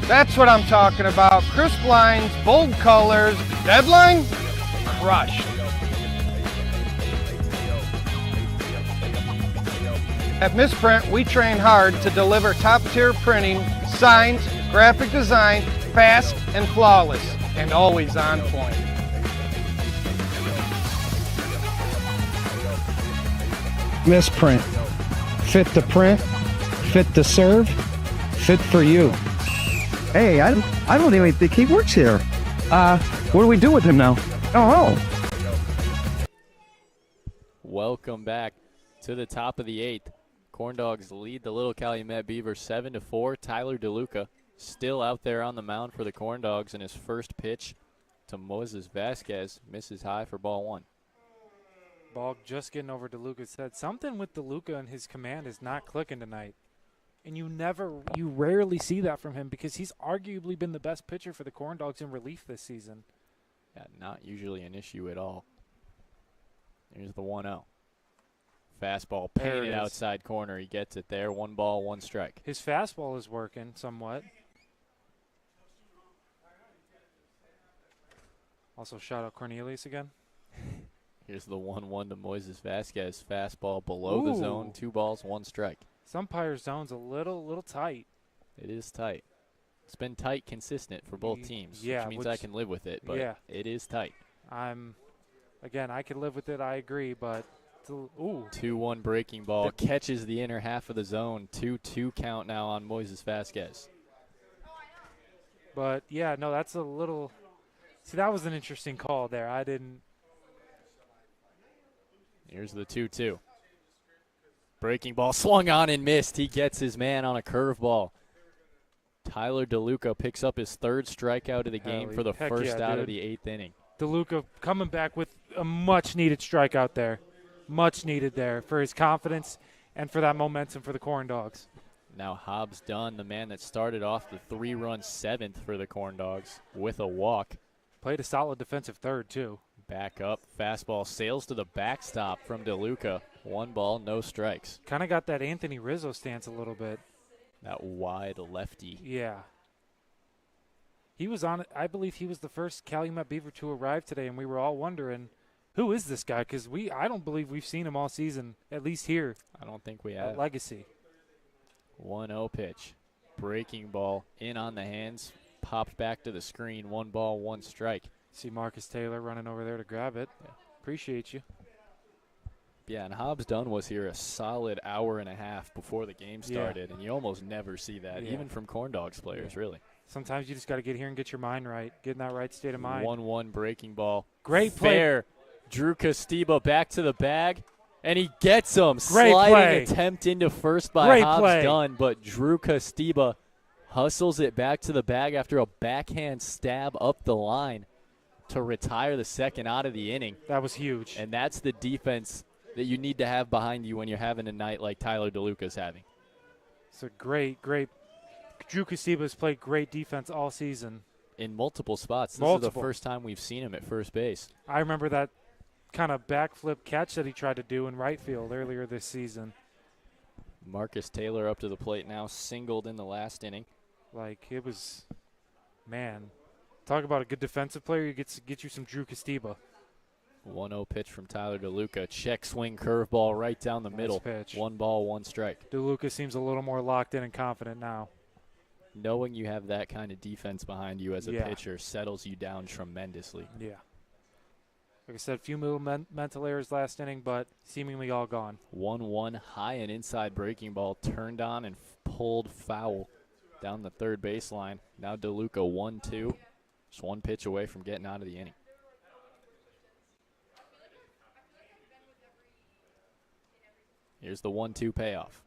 That's what I'm talking about. Crisp lines, bold colors, deadline, crushed. At Misprint, we train hard to deliver top-tier printing, signs, graphic design, fast and flawless, and always on point. misprint. Fit the print, fit the serve, fit for you. Hey, I don't even think he works here. What do we do with him now? Oh. Welcome back to the top of the 8th. Corndogs lead the Little Calumet Beavers 7-4. Tyler DeLuca still out there on the mound for the Corndogs, and his first pitch to Moses Vasquez misses high for ball 1. Ball just getting over DeLuca's head. Something with DeLuca and his command is not clicking tonight. And you rarely see that from him because he's arguably been the best pitcher for the Corndogs in relief this season. Yeah, not usually an issue at all. Here's the 1-0. Fastball painted outside corner. He gets it there. 1 ball, 1 strike. His fastball is working somewhat. Also, shout out Cornelius again. Here's the 1-1 to Moises Vasquez. Fastball below the zone. 2 balls, 1 strike. This umpire zone's a little tight. It is tight. It's been tight, consistent for both teams, which means I can live with it, but it is tight. Again, I can live with it. I agree, but 2-1 breaking ball catches the inner half of the zone. 2-2 count now on Moises Vasquez. But yeah, no, that's a little. See, that was an interesting call there. I didn't. Here's the 2-2. Breaking ball swung on and missed. He gets his man on a curveball. Tyler DeLuca picks up his 3rd strikeout of the game for the first out of the 8th inning. DeLuca coming back with a much-needed strikeout there. Much needed there for his confidence and for that momentum for the Corndogs. Now Hobbs Dunn, the man that started off the 3-run 7th for the Corndogs with a walk. Played a solid defensive 3rd, too. Back up, fastball sails to the backstop from DeLuca. 1 ball, no strikes. Kind of got that Anthony Rizzo stance a little bit. That wide lefty. Yeah. He was on it. I believe he was the first Calumet Beaver to arrive today, and we were all wondering, who is this guy? Because I don't believe we've seen him all season, at least here. I don't think we have. At Legacy. 1-0 pitch. Breaking ball in on the hands. Popped back to the screen. 1 ball, 1 strike. See Marcus Taylor running over there to grab it. Yeah. Appreciate you. Yeah, and Hobbs Dunn was here a solid hour and a half before the game started, and you almost never see that, even from Corndogs players, really. Sometimes you just got to get here and get your mind right, get in that right state of mind. 1-1 breaking ball. Great play. Fair. Drew Castiba back to the bag, and he gets him. Great Sliding play. Attempt into first by Hobbs Dunn, but Drew Castiba hustles it back to the bag after a backhand stab up the line to retire the 2nd out of the inning. That was huge. And that's the defense that you need to have behind you when you're having a night like Tyler DeLuca's having. It's a great Drew Castiba's played great defense all season. In multiple spots. This is the first time we've seen him at first base. I remember that kind of backflip catch that he tried to do in right field earlier this season. Marcus Taylor up to the plate now, singled in the last inning. Like, it was, man, talk about a good defensive player. You get you some Drew Castiba. 1-0 pitch from Tyler DeLuca. Check swing curveball right down the middle. Pitch. 1 ball, 1 strike. DeLuca seems a little more locked in and confident now. Knowing you have that kind of defense behind you as a pitcher settles you down tremendously. Yeah. Like I said, a few little mental errors last inning, but seemingly all gone. 1-1 high and inside breaking ball turned on and pulled foul down the 3rd baseline. Now DeLuca 1-2. Just 1 pitch away from getting out of the inning. Here's the 1-2 payoff.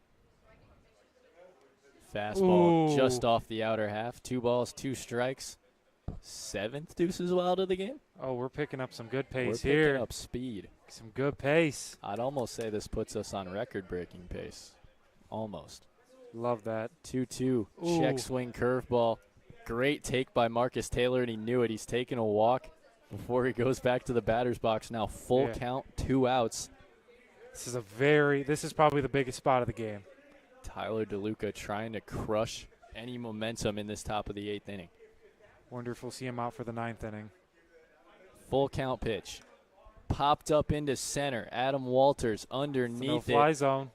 Fastball just off the outer half. 2 balls, 2 strikes. 7th Deuces Wild of the game. Oh, we're picking up some good pace We're here. Picking up speed. Some good pace. I'd almost say this puts us on record-breaking pace. Almost. Love that. 2-2. Check swing curveball. Great take by Marcus Taylor, and he knew it. He's taking a walk before he goes back to the batter's box. Now full count, 2 outs. This is probably the biggest spot of the game. Tyler DeLuca trying to crush any momentum in this top of the 8th inning. Wonder if we'll see him out for the 9th inning. Full count pitch. Popped up into center. Adam Walters underneath it. No-fly zone.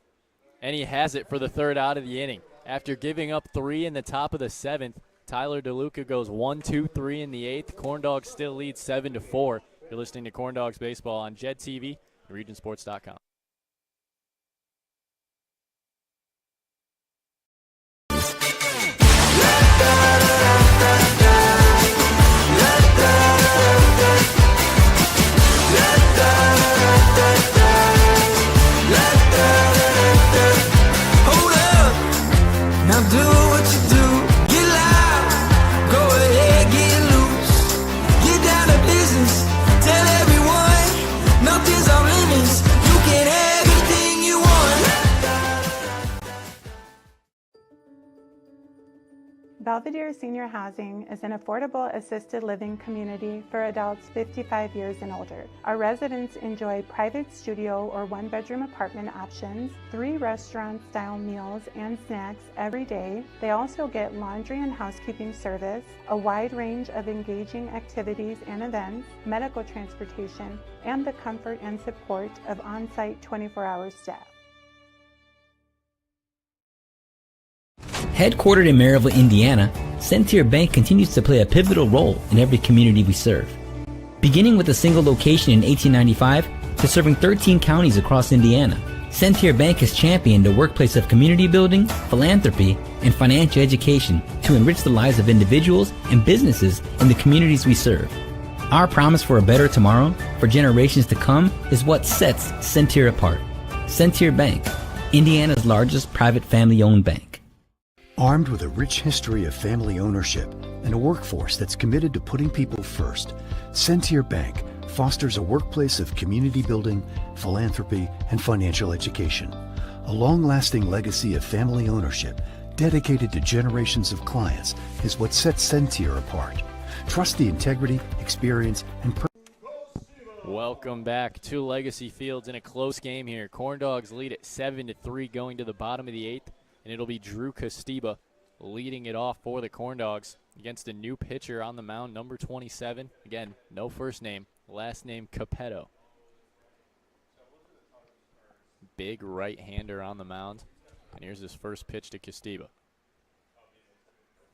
And he has it for the 3rd out of the inning. After giving up 3 in the top of the 7th, Tyler DeLuca goes 1-2-3 in the 8th. Corndogs still lead 7-4. You're listening to Corndogs Baseball on JED TV and RegionSports.com. Belvedere Senior Housing is an affordable assisted living community for adults 55 years and older. Our residents enjoy private studio or one-bedroom apartment options, 3 restaurant-style meals and snacks every day. They also get laundry and housekeeping service, a wide range of engaging activities and events, medical transportation, and the comfort and support of on-site 24-hour staff. Headquartered in Maryville, Indiana, Centier Bank continues to play a pivotal role in every community we serve. Beginning with a single location in 1895 to serving 13 counties across Indiana, Centier Bank has championed a workplace of community building, philanthropy, and financial education to enrich the lives of individuals and businesses in the communities we serve. Our promise for a better tomorrow for generations to come is what sets Centier apart. Centier Bank, Indiana's largest private family-owned bank. Armed with a rich history of family ownership and a workforce that's committed to putting people first, Centier Bank fosters a workplace of community building, philanthropy, and financial education. A long-lasting legacy of family ownership dedicated to generations of clients is what sets Centier apart. Trust the integrity, experience, and Welcome back to Legacy Fields in a close game here. Corndogs lead at 7-3 going to the bottom of the 8th. And it'll be Drew Costiba leading it off for the Corndogs against a new pitcher on the mound, number 27. Again, no first name, last name Capetto. Big right-hander on the mound. And here's his first pitch to Costiba.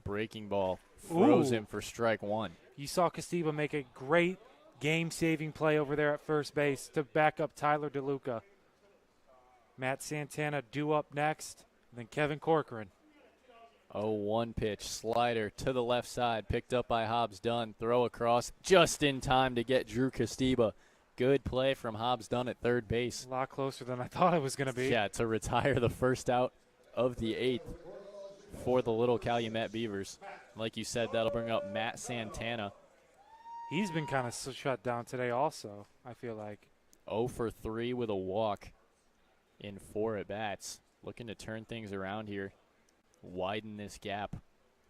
Breaking ball, throws him for strike 1. You saw Costiba make a great game-saving play over there at first base to back up Tyler DeLuca. Matt Santana due up next. Then Kevin Corcoran. 0-1 pitch, slider to the left side, picked up by Hobbs Dunn. Throw across just in time to get Drew Costiba. Good play from Hobbs Dunn at third base. A lot closer than I thought it was going to be. Yeah, to retire the first out of the 8th for the little Calumet Beavers. Like you said, that'll bring up Matt Santana. He's been kind of shut down today also, I feel like. 0 for 3 with a walk in 4 at-bats. Looking to turn things around here, widen this gap,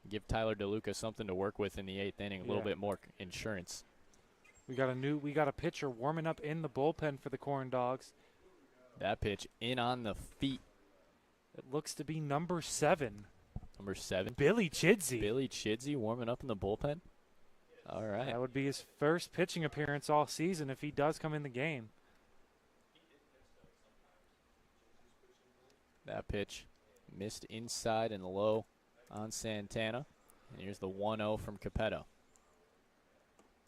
give Tyler DeLuca something to work with in the 8th inning, a little bit more insurance. We got a pitcher warming up in the bullpen for the Corndogs. That pitch in on the feet. It looks to be number 7. Number 7. Billy Chidsey. Billy Chidsey warming up in the bullpen. All right. That would be his first pitching appearance all season if he does come in the game. That pitch missed inside and low on Santana. And here's the 1-0 from Capetto.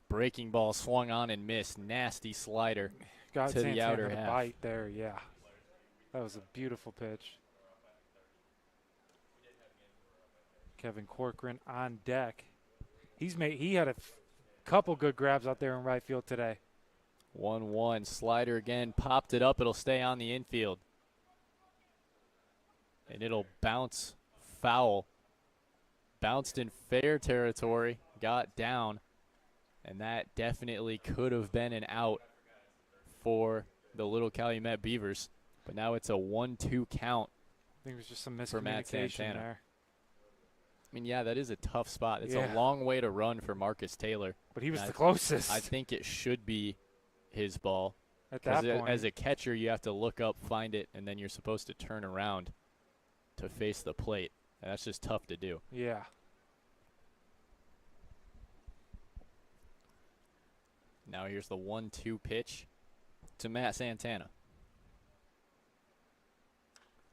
Breaking ball swung on and missed. Nasty slider Got to Santana the outer to half. Bite there, yeah. That was a beautiful pitch. Kevin Corcoran on deck. He had a couple good grabs out there in right field today. 1-1 slider again, popped it up. It'll stay on the infield. And it'll bounce foul. Bounced in fair territory, got down, and that definitely could have been an out for the little Calumet Beavers. But now it's a 1-2 count. I think it was just some for Matt miscommunication Santana. there. I mean, yeah, that is a tough spot. It's Yeah. a long way to run for Marcus Taylor. But he was And the closest. I think it should be his ball. At that point. As a catcher, you have to look up, find it, and then you're supposed to turn around to face the plate. And that's just tough to do. Yeah. Now here's the 1-2 pitch to Matt Santana.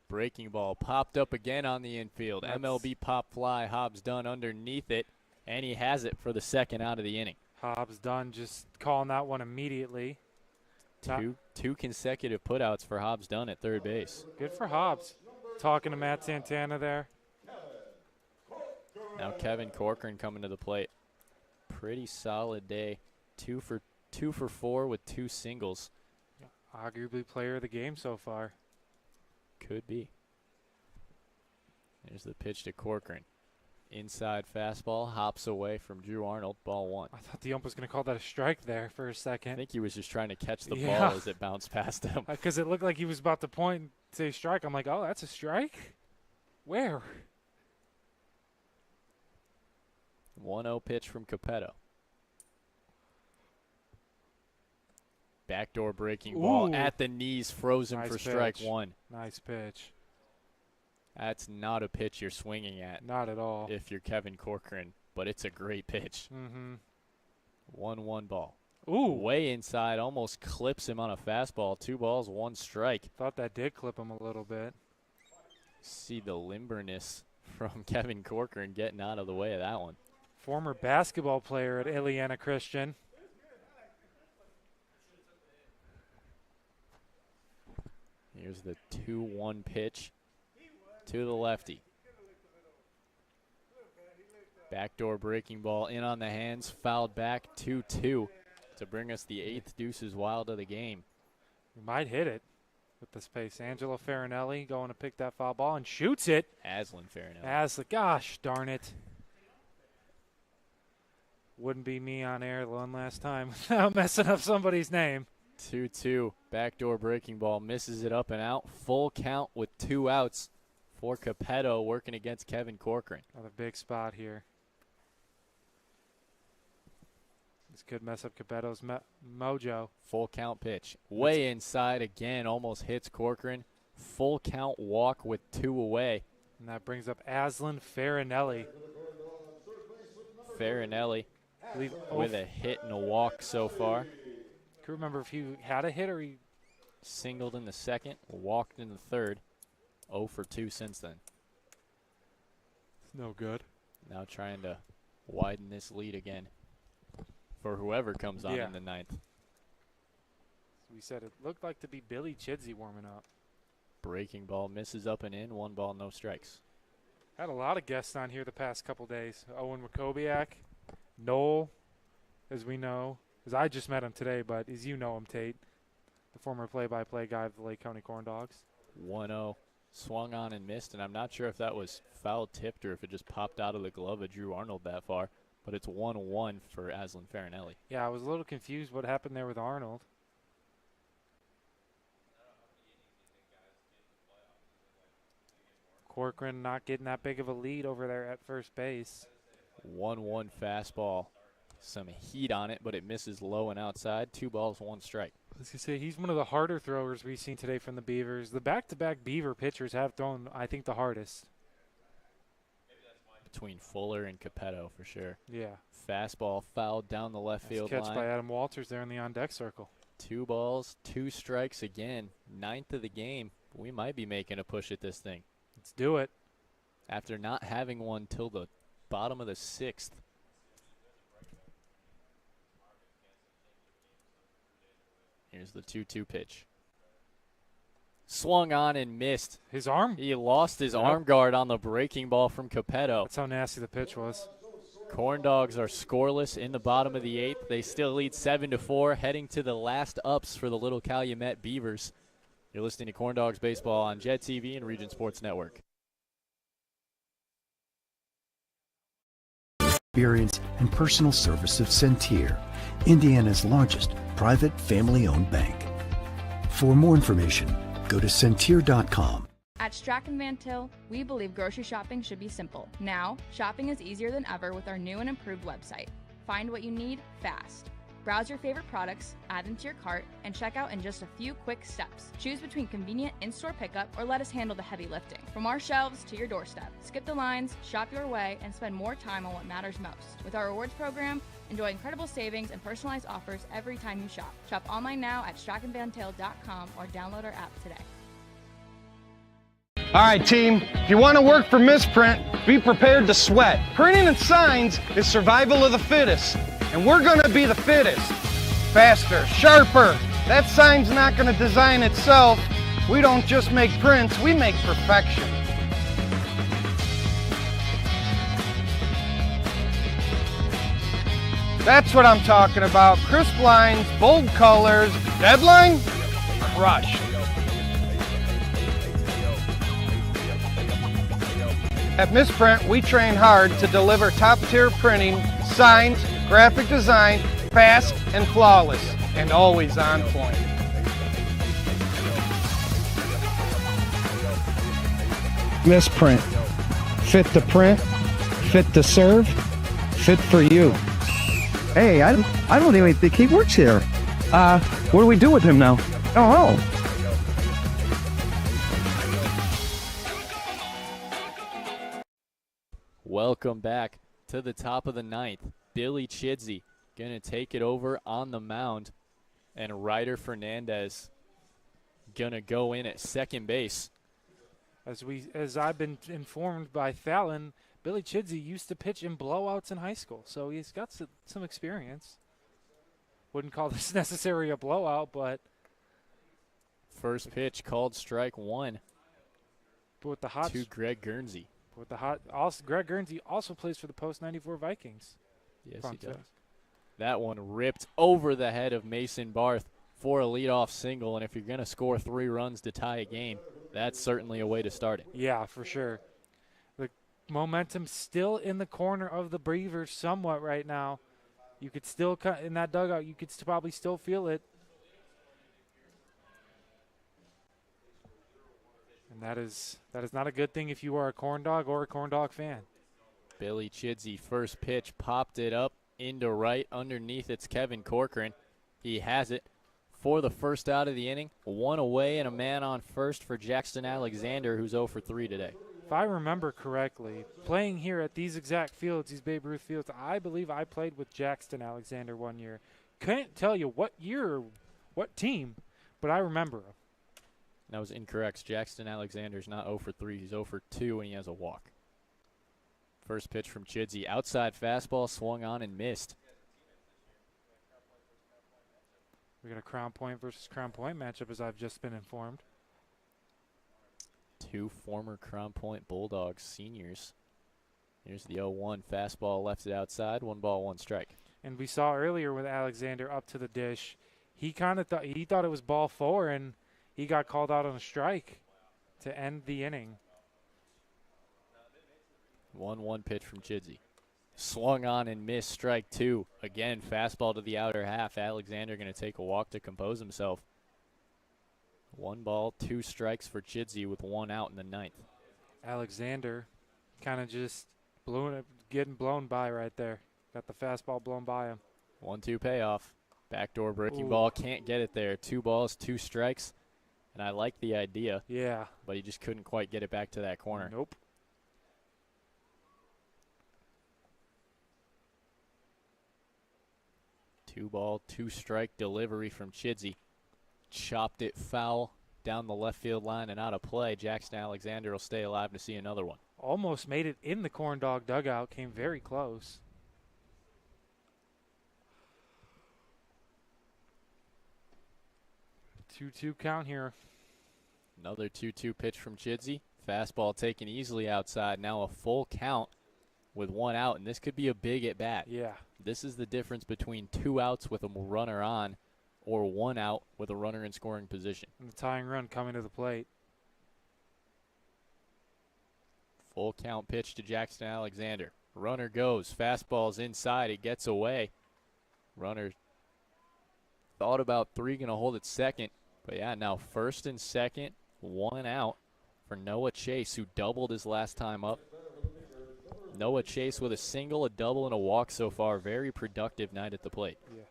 Breaking ball popped up again on the infield. MLB pop fly. Hobbs Dunn underneath it, and he has it for the second out of the inning. Hobbs Dunn just calling that one immediately. Two consecutive putouts for Hobbs Dunn at third base. Good for Hobbs. Talking to Matt Santana there. Now Kevin Corcoran coming to the plate. Pretty solid day. 2 for 4 with 2 singles. Arguably player of the game so far. Could be. There's the pitch to Corcoran. Inside fastball, hops away from Drew Arnold, ball 1. I thought the ump was going to call that a strike there for a second. I think he was just trying to catch the Yeah. ball as it bounced past him. Because it looked like he was about to point and say strike. I'm like, oh, that's a strike? Where? 1-0 pitch from Capetto. Backdoor breaking ball Ooh. at the knees, frozen Nice for strike pitch. one. Nice pitch. That's not a pitch you're swinging at Not at all. if you're Kevin Corcoran, but it's a great pitch. Mm-hmm. 1-1 ball. Ooh. Way inside, almost clips him on a fastball. 2 balls, 1 strike. Thought that did clip him a little bit. See the limberness from Kevin Corcoran getting out of the way of that one. Former basketball player at Ileana Christian. Here's the 2-1 pitch to the lefty. Backdoor breaking ball in on the hands, fouled back 2-2 to bring us the 8th Deuces Wild of the game. We might hit it with this pace. Angelo Farinelli going to pick that foul ball and shoots it. Aslan Farinelli. Gosh darn it. Wouldn't be me on air one last time without messing up somebody's name. 2-2. Backdoor breaking ball misses it up and out. Full count with 2 outs for Capetto working against Kevin Corcoran. Another big spot here. This could mess up Capetto's mojo. Full count pitch. Way inside again, almost hits Corcoran. Full count walk with 2 away. And that brings up Aslan Farinelli. Farinelli with a hit and a walk so far. Can you remember if he had a hit or he singled in the second, walked in the third. 0 for 2 since then. It's no good. Now trying to widen this lead again for whoever comes on in the 9th. So we said it looked like to be Billy Chidsey warming up. Breaking ball misses up and in. 1 ball, no strikes. Had a lot of guests on here the past couple days. Owen Wakobiak, Noel, as we know. Because I just met him today, but as you know him, Tate, the former play-by-play guy of the Lake County Corndogs. 1-0. Swung on and missed, and I'm not sure if that was foul tipped or if it just popped out of the glove of Drew Arnold that far. But it's 1-1 for Aslan Farinelli. Yeah, I was a little confused what happened there with Arnold. Corcoran not getting that big of a lead over there at first base. 1-1 fastball. Some heat on it, but it misses low and outside. 2 balls, 1 strike. I was going to say, he's one of the harder throwers we've seen today from the Beavers. The back-to-back Beaver pitchers have thrown, I think, the hardest. Between Fuller and Capetto, for sure. Yeah. Fastball fouled down the left field catch line. by Adam Walters there in the on-deck circle. 2 balls, 2 strikes again. 9th of the game. We might be making a push at this thing. Let's do it. After not having one till the bottom of the 6th. Here's the 2-2 pitch. Swung on and missed. His arm? He lost his arm guard on the breaking ball from Capetto. That's how nasty the pitch was. Corndogs are scoreless in the bottom of the 8th. They still lead 7-4, heading to the last ups for the little Calumet Beavers. You're listening to Corndogs Baseball on Jet TV and Region Sports Network. Experience and personal service of Centir, Indiana's largest private family-owned bank. For more information, go to centir.com. At Strachan Van Til, we believe grocery shopping should be simple. Now, shopping is easier than ever with our new and improved website. Find what you need fast. Browse your favorite products, add them to your cart, and check out in just a few quick steps. Choose between convenient in-store pickup or let us handle the heavy lifting. From our shelves to your doorstep. Skip the lines, shop your way, and spend more time on what matters most. With our rewards program, enjoy incredible savings and personalized offers every time you shop. Shop online now at strachanvantil.com or download our app today. All right, team, if you want to work for Misprint, be prepared to sweat. Printing and signs is survival of the fittest, and we're going to be the fittest. Faster, sharper. That sign's not going to design itself. We don't just make prints, we make perfection. That's what I'm talking about. Crisp lines, bold colors, deadline, crushed. At Misprint, we train hard to deliver top-tier printing, signs, graphic design, fast and flawless, and always on point. Misprint. Fit the print, fit the serve, fit for you. Hey, I don't even think he works here. What do we do with him now? Oh. Welcome back to the top of the ninth. Billy Chidsey going to take it over on the mound. And Ryder Fernandez going to go in at second base. As I've been informed by Fallon, Billy Chidsey used to pitch in blowouts in high school, so he's got some experience. Wouldn't call this necessarily a blowout, but first pitch called strike one. But with the hot to Greg Guernsey. Greg Guernsey also plays for the Post 94 Vikings. Yes, he does. That one ripped over the head of Mason Barth for a leadoff single, and if you're going to score 3 runs to tie a game, that's certainly a way to start it. Yeah, for sure. The momentum still in the corner of the Beavers somewhat right now. You could still cut in that dugout. You could probably still feel it. And that is not a good thing if you are a Corndog or a Corndog fan. Billy Chidsey, first pitch, popped it up into right. Underneath it's Kevin Corcoran. He has it for the first out of the inning. 1 away and a man on first for Jackson Alexander, who's 0 for 3 today. If I remember correctly, playing here at these exact fields, these Babe Ruth fields, I believe I played with Jackson Alexander one year. Can't tell you what year or what team, but I remember him. That was incorrect. Jackson Alexander's not 0 for 3. He's 0 for 2, and he has a walk. First pitch from Chidsey. Outside fastball, swung on and missed. We got a Crown Point versus Crown Point matchup, as I've just been informed. 2 former Crown Point Bulldogs seniors. Here's the 0-1 fastball, left it outside. 1 ball, 1 strike. And we saw earlier with Alexander up to the dish, he kind of thought it was ball 4, and he got called out on a strike to end the inning. 1-1 pitch from Chidsey. Swung on and missed, strike 2. Again, fastball to the outer half. Alexander going to take a walk to compose himself. 1 ball, 2 strikes for Chidsey with 1 out in the 9th. Alexander kind of just getting blown by right there. Got the fastball blown by him. 1-2 payoff. Backdoor breaking Ooh. ball, can't get it there. 2 balls, 2 strikes. And I like the idea. Yeah. But he just couldn't quite get it back to that corner. Nope. Two ball, 2 strike delivery from Chidsey. Chopped it foul down the left field line and out of play. Jackson Alexander will stay alive to see another one. Almost made it in the Corndog dugout. Came very close. 2-2 count here. Another 2-2 pitch from Chidsey. Fastball taken easily outside. Now a full count with 1 out, and this could be a big at bat. Yeah. This is the difference between 2 outs with a runner on or 1 out with a runner in scoring position. And the tying run coming to the plate. Full count pitch to Jackson Alexander. Runner goes. Fastball's inside. It gets away. Runner thought about 3, going to hold it second. But, yeah, now first and second, 1 out for Noah Chase, who doubled his last time up. Noah Chase with a single, a double, and a walk so far. Very productive night at the plate. Yeah.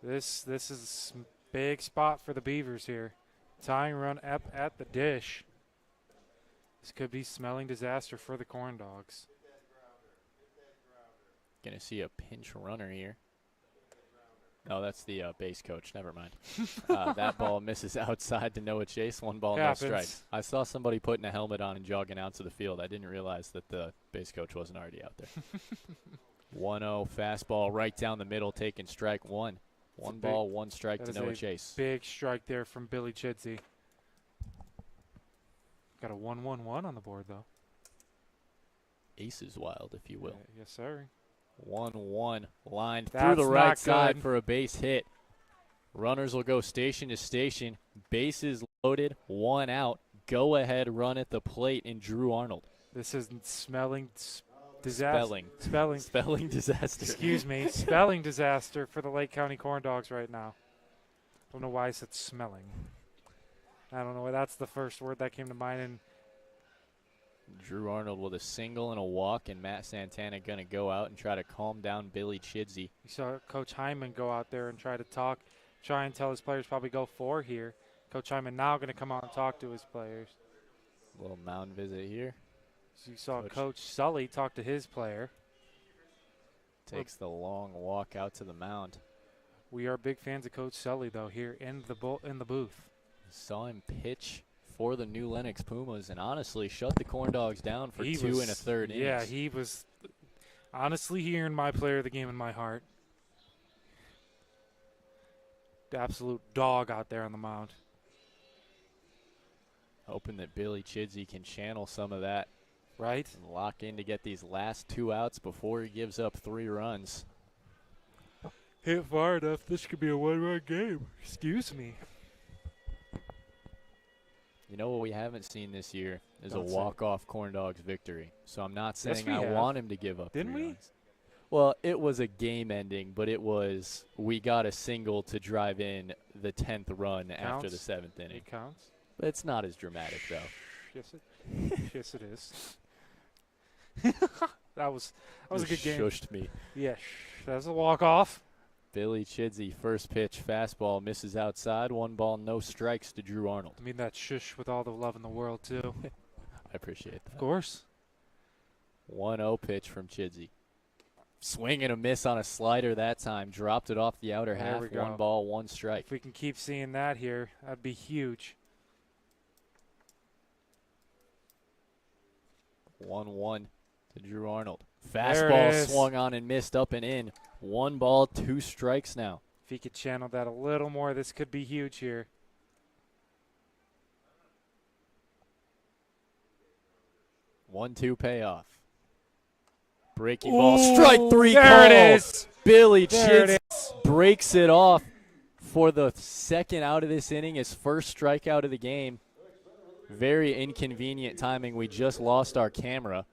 This is a big spot for the Beavers here. Tying run up at the dish. This could be smelling disaster for the Corndogs. Going to see a pinch runner here. No, that's the base coach. Never mind. That ball misses outside to Noah Chase. 1 ball, no strike. I saw somebody putting a helmet on and jogging out to the field. I didn't realize that the base coach wasn't already out there. 1-0 fastball right down the middle, taking strike 1. 1 ball, 1 strike to Noah Chase. Big strike there from Billy Chidsey. Got a 1-1-1 on the board, though. Aces wild, if you will. Yes, sir. 1-1 line That's through the right side good. for a base hit. Runners will go station to station. Bases loaded, 1 out. Go ahead run at the plate in Drew Arnold. This is smelling disaster. Spelling disaster. Excuse me. Spelling disaster for the Lake County Corndogs right now. Don't know why I said smelling. I don't know why that's the first word that came to mind. And Drew Arnold with a single and a walk, and Matt Santana going to go out and try to calm down Billy Chidsey. You saw Coach Hyman go out there and try and tell his players probably go 4 here. Coach Hyman now going to come out and talk to his players. A little mound visit here. So you saw Coach Sully talk to his player. Takes the long walk out to the mound. We are big fans of Coach Sully, though, here in the booth. Saw him pitch for the New Lenox Pumas and honestly shut the Corndogs down for 2 1/3 innings. Yeah, he was honestly hearing my player of the game in my heart. The absolute dog out there on the mound. Hoping that Billy Chidsey can channel some of that. Right. And lock in to get these last 2 outs before he gives up 3 runs. Hit far enough, this could be a 1-run game. Excuse me. You know what we haven't seen this year is a walk-off Corndogs victory. So I'm not saying I want him to give up 3 runs. Well, it was a game ending, but it was we got a single to drive in the 10th run after the 7th inning. It counts. But it's not as dramatic, though. Yes, it is. that was a good game. Shushed me. Yeah, that was a walk-off. Billy Chidsey, first pitch, fastball, misses outside. 1 ball, no strikes to Drew Arnold. I mean that shush with all the love in the world, too. I appreciate that. Of course. 1-0 pitch from Chidsey. Swing and a miss on a slider that time. Dropped it off the outer half. 1 ball, 1 strike. If we can keep seeing that here, that'd be huge. 1-1 to Drew Arnold. Fastball swung on and missed up and in. 1 ball, 2 strikes now. If he could channel that a little more, this could be huge here. 1-2 payoff. Breaking ball, strike 3 there call. It is. Billy Chidsey breaks it off for the 2nd out of this inning, his first strikeout of the game. Very inconvenient timing. We just lost our camera.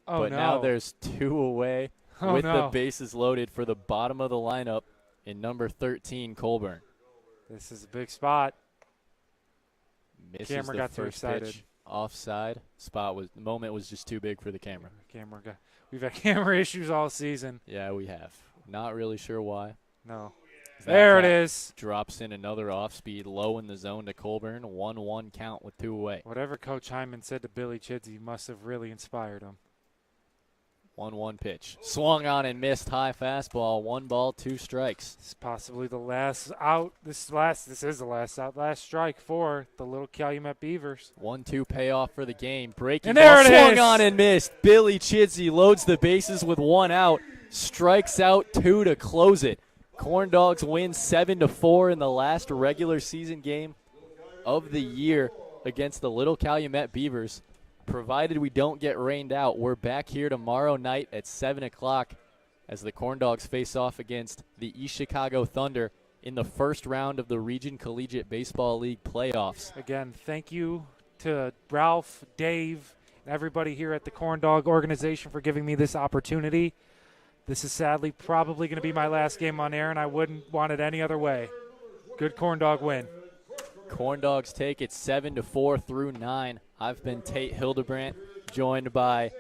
But now there's 2 away with the bases loaded for the bottom of the lineup in number 13, Colburn. This is a big spot. Misses camera the got too first excited. pitch. Offside. The moment was just too big for the camera. We've had camera issues all season. Yeah, we have. Not really sure why. No. There it is. Drops in another off-speed, low in the zone to Colburn. 1-1 count with 2 away. Whatever Coach Hyman said to Billy Chidsey must have really inspired him. 1-1 pitch. Swung on and missed. High fastball. 1 ball, 2 strikes. This is possibly the last out. This is the last out. Last strike for the little Calumet Beavers. 1-2 payoff for the game. Breaking and there ball. It swung is. On and missed. Billy Chidsey loads the bases with 1 out. Strikes out 2 to close it. Corndogs win 7-4 in the last regular season game of the year against the Little Calumet Beavers. Provided we don't get rained out, we're back here tomorrow night at 7 o'clock as the Corndogs face off against the East Chicago Thunder in the first round of the Region Collegiate Baseball League playoffs. Again, thank you to Ralph, Dave, and everybody here at the Corndog organization for giving me this opportunity. This is sadly probably going to be my last game on air, and I wouldn't want it any other way. Good Corndog win. Corndogs take it 7-4 through 9. I've been Tate Hildebrandt, joined by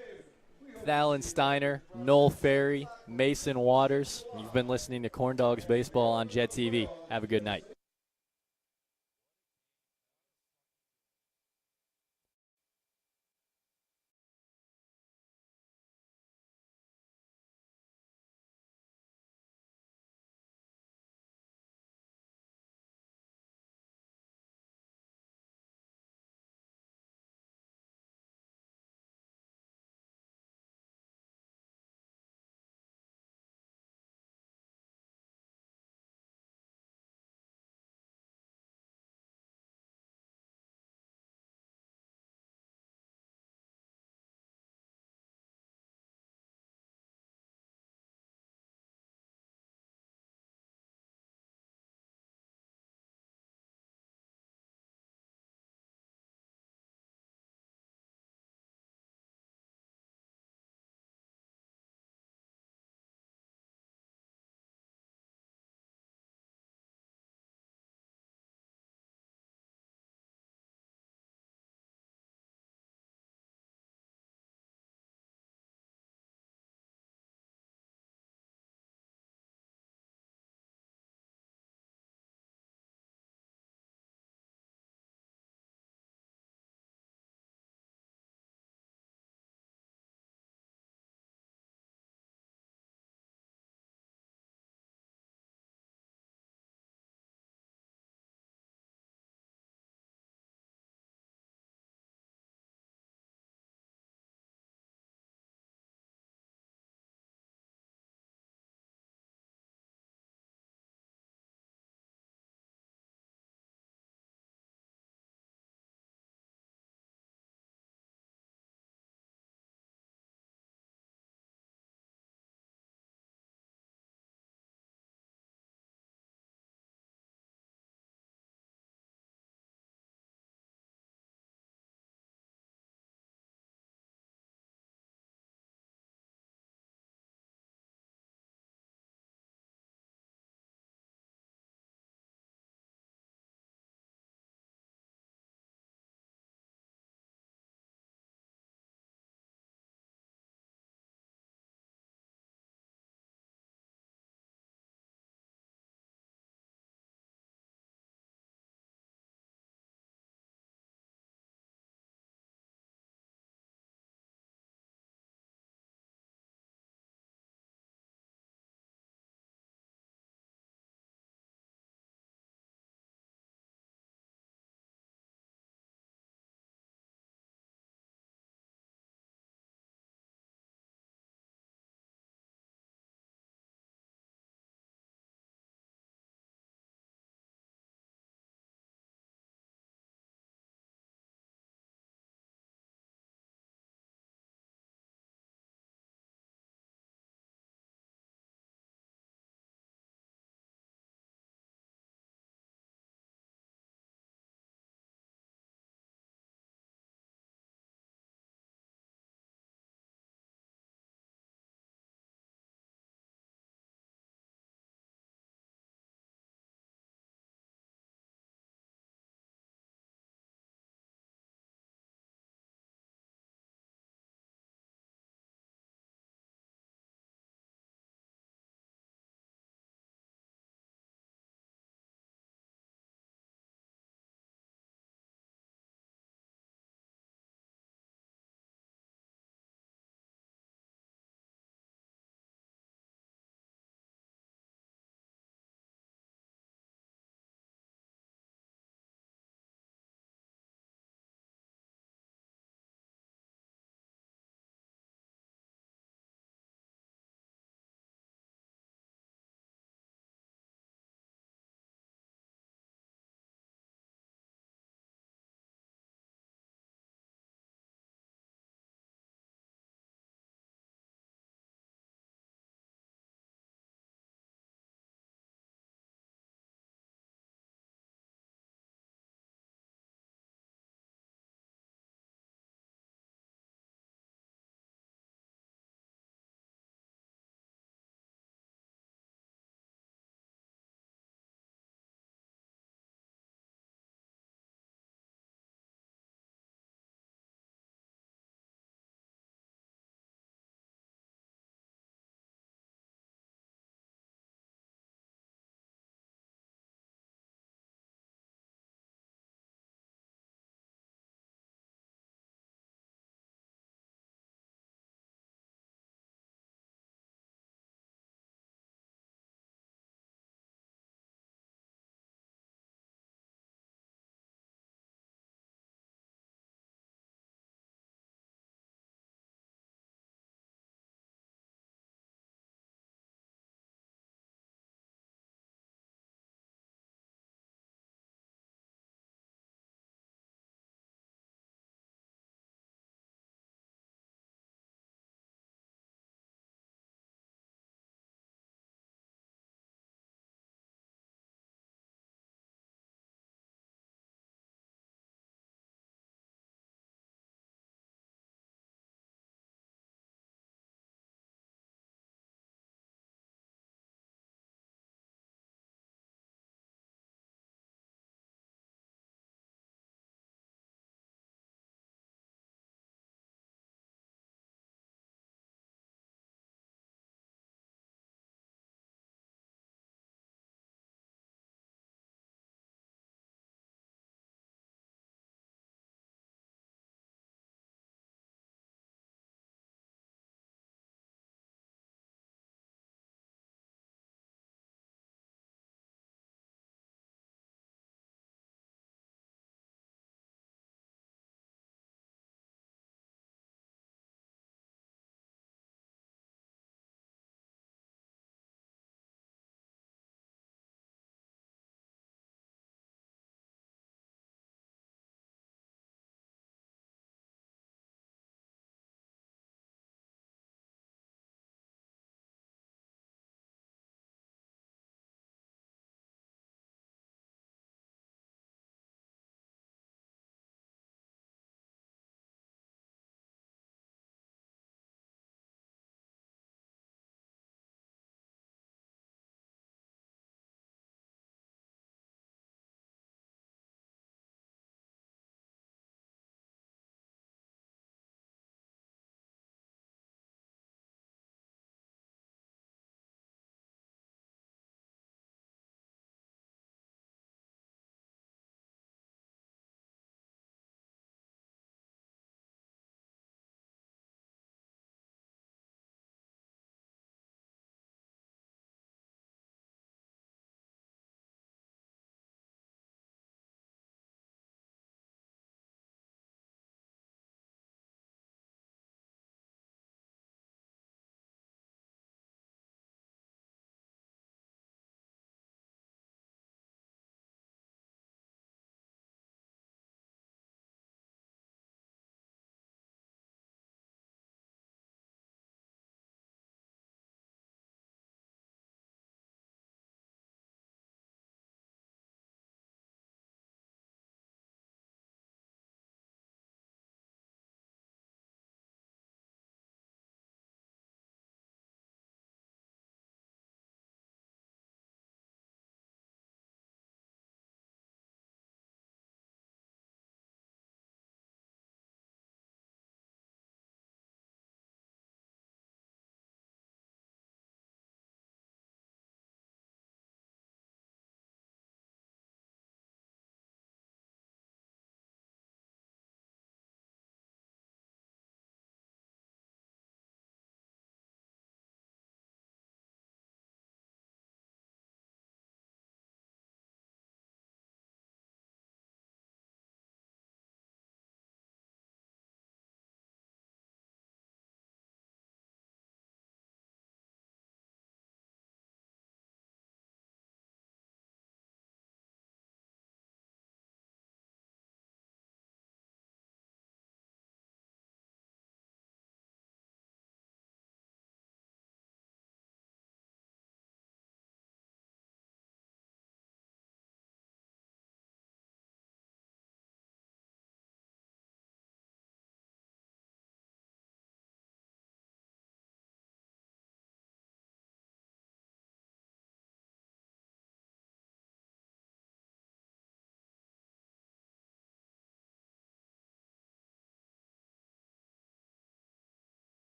Thalen Steiner, Noel Ferry, Mason Waters. You've been listening to Corndogs Baseball on Jet TV. Have a good night.